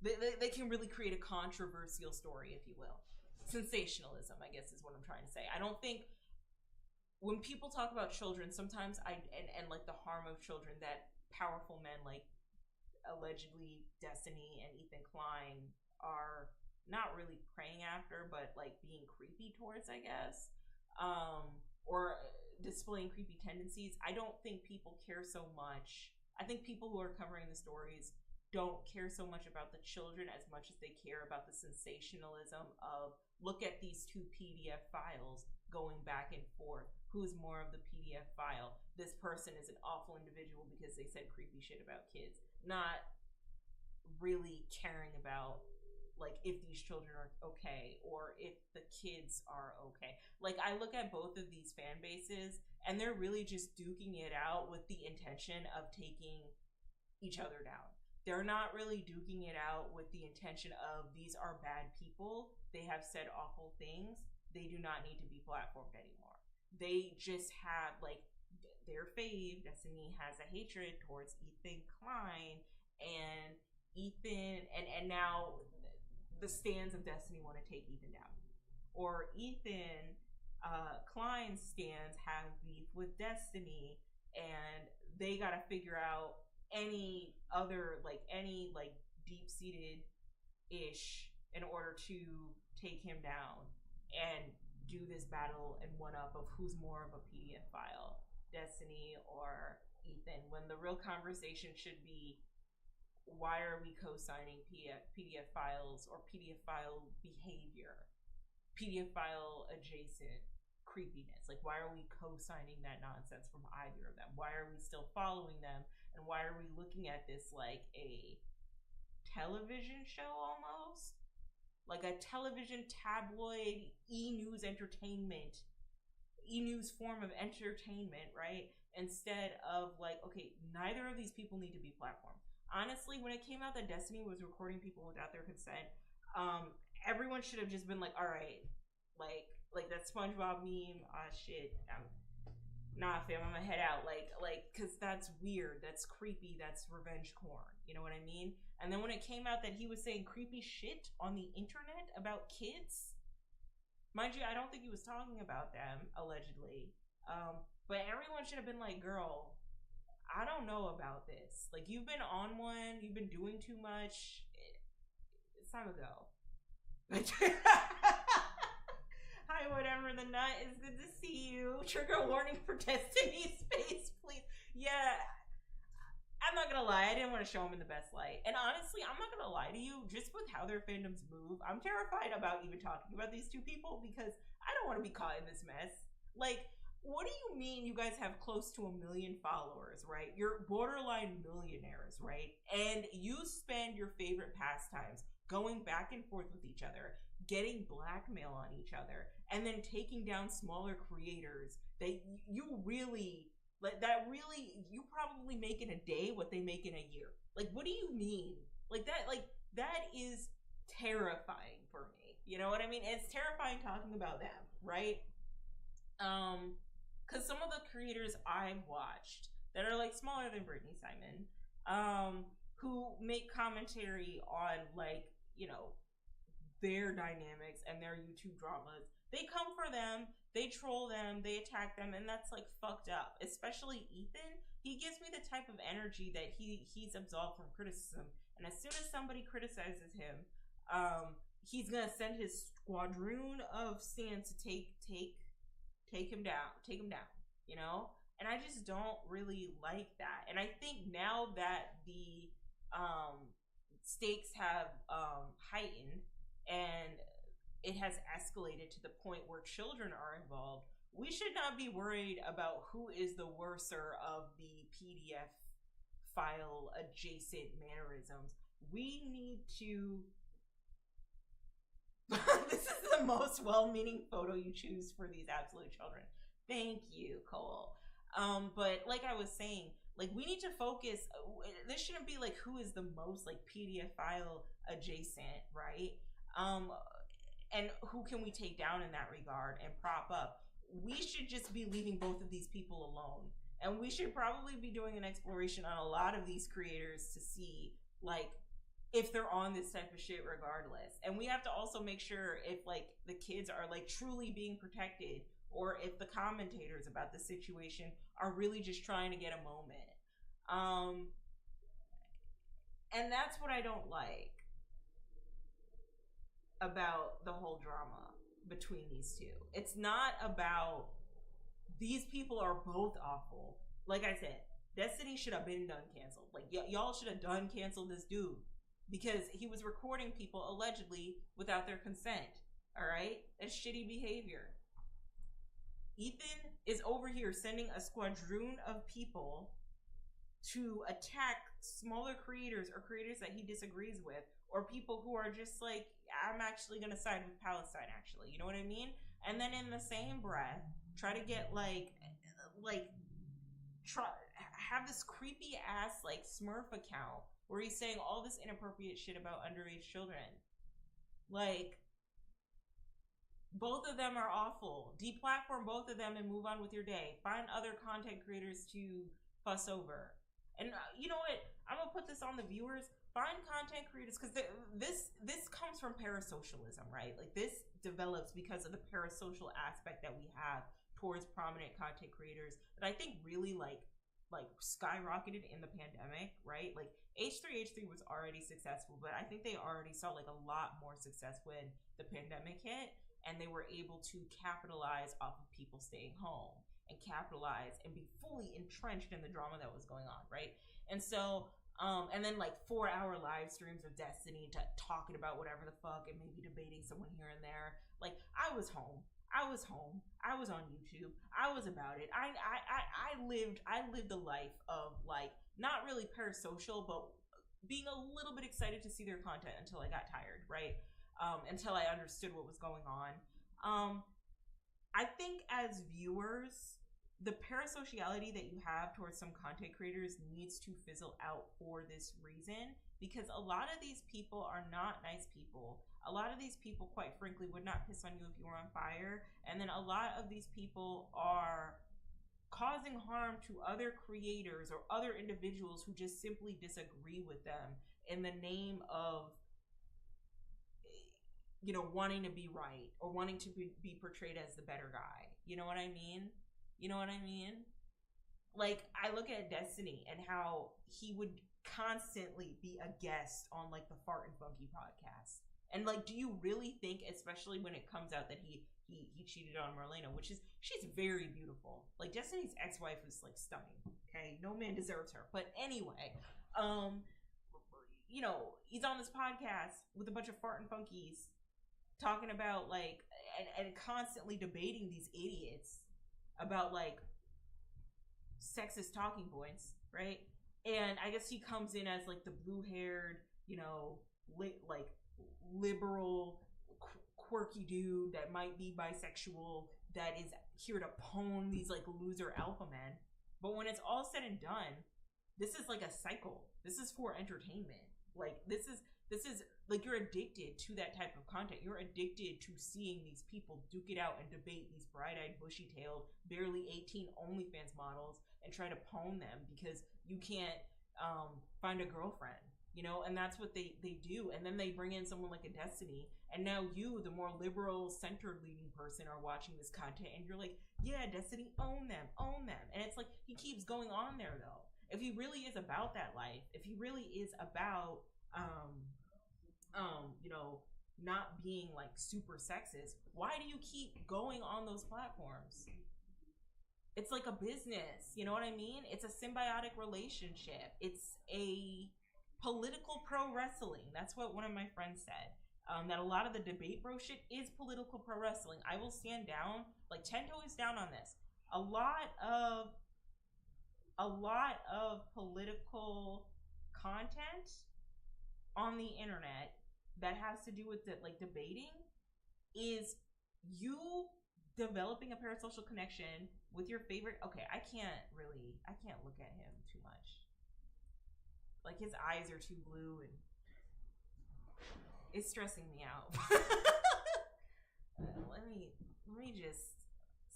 [SPEAKER 1] they can really create a controversial story, if you will. Sensationalism, I guess, is what I'm trying to say. I don't think when people talk about children, sometimes and like the harm of children that powerful men like allegedly Destiny and Ethan Klein are not really praying after, but like being creepy towards, I guess, or displaying creepy tendencies. I don't think people care so much. I think people who are covering the stories don't care so much about the children as much as they care about the sensationalism of, look at these two PDF files going back and forth. Who's more of the PDF file? This person is an awful individual because they said creepy shit about kids. Not really caring about like if these children are okay or if the kids are okay. Like, I look at both of these fan bases and they're really just duking it out with the intention of taking each other down. They're not really duking it out with the intention of, these are bad people, they have said awful things, they do not need to be platformed anymore. They just have, like, their fave, Destiny, has a hatred towards Ethan Klein, and Ethan, and now the stands of Destiny want to take Ethan down. Or Ethan Klein's stands have beef with Destiny, and they gotta figure out any deep-seated ish in order to take him down and do this battle and one up of who's more of a PDF file, Destiny or Ethan, when the real conversation should be, why are we co-signing PDF files or PDF file behavior, PDF file adjacent creepiness? Like, why are we co-signing that nonsense from either of them? Why are we still following them? And why are we looking at this like a television show almost? Like a television tabloid e-news entertainment, e-news form of entertainment, right? Instead of like, okay, neither of these people need to be platformed. Honestly, when it came out that Destiny was recording people without their consent, everyone should have just been like, all right, like that SpongeBob meme, shit, nah, fam, I'm gonna head out, like, cause that's weird, that's creepy, that's revenge porn, you know what I mean? And then when it came out that he was saying creepy shit on the internet about kids, mind you, I don't think he was talking about them, allegedly, but everyone should have been like, girl, I don't know about this, like, you've been on one, you've been doing too much, it's time to go. Hi, whatever the nut, is good to see you. Trigger warning for Destiny Space, please. Yeah, I'm not gonna lie, I didn't want to show him in the best light. And honestly, I'm not gonna lie to you, just with how their fandoms move, I'm terrified about even talking about these two people because I don't want to be caught in this mess. Like, what do you mean you guys have close to 1 million followers, right? You're borderline millionaires, right? And you spend your favorite pastimes going back and forth with each other, getting blackmail on each other, and then taking down smaller creators that you really like that really you probably make in a day what they make in a year. Like, what do you mean? Like that is terrifying for me. You know what I mean? It's terrifying talking about them, right? Because some of the creators I've watched that are like smaller than Brittany Simon, who make commentary on like, you know, their dynamics and their YouTube dramas. They come for them, they troll them, they attack them, and that's like fucked up. Especially Ethan. He gives me the type of energy that he's absolved from criticism. And as soon as somebody criticizes him, he's gonna send his squadron of stands to take him down, you know? And I just don't really like that. And I think now that the stakes have heightened and it has escalated to the point where children are involved, we should not be worried about who is the worser of the PDF file adjacent mannerisms. We need to this is the most well-meaning photo you choose for these absolute children. Thank you, Cole. But like I was saying, like we need to focus. This shouldn't be like who is the most like PDF file adjacent, right? And who can we take down in that regard and prop up? We should just be leaving both of these people alone. And we should probably be doing an exploration on a lot of these creators to see like if they're on this type of shit regardless. And we have to also make sure if like the kids are like truly being protected, or if the commentators about the situation are really just trying to get a moment. And that's what I don't like about the whole drama between these two. It's not about these people are both awful. Like I said, Destiny should have been done canceled. Like y'all should have done canceled this dude because he was recording people allegedly without their consent. All right, that's shitty behavior. Ethan is over here sending a squadron of people to attack smaller creators or creators that he disagrees with, or people who are just like, I'm actually gonna side with Palestine, actually. You know what I mean? And then in the same breath, try to get have this creepy ass like Smurf account where he's saying all this inappropriate shit about underage children. Like, both of them are awful. Deplatform both of them and move on with your day. Find other content creators to fuss over. And you know what? I'm gonna put this on the viewers. Find content creators, because this comes from parasocialism, right? Like this develops because of the parasocial aspect that we have towards prominent content creators that I think really like skyrocketed in the pandemic, right? Like H3H3 was already successful, but I think they already saw like a lot more success when the pandemic hit, and they were able to capitalize off of people staying home and capitalize and be fully entrenched in the drama that was going on, right? And so and then like 4-hour live streams of Destiny talking about whatever the fuck and maybe debating someone here and there. Like I was home. I was on YouTube. I was about it. I lived a life of like not really parasocial, but being a little bit excited to see their content until I got tired, right? Until I understood what was going on. I think as viewers, the parasociality that you have towards some content creators needs to fizzle out for this reason, because a lot of these people are not nice people. A lot of these people, quite frankly, would not piss on you if you were on fire. And then a lot of these people are causing harm to other creators or other individuals who just simply disagree with them in the name of, you know, wanting to be right or wanting to be portrayed as the better guy. You know what I mean? You know what I mean? Like, I look at Destiny and how he would constantly be a guest on like the Fart and Funky podcast. And like, do you really think, especially when it comes out that he cheated on Marlena, which is, she's very beautiful. Like Destiny's ex-wife is like stunning. Okay, no man deserves her. But anyway, you know, he's on this podcast with a bunch of Fart and Funkies talking about like and constantly debating these idiots about like sexist talking points, right? And I guess he comes in as like the blue-haired, you know, like liberal, quirky dude that might be bisexual, that is here to pwn these like loser alpha men. But when it's all said and done, this is like a cycle. This is for entertainment. Like this is like you're addicted to that type of content. You're addicted to seeing these people duke it out and debate these bright-eyed, bushy-tailed, barely 18 OnlyFans models and try to pwn them because you can't find a girlfriend, you know? And that's what they do. And then they bring in someone like a Destiny, and now you, the more liberal-centered leading person, are watching this content, and you're like, yeah, Destiny, own them, own them. And it's like, he keeps going on there, though. If he really is about that life, if he really is about you know, not being like super sexist, why do you keep going on those platforms? It's like a business, you know what I mean? It's a symbiotic relationship. It's a political pro wrestling. That's what one of my friends said. That a lot of the debate bro shit is political pro wrestling. I will stand down, like 10 toes down on this. A lot of political content on the internet that has to do with the, like debating is you developing a parasocial connection with your favorite. Okay, I can't look at him too much. Like his eyes are too blue and it's stressing me out. Let me just,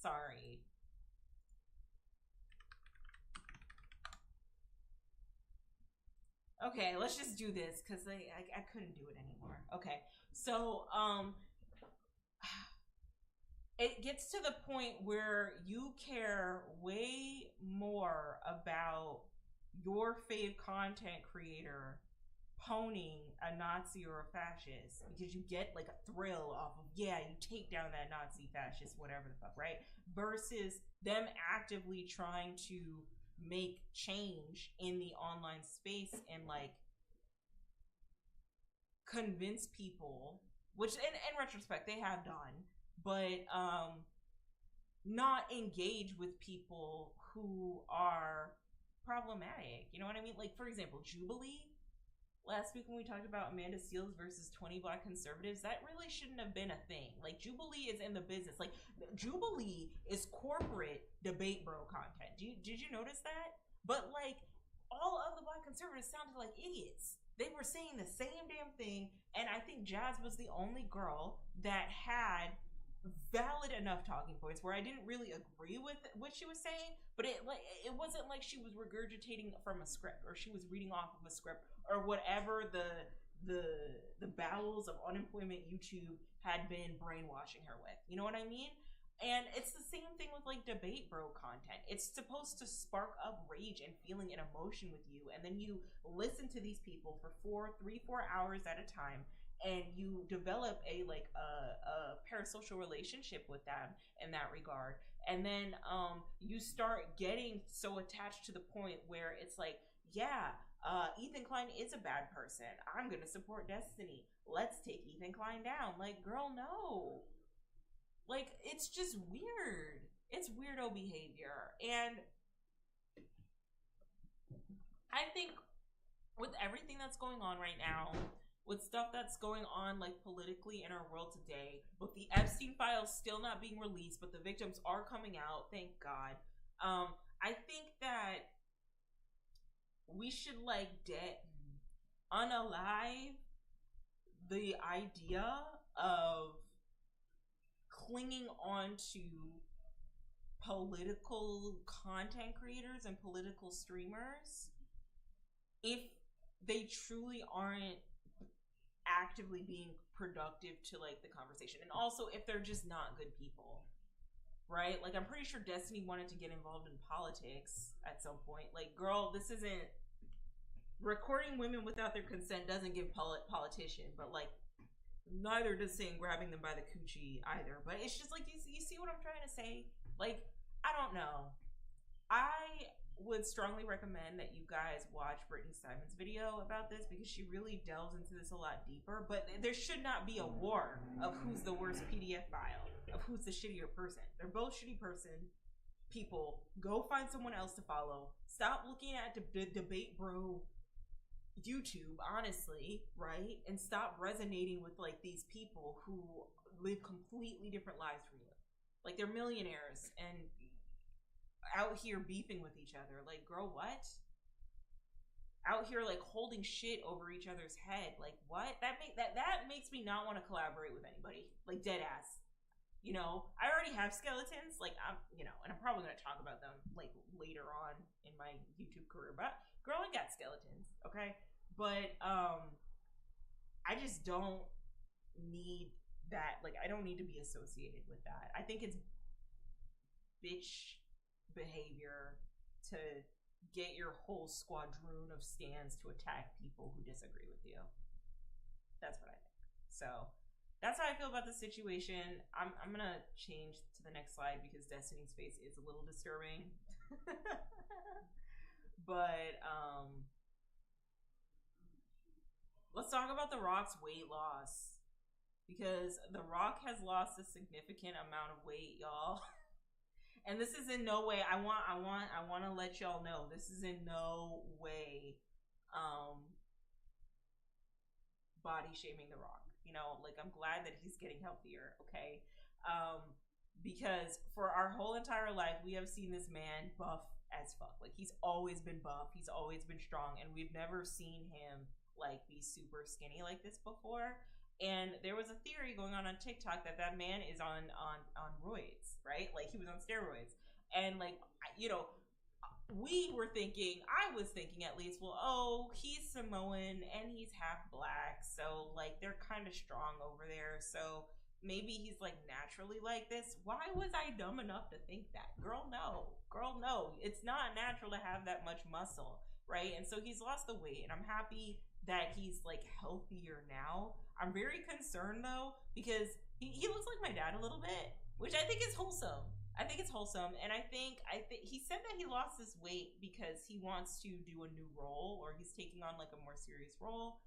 [SPEAKER 1] sorry. Okay, let's just do this because I couldn't do it anymore. Okay, so it gets to the point where you care way more about your fave content creator pwning a Nazi or a fascist because you get like a thrill off of, yeah, you take down that Nazi, fascist, whatever the fuck, right? Versus them actively trying to make change in the online space and like convince people, which in retrospect they have done, but not engage with people who are problematic, you know what I mean? Like for example, Jubilee last week when we talked about Amanda Seales versus 20 black conservatives, that really shouldn't have been a thing. Like Jubilee is in the business. Like Jubilee is corporate debate bro content. Did you notice that? But like all of the black conservatives sounded like idiots. They were saying the same damn thing, and I think Jazz was the only girl that had valid enough talking points where I didn't really agree with what she was saying, but it wasn't like she was regurgitating from a script or she was reading off of a script or whatever the bowels of unemployment YouTube had been brainwashing her with. You know what I mean? And it's the same thing with like debate bro content. It's supposed to spark up rage and feeling and emotion with you, and then you listen to these people for 4 hours at a time, and you develop a parasocial relationship with them in that regard. And then you start getting so attached to the point where it's like, yeah, Ethan Klein is a bad person. I'm gonna support Destiny. Let's take Ethan Klein down. Like, girl, no. Like, it's just weird. It's weirdo behavior. And I think with everything that's going on right now, with stuff that's going on like politically in our world today, with the Epstein files still not being released, but the victims are coming out, thank God. I think that we should like unalive the idea of clinging on to political content creators and political streamers if they truly aren't actively being productive to like the conversation, and also if they're just not good people, right? Like I'm pretty sure Destiny wanted to get involved in politics at some point. Like, girl, this isn't recording women without their consent doesn't give politician, but like neither does saying grabbing them by the coochie either. But it's just like, you see what I'm trying to say? Like, I don't know. I would strongly recommend that you guys watch Brittany Simon's video about this because she really delves into this a lot deeper. But there should not be a war of who's the worst PDF file, of who's the shittier person. They're both shitty people. Go find someone else to follow. Stop looking at the debate bro YouTube, honestly, right? And stop resonating with like these people who live completely different lives from you. Like they're millionaires and out here beefing with each other. Like, girl, what? Out here like holding shit over each other's head. Like, what? That makes me not want to collaborate with anybody. Like, dead ass. You know, I already have skeletons. Like, and I'm probably gonna talk about them like later on in my YouTube career. But girl, I got skeletons, okay? But I just don't need that. Like, I don't need to be associated with that. I think it's bitch behavior to get your whole squadron of stands to attack people who disagree with you. That's what I think. So that's how I feel about the situation. I'm gonna change to the next slide because Destiny's face is a little disturbing. But let's talk about The Rock's weight loss, because The Rock has lost a significant amount of weight, y'all. And this is in no way, I want to let y'all know, this is in no way body shaming The Rock. You know, like, I'm glad that he's getting healthier, okay? Because for our whole entire life, we have seen this man buff as fuck. Like, he's always been buff, he's always been strong, and we've never seen him like be super skinny like this before. And there was a theory going on TikTok that man is on roids, right? Like, he was on steroids. And like, you know, I was thinking at least, well, oh, he's Samoan and he's half black, so like they're kind of strong over there, so maybe he's like naturally like this. Why was I dumb enough to think that? Girl, no, it's not natural to have that much muscle, right? And so he's lost the weight, and I'm happy that he's like healthier now. I'm very concerned though, because he looks like my dad a little bit, which I think is wholesome. I think it's wholesome, and I think he said that he lost his weight because he wants to do a new role, or he's taking on like a more serious role.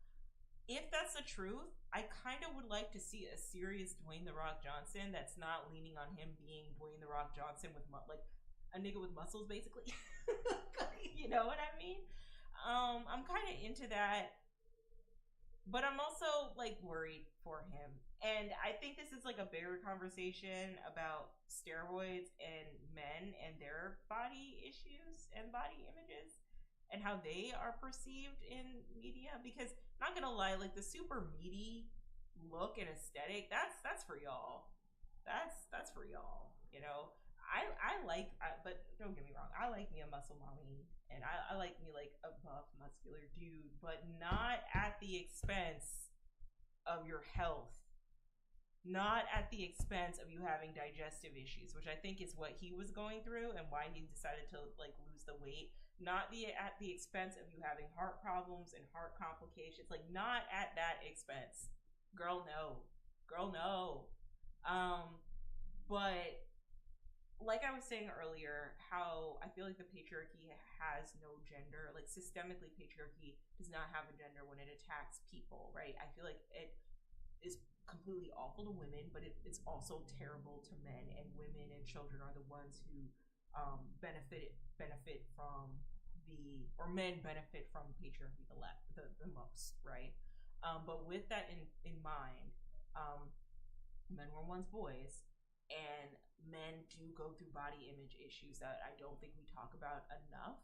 [SPEAKER 1] If that's the truth, I kind of would like to see a serious Dwayne The Rock Johnson that's not leaning on him being Dwayne The Rock Johnson with like a nigga with muscles, basically. You know what I mean? I'm kind of into that, but I'm also like worried for him. And I think this is like a bigger conversation about steroids and men and their body issues and body images and how they are perceived in media. Because not gonna lie, like the super meaty look and aesthetic, that's for y'all. That's for y'all. You know, but don't get me wrong, I like me a muscle mommy, and I like me like a buff, muscular dude, but not at the expense of your health, not at the expense of you having digestive issues, which I think is what he was going through and why he decided to like lose the weight. Not at the expense of you having heart problems and heart complications, like not at that expense. Girl, no. But like I was saying earlier, how I feel like the patriarchy has no gender. Like, systemically, patriarchy does not have a gender when it attacks people, right? I feel like it is completely awful to women, but it's also terrible to men, and women and children are the ones who benefit from men benefit from patriarchy the most, right? But with that in mind, men were once boys, and men do go through body image issues that I don't think we talk about enough,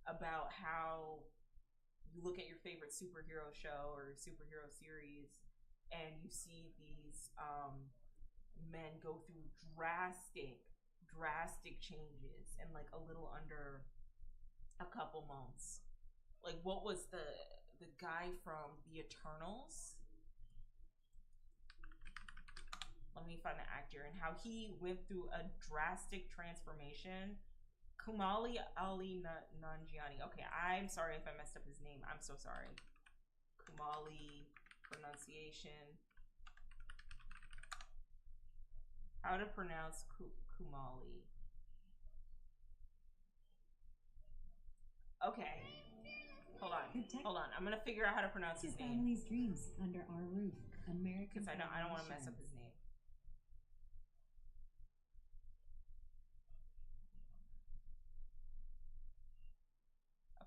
[SPEAKER 1] about how you look at your favorite superhero show or superhero series and you see these men go through drastic changes in like a little under a couple months. Like, what was the guy from the Eternals? Let me find the actor, and how he went through a drastic transformation. Kumali Ali Nanjiani. Okay, I'm sorry if I messed up his name. I'm so sorry. Kumali pronunciation. How to pronounce Kumali. Okay. Hold on. I'm gonna figure out how to pronounce his name.
[SPEAKER 2] Family's dreams under our roof. American.
[SPEAKER 1] Because I don't want to mess up his name.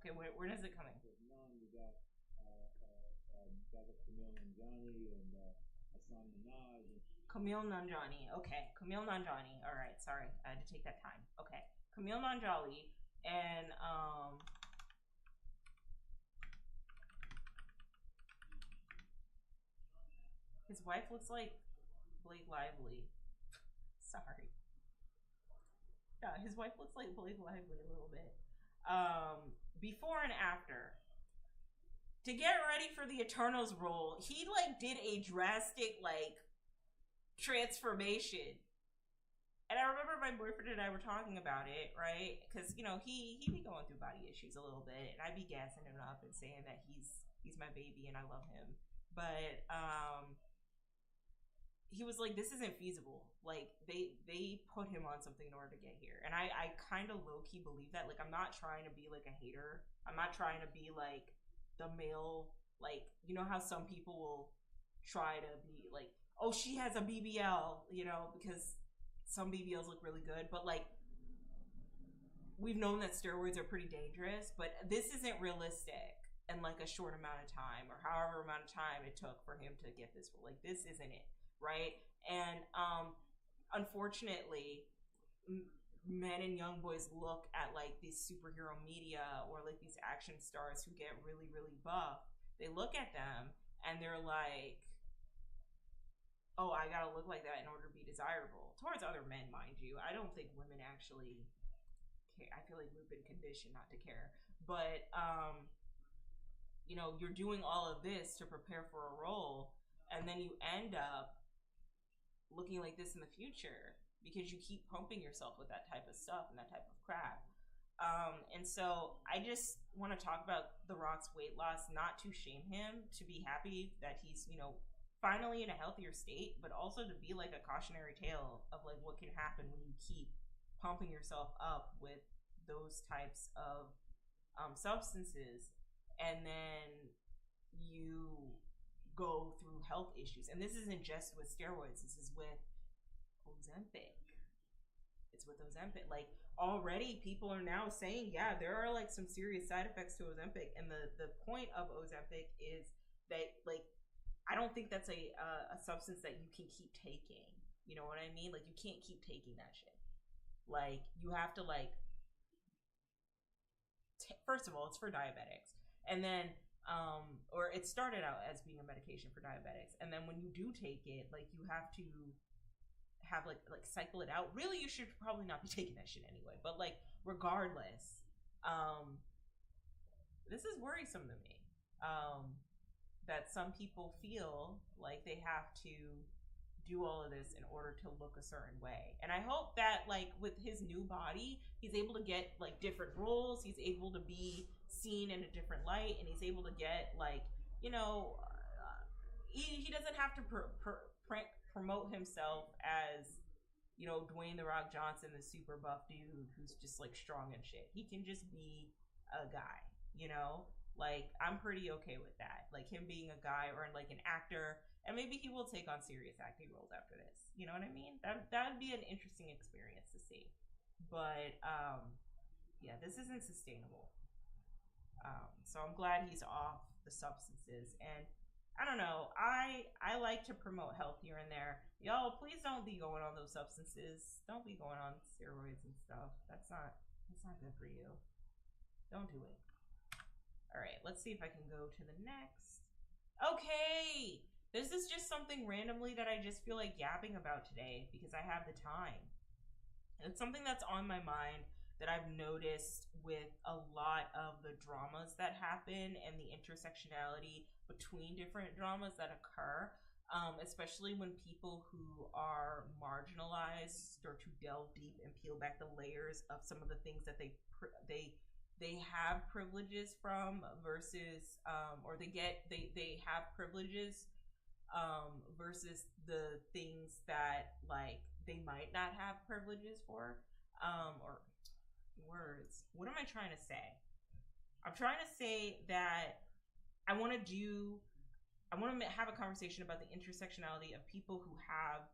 [SPEAKER 1] Okay, where does it come in?
[SPEAKER 3] We got Camille and Johnny and Hassan Minaj.
[SPEAKER 1] Camille Nanjani. Okay, Camille Nanjani. All right, sorry, I had to take that time. Okay, Camille Nanjali, and his wife looks like Blake Lively. Sorry. Yeah, his wife looks like Blake Lively a little bit. Before and after. To get ready for the Eternals role, he like did a drastic like transformation. And I remember my boyfriend and I were talking about it, right? Because you know he be going through body issues a little bit, and I'd be gassing him up and saying that he's my baby and I love him. But he was like, this isn't feasible. Like they put him on something in order to get here, and I kind of low key believe that. Like I'm not trying to be like a hater. I'm not trying to be like the male, like you know how some people will try to be like, oh she has a BBL, you know, because some BBLs look really good, but like we've known that steroids are pretty dangerous, but this isn't realistic in like a short amount of time or however amount of time it took for him to get this. Like this isn't it, right? And unfortunately, men and young boys look at like these superhero media or like these action stars who get really really buff. They look at them and they're like, oh, I gotta look like that in order to be desirable towards other men, mind you. I don't think women actually care. I feel like we've been conditioned not to care, but you know, you're doing all of this to prepare for a role, and then you end up looking like this in the future because you keep pumping yourself with that type of stuff and that type of crap. And so I just want to talk about The Rock's weight loss, not to shame him, to be happy that he's, you know, finally in a healthier state, but also to be like a cautionary tale of like what can happen when you keep pumping yourself up with those types of substances, and then you go through health issues. And this isn't just with steroids, this is with Ozempic. It's with Ozempic. Like already people are now saying, yeah, there are like some serious side effects to Ozempic. And the point of Ozempic is that like I don't think that's a substance that you can keep taking. You know what I mean? Like you can't keep taking that shit. Like you have to like first of all, it's for diabetics. And then or it started out as being a medication for diabetics, and then when you do take it, like you have to have like cycle it out. Really, you should probably not be taking that shit anyway, but like regardless, this is worrisome to me, that some people feel like they have to do all of this in order to look a certain way. And I hope that like with his new body, he's able to get like different roles, he's able to be seen in a different light, and he's able to get like, you know, he doesn't have to promote himself as, you know, Dwayne The Rock Johnson, the super buff dude who's just like strong and shit. He can just be a guy, you know? Like I'm pretty okay with that. Like him being a guy or like an actor, and maybe he will take on serious acting roles after this. You know what I mean? That'd be an interesting experience to see. But yeah, this isn't sustainable. So I'm glad he's off the substances. And I don't know, I like to promote health here and there. Y'all, please don't be going on those substances. Don't be going on steroids and stuff. That's not good for you. Don't do it. All right, let's see if I can go to the next. Okay, this is just something randomly that I just feel like yapping about today because I have the time. And it's something that's on my mind that I've noticed with a lot of the dramas that happen and the intersectionality between different dramas that occur, especially when people who are marginalized start to delve deep and peel back the layers of some of the things that they have privileges from versus or they have privileges versus the things that like they might not have privileges for, or words. What am I trying to say? I'm trying to say that I want to have a conversation about the intersectionality of people who have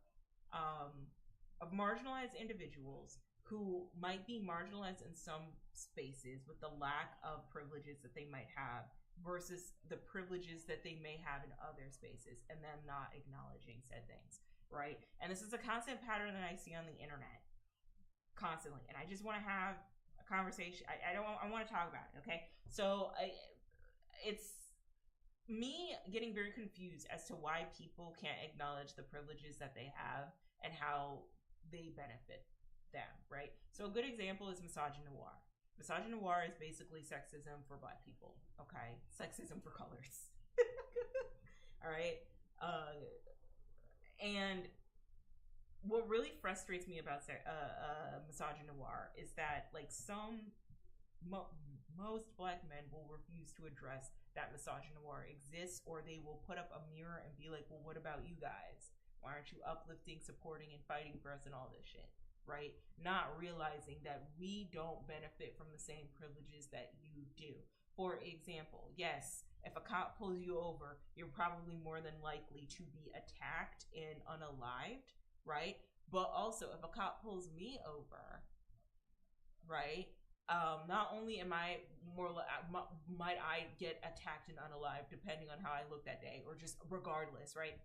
[SPEAKER 1] of marginalized individuals who might be marginalized in some spaces with the lack of privileges that they might have versus the privileges that they may have in other spaces, and them not acknowledging said things. right? And this is a constant pattern that I see on the internet constantly, and I just want to have a conversation. I want to talk about it. Okay, so it's me getting very confused as to why people can't acknowledge the privileges that they have and how they benefit them, right? So a good example is misogynoir. Misogynoir is basically sexism for black people, okay? Sexism for colors. All right? And what really frustrates me about misogynoir is that, like, most black men will refuse to address that misogynoir exists, or they will put up a mirror and be like, well, what about you guys? Why aren't you uplifting, supporting, and fighting for us and all this shit, right? Not realizing that we don't benefit from the same privileges that you do. For example, yes, if a cop pulls you over, you're probably more than likely to be attacked and unalived, right? But also, if a cop pulls me over, right, not only am I might I get attacked and unalived depending on how I look that day, or just regardless, right?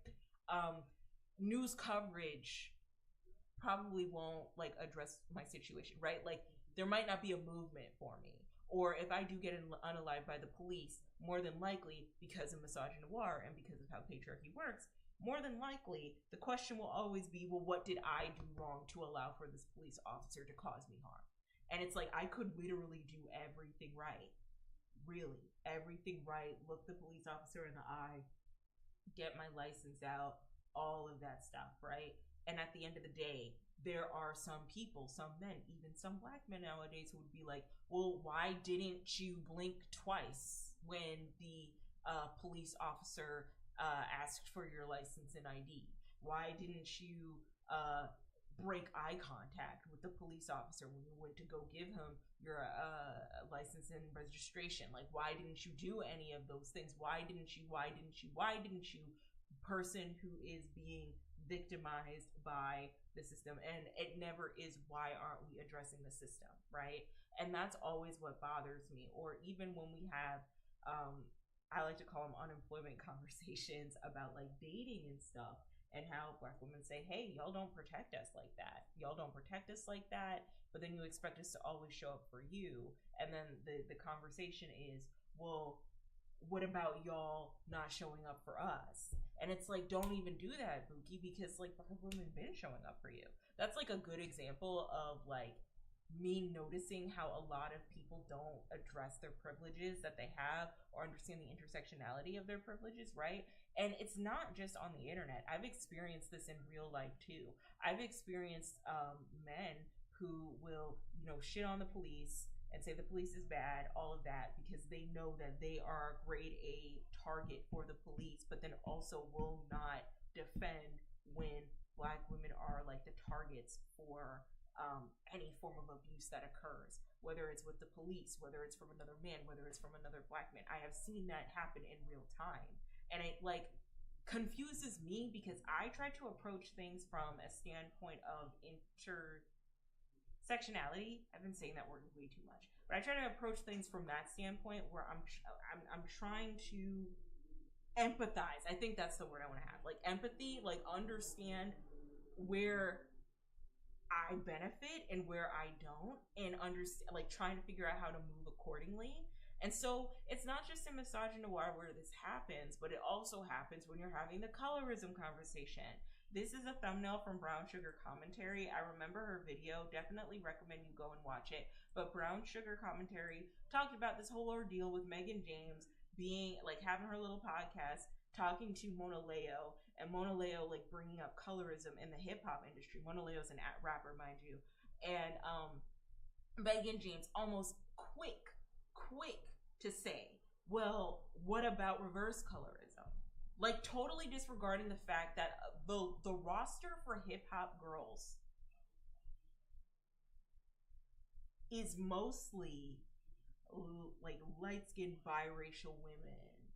[SPEAKER 1] News coverage probably won't like address my situation, right? Like, there might not be a movement for me, or if I do get unalived by the police, more than likely, because of misogynoir and because of how patriarchy works, more than likely the question will always be, well, what did I do wrong to allow for this police officer to cause me harm? And it's like, I could literally do everything right. Really, everything right. Look the police officer in the eye, get my license out, all of that stuff, right? And at the end of the day, there are some people, some men, even some black men nowadays, who would be like, well, why didn't you blink twice when the police officer asked for your license and ID? Why didn't you break eye contact with the police officer when you went to go give him your license and registration? Like, why didn't you do any of those things? Why didn't you, person who is being victimized by the system? And it never is, why aren't we addressing the system, right? And that's always what bothers me. Or even when we have I like to call them unemployment conversations about like dating and stuff, and how black women say, hey, y'all don't protect us like that. Y'all don't protect us like that, but then you expect us to always show up for you. And then the conversation is, well, what about y'all not showing up for us? And it's like, don't even do that, Buki, because like black women been showing up for you. That's like a good example of like me noticing how a lot of people don't address their privileges that they have, or understand the intersectionality of their privileges, right? And it's not just on the internet. I've experienced this in real life too. I've experienced men who will, shit on the police and say the police is bad, all of that, because they know that they are grade A target for the police, but then also will not defend when black women are like the targets for any form of abuse that occurs, whether it's with the police, whether it's from another man, whether it's from another black man. I have seen that happen in real time. And it like confuses me, because I try to approach things from a standpoint of intersectionality. I've been saying that word way too much, but I try to approach things from that standpoint where I'm trying to empathize. I think that's the word I want to have. Like empathy, like understand where I benefit and where I don't, and understand, like trying to figure out how to move accordingly. And so it's not just in misogynoir where this happens, but it also happens when you're having the colorism conversation. This is a thumbnail from Brown Sugar Commentary. I remember her video. Definitely recommend you go and watch it. But Brown Sugar Commentary talked about this whole ordeal with Megan James being like having her little podcast, talking to Mona Leo, and Mona Leo like bringing up colorism in the hip hop industry. Mona Leo's an rapper, mind you. And Megan James almost quick to say, well, what about reverse colorism? Like totally disregarding the fact that the roster for hip hop girls is mostly like light-skinned biracial women,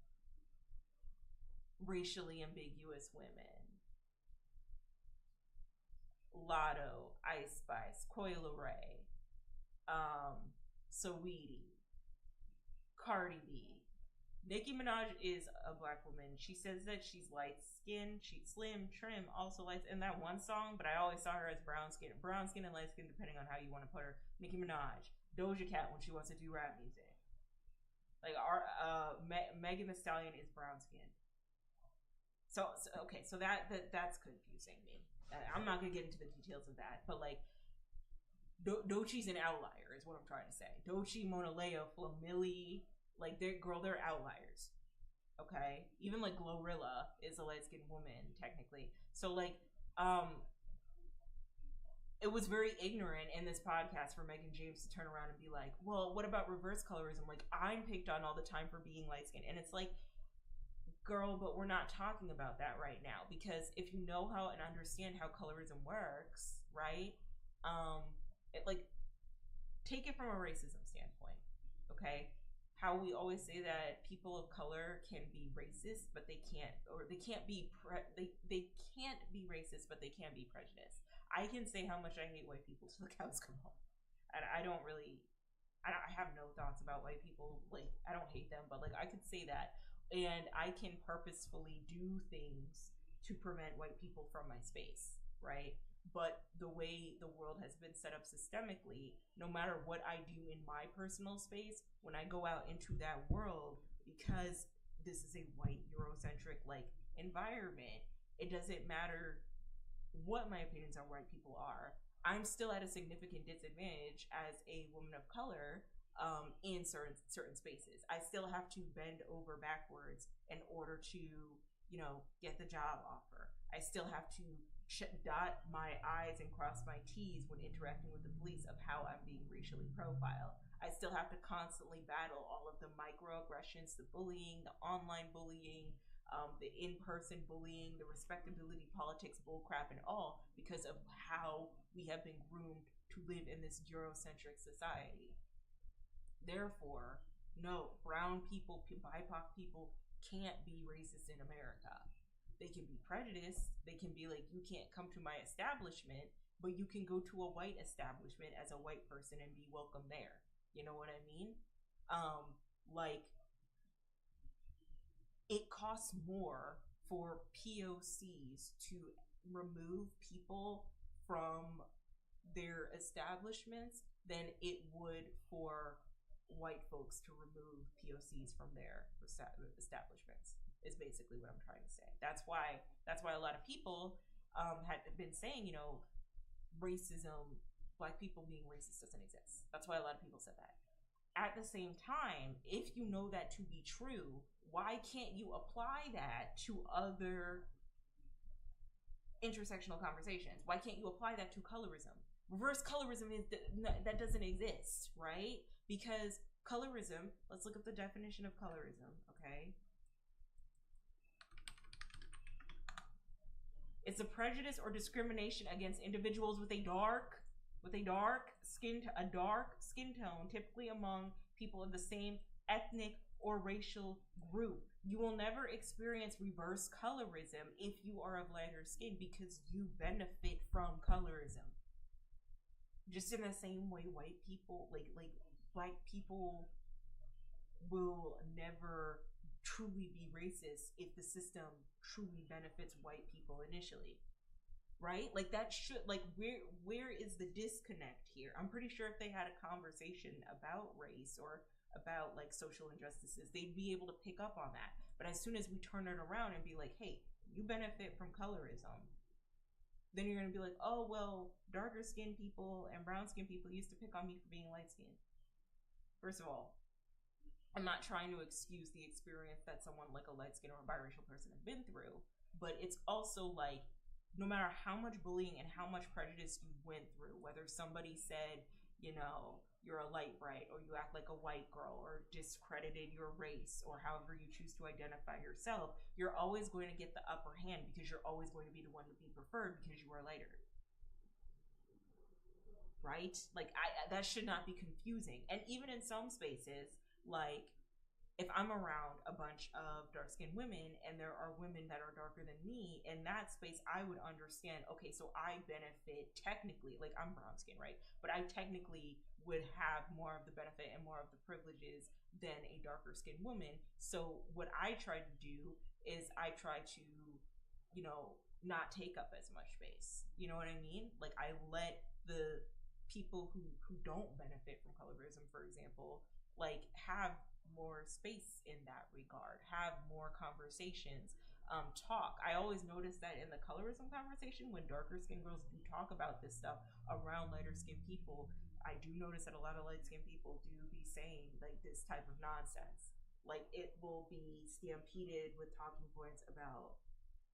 [SPEAKER 1] racially ambiguous women. Lotto, Ice Spice, Coil Ray, Saweetie, Cardi B, Nicki Minaj is a black woman. She says that she's light skinned, she's slim, trim, also light in that one song, but I always saw her as brown skin and light skin, depending on how you want to put her. Nicki Minaj, Doja Cat when she wants to do rap music. Like our Megan Thee Stallion is brown skinned. So okay, so that's confusing me. I'm not gonna get into the details of that, but like Dochi's an outlier, is what I'm trying to say. Dochi, Mona Leo, Flo Milli, like they're outliers. Okay, even like Glorilla is a light skinned woman technically. So like, it was very ignorant in this podcast for Megan James to turn around and be like, "Well, what about reverse colorism? Like I'm picked on all the time for being light skinned," and it's like, girl, but we're not talking about that right now, because if you know how and understand how colorism works, right? It like, take it from a racism standpoint, okay? How we always say that people of color can be racist, but they can't, or they can't be they can't be racist, but they can be prejudiced. I can say how much I hate white people till the cows come home, and I have no thoughts about white people. Like, I don't hate them, but like I could say that, and I can purposefully do things to prevent white people from my space, right? But the way the world has been set up systemically, no matter what I do in my personal space, when I go out into that world, because this is a white Eurocentric like environment, it doesn't matter what my opinions on white people are. I'm still at a significant disadvantage as a woman of color, in certain spaces. I still have to bend over backwards in order to, get the job offer. I still have to dot my I's and cross my T's when interacting with the police of how I'm being racially profiled. I still have to constantly battle all of the microaggressions, the bullying, the online bullying, the in-person bullying, the respectability politics bullcrap and all, because of how we have been groomed to live in this Eurocentric society. Therefore, no, brown people, BIPOC people can't be racist in America. They can be prejudiced. They can be like, you can't come to my establishment, but you can go to a white establishment as a white person and be welcome there. You know what I mean? Like, it costs more for POCs to remove people from their establishments than it would for white folks to remove POCs from their establishments. Is basically what I'm trying to say. That's why a lot of people had been saying, racism, black people being racist doesn't exist. That's why a lot of people said that. At the same time, if you know that to be true, why can't you apply that to other intersectional conversations? Why can't you apply that to colorism? Reverse colorism that doesn't exist, right? Because colorism, let's look at the definition of colorism, okay? It's a prejudice or discrimination against individuals with a dark skin tone, typically among people of the same ethnic or racial group. You will never experience reverse colorism if you are of lighter skin, because you benefit from colorism. Just in the same way white people, like black people will never truly be racist if the system truly benefits white people initially, right? Like, that should, like, where is the disconnect here? I'm pretty sure if they had a conversation about race or about like social injustices, they'd be able to pick up on that. But as soon as we turn it around and be like, hey, you benefit from colorism, then you're going to be like, oh, well, darker skinned people and brown skinned people used to pick on me for being light skinned. First of all, I'm not trying to excuse the experience that someone like a light skinned or a biracial person have been through, but it's also like, no matter how much bullying and how much prejudice you went through, whether somebody said, you're a light bright, or you act like a white girl, or discredited your race, or however you choose to identify yourself, you're always going to get the upper hand, because you're always going to be the one to be preferred because you are lighter. Right? Like, that should not be confusing. And even in some spaces, like, if I'm around a bunch of dark-skinned women and there are women that are darker than me, in that space, I would understand, okay, so I benefit technically, like, I'm brown-skinned, right? But I technically would have more of the benefit and more of the privileges than a darker skinned woman. So what I try to do is I try to, you know, not take up as much space. You know what I mean? Like I let the people who don't benefit from colorism, for example, like have more space in that regard, have more conversations, talk. I always notice that in the colorism conversation, when darker skinned girls do talk about this stuff around lighter skinned people, I do notice that a lot of light skinned people do be saying like this type of nonsense. Like it will be stampeded with talking points about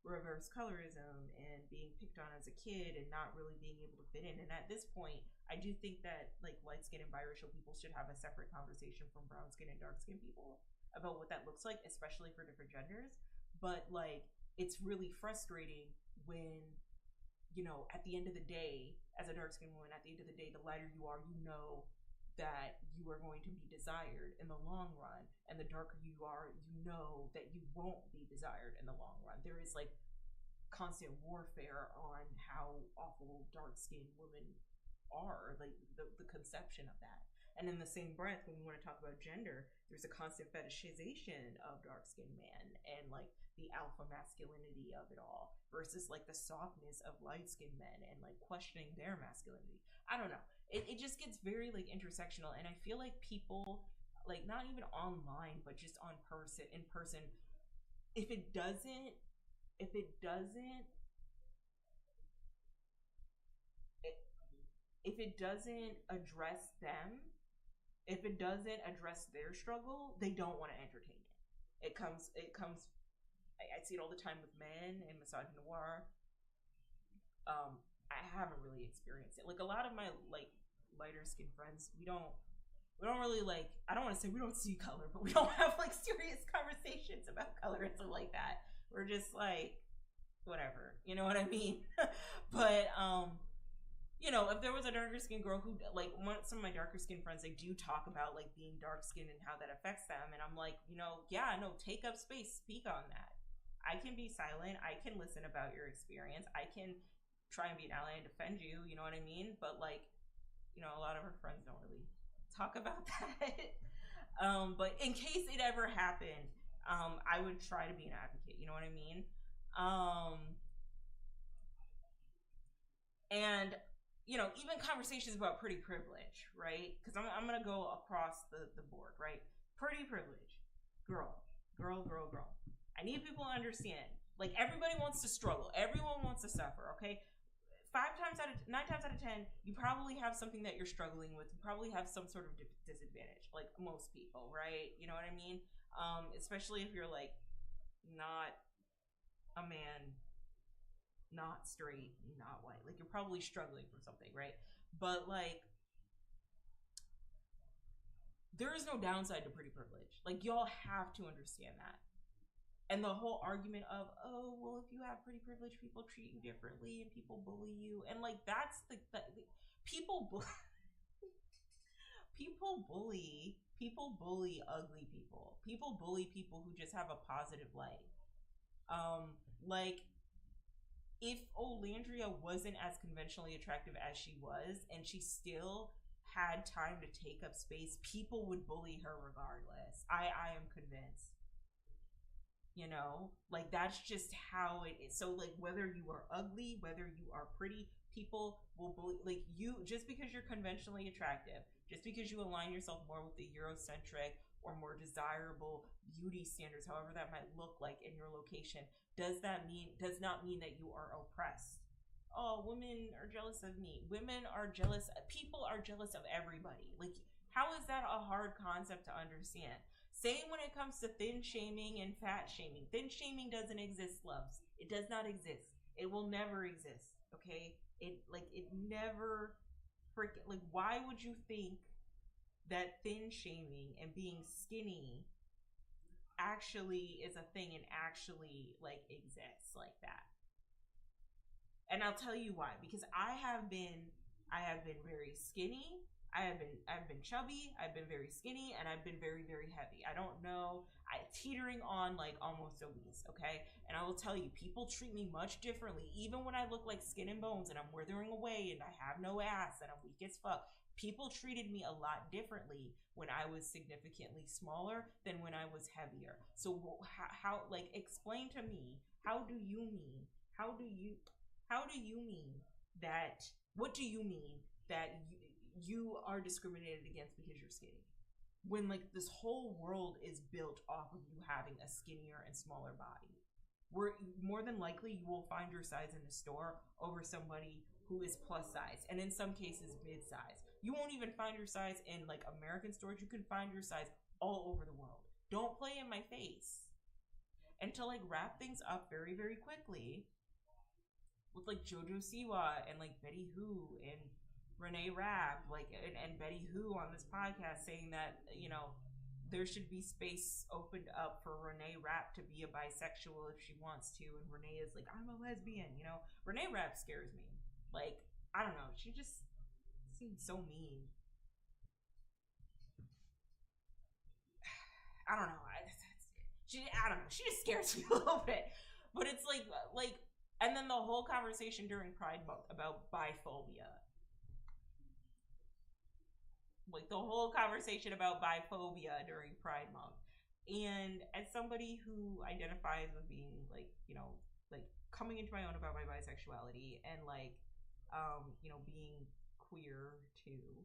[SPEAKER 1] reverse colorism and being picked on as a kid and not really being able to fit in. And at this point, I do think that like light skinned and biracial people should have a separate conversation from brown skin and dark skinned people about what that looks like, especially for different genders. But like it's really frustrating when, you know, at the end of the day, as a dark skinned woman, at the end of the day, the lighter you are, you know that you are going to be desired in the long run, and the darker you are, you know that you won't be desired in the long run. There is like constant warfare on how awful dark skinned women are, like the conception of that. And in the same breath, when we want to talk about gender, there's a constant fetishization of dark skinned men and like the alpha masculinity of it all versus like the softness of light skinned men and like questioning their masculinity. I don't know. It just gets very like intersectional, and I feel like people, like not even online but just on person in person, if it doesn't if it doesn't if it doesn't address them, if it doesn't address their struggle, they don't want to entertain it. I see it all the time with men and misogynoir. I haven't really experienced it. Like a lot of my like lighter skinned friends, we don't really like, I don't want to say we don't see color, but we don't have like serious conversations about color and stuff like that. We're just like whatever, you know what I mean? But you know, if there was a darker skinned girl who like some of my darker skinned friends, they do talk about like being dark skinned and how that affects them, and I'm like, you know, yeah, no, take up space, speak on that. I can be silent, I can listen about your experience, I can try and be an ally and defend you, you know what I mean? But like, you know, a lot of her friends don't really talk about that. But in case it ever happened, I would try to be an advocate, you know what I mean? And you know, even conversations about pretty privilege, right? Because I'm gonna go across the board, right? Pretty privilege, girl, girl, girl, girl. I need people to understand. Like everybody wants to struggle, everyone wants to suffer. Okay, 9 times out of 10, you probably have something that you're struggling with. You probably have some sort of disadvantage, like most people, right? You know what I mean? Especially if you're like not a man, not straight, not white. Like you're probably struggling from something, right? But like there is no downside to pretty privilege. Like y'all have to understand that. And the whole argument of, oh, well, if you have pretty privilege, people treat you differently and people bully you, and like that's the people people bully ugly people. People bully people who just have a positive light. Like if Olandria wasn't as conventionally attractive as she was, and she still had time to take up space, people would bully her regardless. I am convinced. You know, like that's just how it is. So like whether you are ugly, whether you are pretty, people will bully like you just because you're conventionally attractive, just because you align yourself more with the Eurocentric or more desirable beauty standards, however that might look like in your location, does not mean that you are oppressed. Oh, women are jealous of me. Women are jealous, people are jealous of everybody. Like how is that a hard concept to understand? Same when it comes to thin shaming and fat shaming. Thin shaming doesn't exist, loves. It does not exist. It will never exist. Okay? It never freaking, like why would you think that thin shaming and being skinny actually is a thing and actually like exists like that? And I'll tell you why. Because I have been very skinny. I've been chubby, I've been very skinny, and I've been very, very heavy. I don't know. I teetering on like almost obese, okay? And I will tell you, people treat me much differently. Even when I look like skin and bones and I'm withering away and I have no ass and I'm weak as fuck, People treated me a lot differently when I was significantly smaller than when I was heavier. So how like explain to me, how do you mean? How do you mean that what do you mean that you are discriminated against because you're skinny? When like this whole world is built off of you having a skinnier and smaller body. Where more than likely you will find your size in the store over somebody who is plus size, and in some cases mid size. You won't even find your size in like American stores. You can find your size all over the world. Don't play in my face. And to like wrap things up very, very quickly with like Jojo Siwa and like Betty Who and Renee Rapp, like and Betty Who on this podcast saying that, you know, there should be space opened up for Renee Rapp to be a bisexual if she wants to, and Renee is like, I'm a lesbian, you know. Renee Rapp scares me. Like, I don't know, she just seems so mean. I don't know. I don't know. She just scares me a little bit. But it's like, and then the whole conversation during Pride Month about biphobia. Like the whole conversation about biphobia during Pride Month. And as somebody who identifies with being like, you know, like coming into my own about my bisexuality and like, you know, being queer too.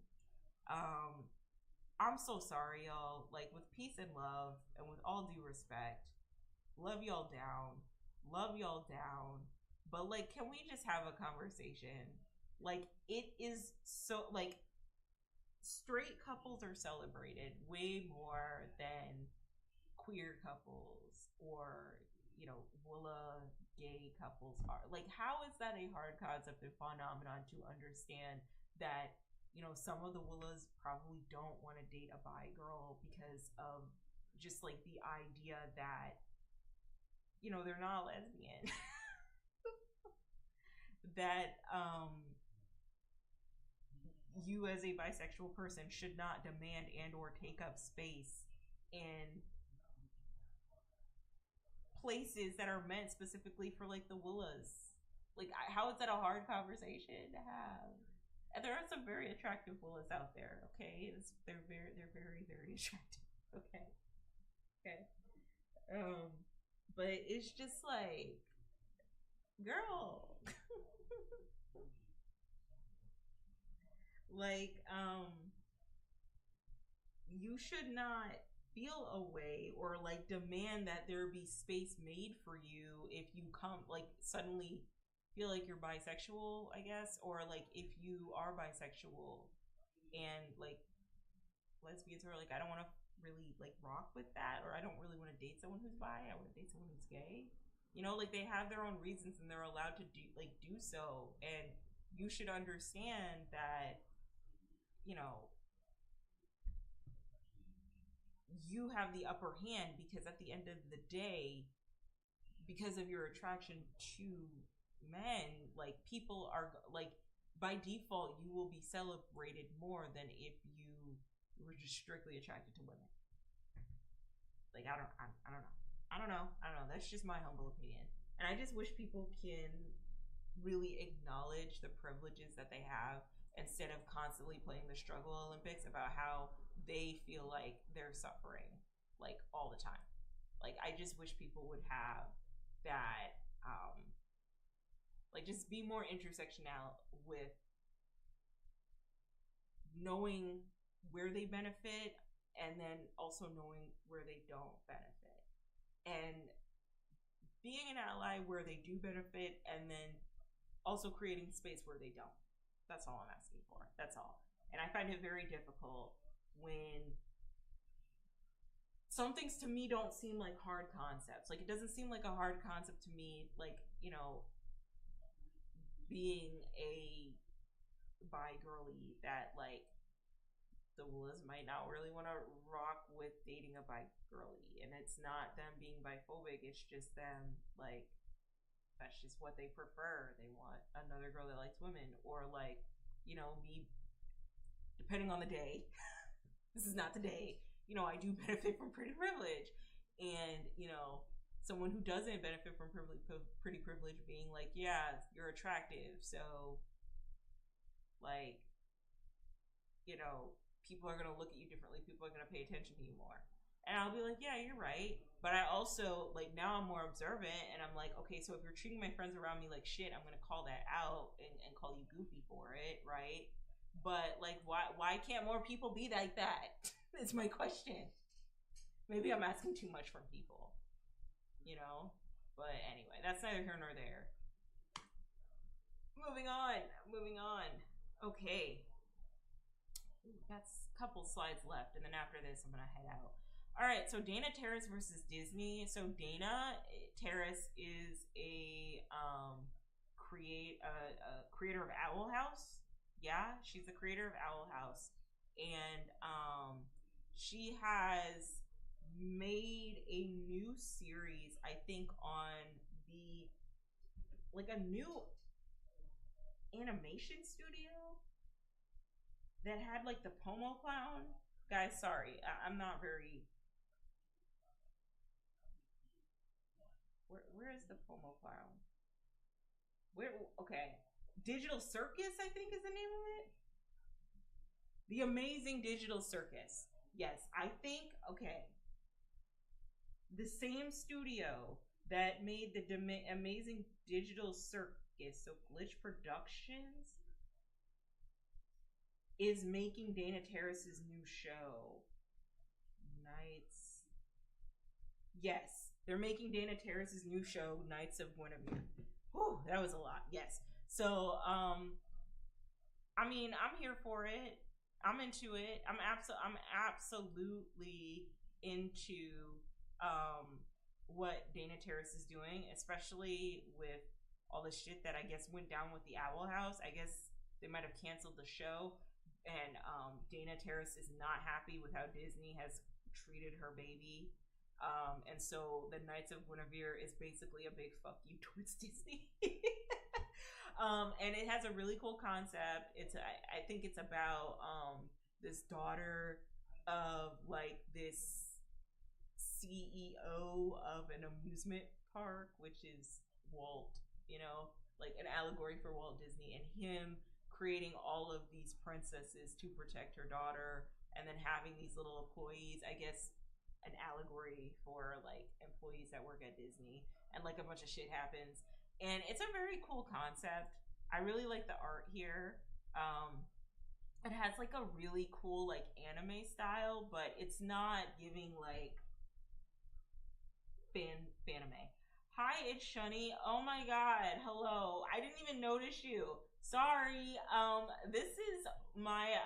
[SPEAKER 1] I'm so sorry, y'all. Like, with peace and love, and with all due respect, love y'all down. Love y'all down. But, like, can we just have a conversation? Like, it is so, like, straight couples are celebrated way more than queer couples or, you know, Willa gay couples are. Like, how is that a hard concept and phenomenon to understand that, you know, some of the Willas probably don't want to date a bi girl because of just like the idea that, you know, they're not lesbian. That you as a bisexual person should not demand and or take up space in places that are meant specifically for like the Willas. Like, how is that a hard conversation to have? And there are some very attractive Willas out there. Okay, they're very very attractive. Okay, okay. But it's just like, girl, like, you should not feel a way or like demand that there be space made for you if you come like suddenly feel like you're bisexual, I guess, or like if you are bisexual and like lesbians are like, I don't want to really like rock with that, or I don't really want to date someone who's bi, I want to date someone who's gay. You know, like they have their own reasons and they're allowed to do so, and you should understand that, you know, you have the upper hand because at the end of the day, because of your attraction to men, like people are like by default you will be celebrated more than if you were just strictly attracted to women. Like I don't know. That's just my humble opinion, and I just wish people can really acknowledge the privileges that they have instead of constantly playing the struggle Olympics about how they feel like they're suffering like all the time. Like I just wish people would have that, like just be more intersectional with knowing where they benefit and then also knowing where they don't benefit, and being an ally where they do benefit and then also creating space where they don't. That's all I'm asking for. That's all. And I find it very difficult when some things to me don't seem like hard concepts. Like it doesn't seem like a hard concept to me, like, you know, being a bi girly, that like the Willas might not really want to rock with dating a bi girly, and it's not them being biphobic, it's just them like that's just what they prefer. They want another girl that likes women, or like, you know, me, depending on the day. This is not the day. You know, I do benefit from pretty privilege, and you know, someone who doesn't benefit from pretty privilege being like, yeah, you're attractive, so like people are going to look at you differently. People are going to pay attention to you more. And I'll be like, yeah, you're right. But I also, like, now I'm more observant, and I'm like, okay, so if you're treating my friends around me like shit, I'm going to call that out and call you goofy for it, right? But, like, why can't more people be like that? Is my question. Maybe I'm asking too much from people, you know? But anyway, that's neither here nor there. Moving on. Okay. That's a couple slides left, and then after this, I'm gonna head out. All right, so Dana Terrace versus Disney. So Dana Terrace is a creator of Owl House. Yeah, she's the creator of Owl House, and she has made a new series, I think, on the like a new animation studio that had like the Pomo clown. Guys, sorry, I'm not very. Where is the Pomo clown? Where? Okay, Digital Circus, I think, is the name of it. The Amazing Digital Circus. Yes, I think. Okay, the same studio that made the Amazing Digital Circus, so Glitch Productions, is making Dana Terrace's new show. Knights. Yes, they're making Dana Terrace's new show, Knights of Guinevere. Whew, that was a lot. Yes. So, I mean, I'm here for it. I'm into it. I'm absolutely into what Dana Terrace is doing, especially with all the shit that I guess went down with the Owl House. I guess they might have canceled the show, and Dana Terrace is not happy with how Disney has treated her baby. And so the Knights of Guinevere is basically a big fuck you towards Disney. And it has a really cool concept. I think it's about this daughter of like this CEO of an amusement park, which is Walt, like an allegory for Walt Disney, and him creating all of these princesses to protect her daughter, and then having these little employees, I guess an allegory for like employees that work at Disney, and like a bunch of shit happens. And it's a very cool concept. I really like the art here. It has like a really cool like anime style, but it's not giving like fanime. Hi, it's Shunny. Oh my god, hello. I didn't even notice you. Sorry. This is my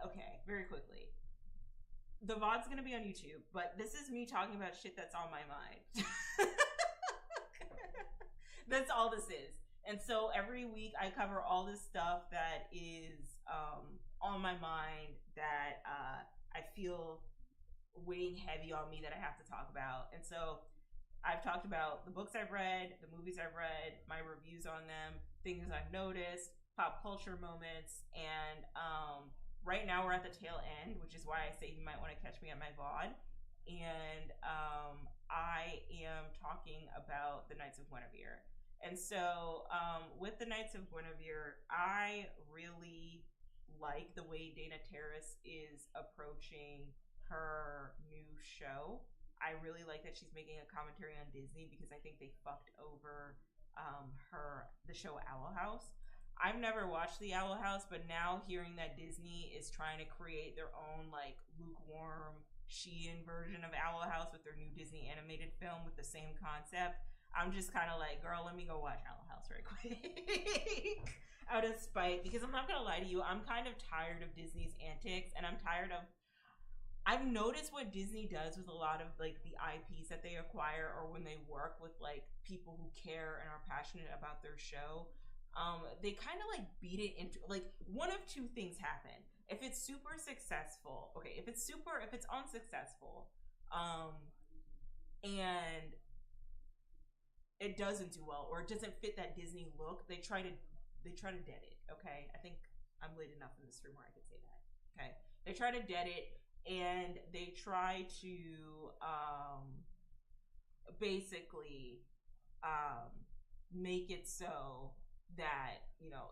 [SPEAKER 1] okay, very quickly. The VOD's gonna be on YouTube, but this is me talking about shit that's on my mind. That's all this is. And so every week I cover all this stuff that is on my mind that I feel weighing heavy on me that I have to talk about. And so I've talked about the books I've read, the movies I've read, my reviews on them, things I've noticed, pop culture moments, and right now we're at the tail end, which is why I say you might want to catch me at my VOD. And I am talking about the Knights of Guinevere. And so with the Knights of Guinevere, I really like the way Dana Terrace is approaching her new show. I really like that she's making a commentary on Disney, because I think they fucked over the show Owl House. I've never watched the Owl House, but now hearing that Disney is trying to create their own like lukewarm Shein version of Owl House with their new Disney animated film with the same concept, I'm just kind of like, girl, let me go watch Owl House right quick. Out of spite, because I'm not gonna lie to you, I'm kind of tired of Disney's antics, and I've noticed what Disney does with a lot of like the IPs that they acquire, or when they work with like people who care and are passionate about their show. They kind of like beat it into like one of two things happen. If it's super successful, okay, if it's unsuccessful, and it doesn't do well, or it doesn't fit that Disney look, they try to dead it. Okay, I think I'm late enough in this room where I could say that. Okay, they try to dead it, and they try to basically make it so that,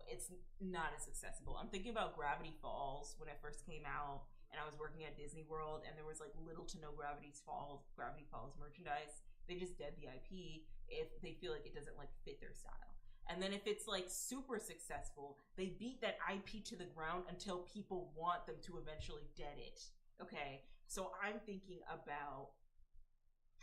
[SPEAKER 1] it's not as accessible. I'm thinking about Gravity Falls when it first came out, and I was working at Disney World, and there was like little to no Gravity Falls merchandise. They just dead the IP if they feel like it doesn't like fit their style. And then if it's like super successful, they beat that IP to the ground until people want them to eventually dead it. Okay, so I'm thinking about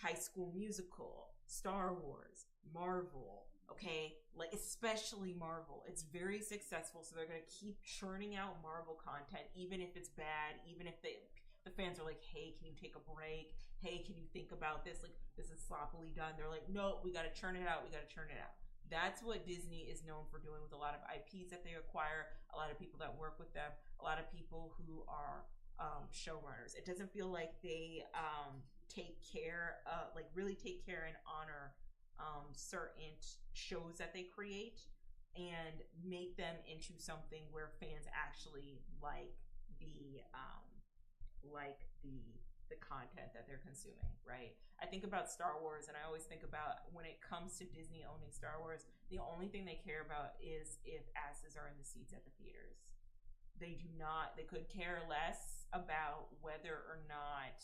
[SPEAKER 1] High School Musical, Star Wars, Marvel, okay? Like, especially Marvel. It's very successful, so they're going to keep churning out Marvel content, even if it's bad, even if the fans are like, hey, can you take a break? Hey, can you think about this? Like, this is sloppily done. They're like, no, we got to churn it out. We got to churn it out. That's what Disney is known for doing with a lot of IPs that they acquire, a lot of people that work with them, a lot of people who are showrunners. It doesn't feel like they take care, really take care and honor certain shows that they create and make them into something where fans actually like the content that they're consuming, right? I think about Star Wars, and I always think about when it comes to Disney owning Star Wars, the only thing they care about is if asses are in the seats at the theaters. They could care less about whether or not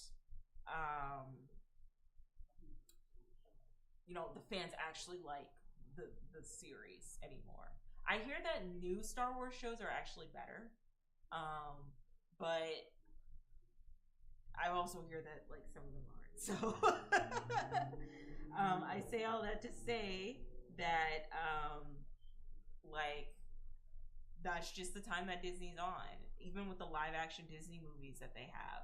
[SPEAKER 1] the fans actually like the series anymore. I hear that new Star Wars shows are actually better, but I also hear that like some of them aren't. So I say all that to say that that's just the time that Disney's on. Even with the live action Disney movies that they have,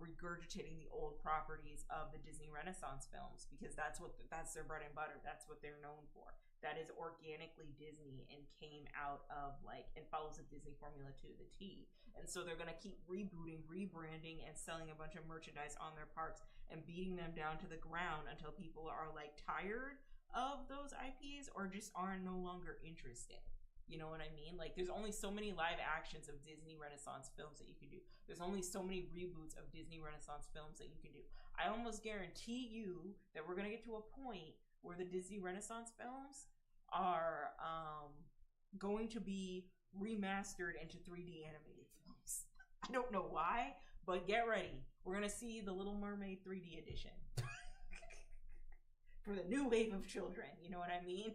[SPEAKER 1] regurgitating the old properties of the Disney Renaissance films, because that's their bread and butter. That's what they're known for. That is organically Disney and came out of and follows the Disney formula to the T. And so they're gonna keep rebooting, rebranding, and selling a bunch of merchandise on their parks and beating them down to the ground until people are tired of those IPs or just are no longer interested. You know what I mean? There's only so many live actions of Disney Renaissance films that you can do. There's only so many reboots of Disney Renaissance films that you can do. I almost guarantee you that we're going to get to a point where the Disney Renaissance films are going to be remastered into 3D animated films. I don't know why, but get ready. We're going to see the Little Mermaid 3D edition. For the new wave of children, you know what I mean?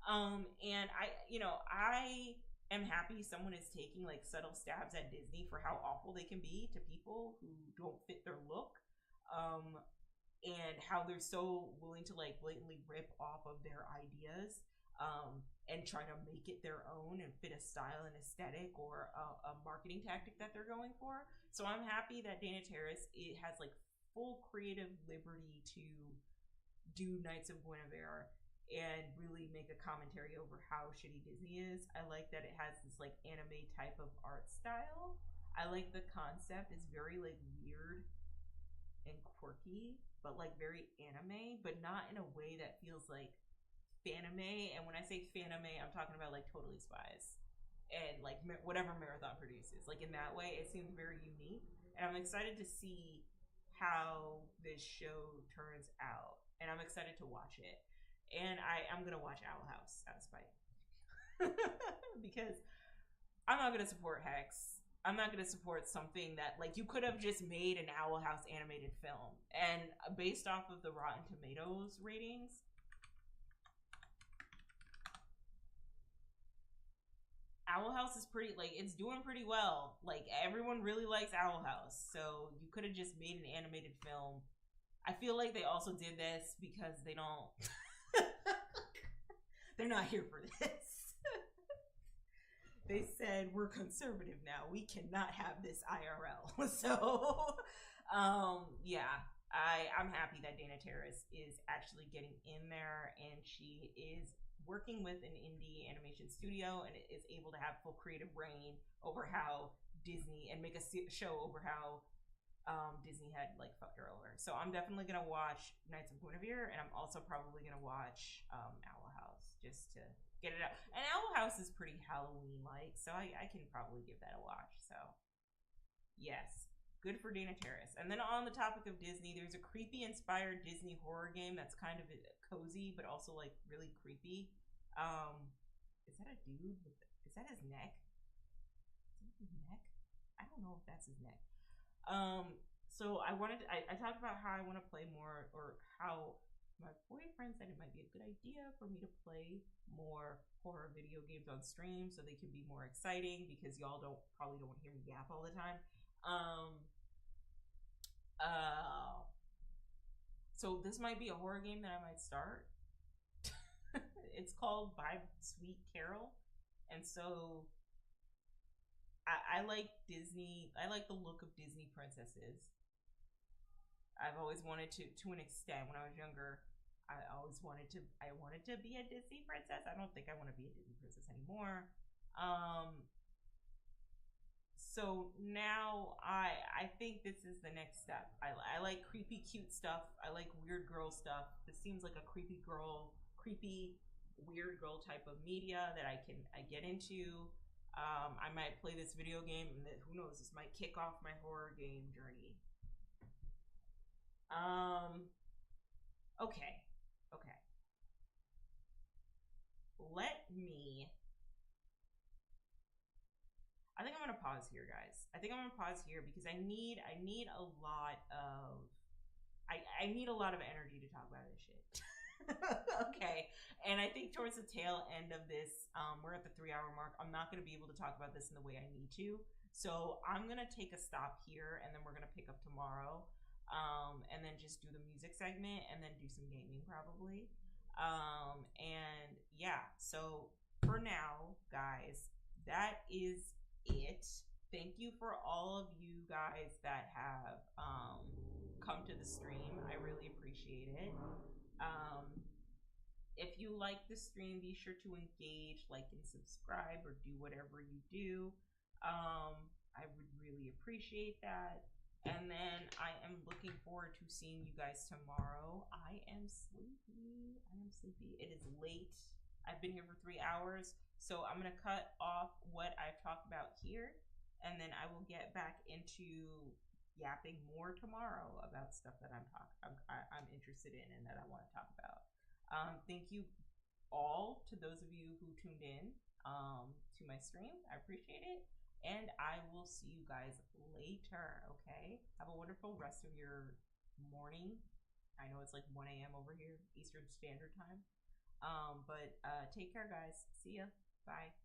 [SPEAKER 1] And I am happy someone is taking subtle stabs at Disney for how awful they can be to people who don't fit their look, and how they're so willing to blatantly rip off of their ideas, and try to make it their own and fit a style and aesthetic or a marketing tactic that they're going for. So I'm happy that Dana Terrace has full creative liberty to do Knights of Guinevere and really make a commentary over how shitty Disney is. I like that it has this anime type of art style. I like the concept. It's very weird and quirky, but very anime, but not in a way that feels like fanime. And when I say fanime, I'm talking about Totally Spies and whatever Marathon produces. In that way, it seems very unique, and I'm excited to see how this show turns out, and I'm excited to watch it. And I'm going to watch Owl House out of spite. Because I'm not going to support Hex. I'm not going to support something that, you could have just made an Owl House animated film. And based off of the Rotten Tomatoes ratings, Owl House is it's doing pretty well. Everyone really likes Owl House. So you could have just made an animated film. I feel like they also did this because they don't... They're not here for this. They said, we're conservative now. We cannot have this IRL. So, yeah, I'm happy that Dana Terrace is actually getting in there, and she is working with an indie animation studio and is able to have full creative reign over how Disney, and make a show over how Disney had fucked her over. So I'm definitely gonna watch Knights of Guinevere, and I'm also probably gonna watch Owl House just to get it out. And Owl House is pretty Halloween-like, so I can probably give that a watch. So yes, good for Dana Terrace. And then on the topic of Disney, there's a creepy-inspired Disney horror game that's kind of cozy, but also really creepy. is that a dude with? Is that his neck? Is that his neck? I don't know if that's his neck. So I talked about how I want to play more, or how my boyfriend said it might be a good idea for me to play more horror video games on stream so they can be more exciting, because y'all probably don't want to hear me yap all the time. Uh, so this might be a horror game that I might start. It's called By Sweet Carol, and so I like Disney. I like the look of Disney princesses. I've always wanted to an extent. When I was younger, I always wanted to. I wanted to be a Disney princess. I don't think I want to be a Disney princess anymore. So now I think this is the next step. I like creepy cute stuff. I like weird girl stuff. This seems like a creepy weird girl type of media that I get into. I might play this video game, and who knows, this might kick off my horror game journey. Okay. Okay. Let me. I think I'm gonna pause here, guys. I think I'm gonna pause here because I need a lot of I need a lot of energy to talk about this shit. Okay. And I think towards the tail end of this, we're at the 3 hour mark. I'm not gonna be able to talk about this in the way I need to. So I'm gonna take a stop here, and then we're gonna pick up tomorrow. And then just do the music segment, and then do some gaming probably. And yeah, so for now, guys, that is it. Thank you for all of you guys that have come to the stream. I really appreciate it. If you like the stream, be sure to engage, like, and subscribe, or do whatever you do. I would really appreciate that. And then I am looking forward to seeing you guys tomorrow. I am sleepy. It is late. I've been here for 3 hours. So I'm going to cut off what I've talked about here. And then I will get back into yapping more tomorrow about stuff that I'm interested in and that I want to talk about. Thank you all to those of you who tuned in to my stream. I appreciate it. And I will see you guys later, okay? Have a wonderful rest of your morning. I know it's like 1 a.m. over here, Eastern Standard Time. But take care, guys. See ya. Bye.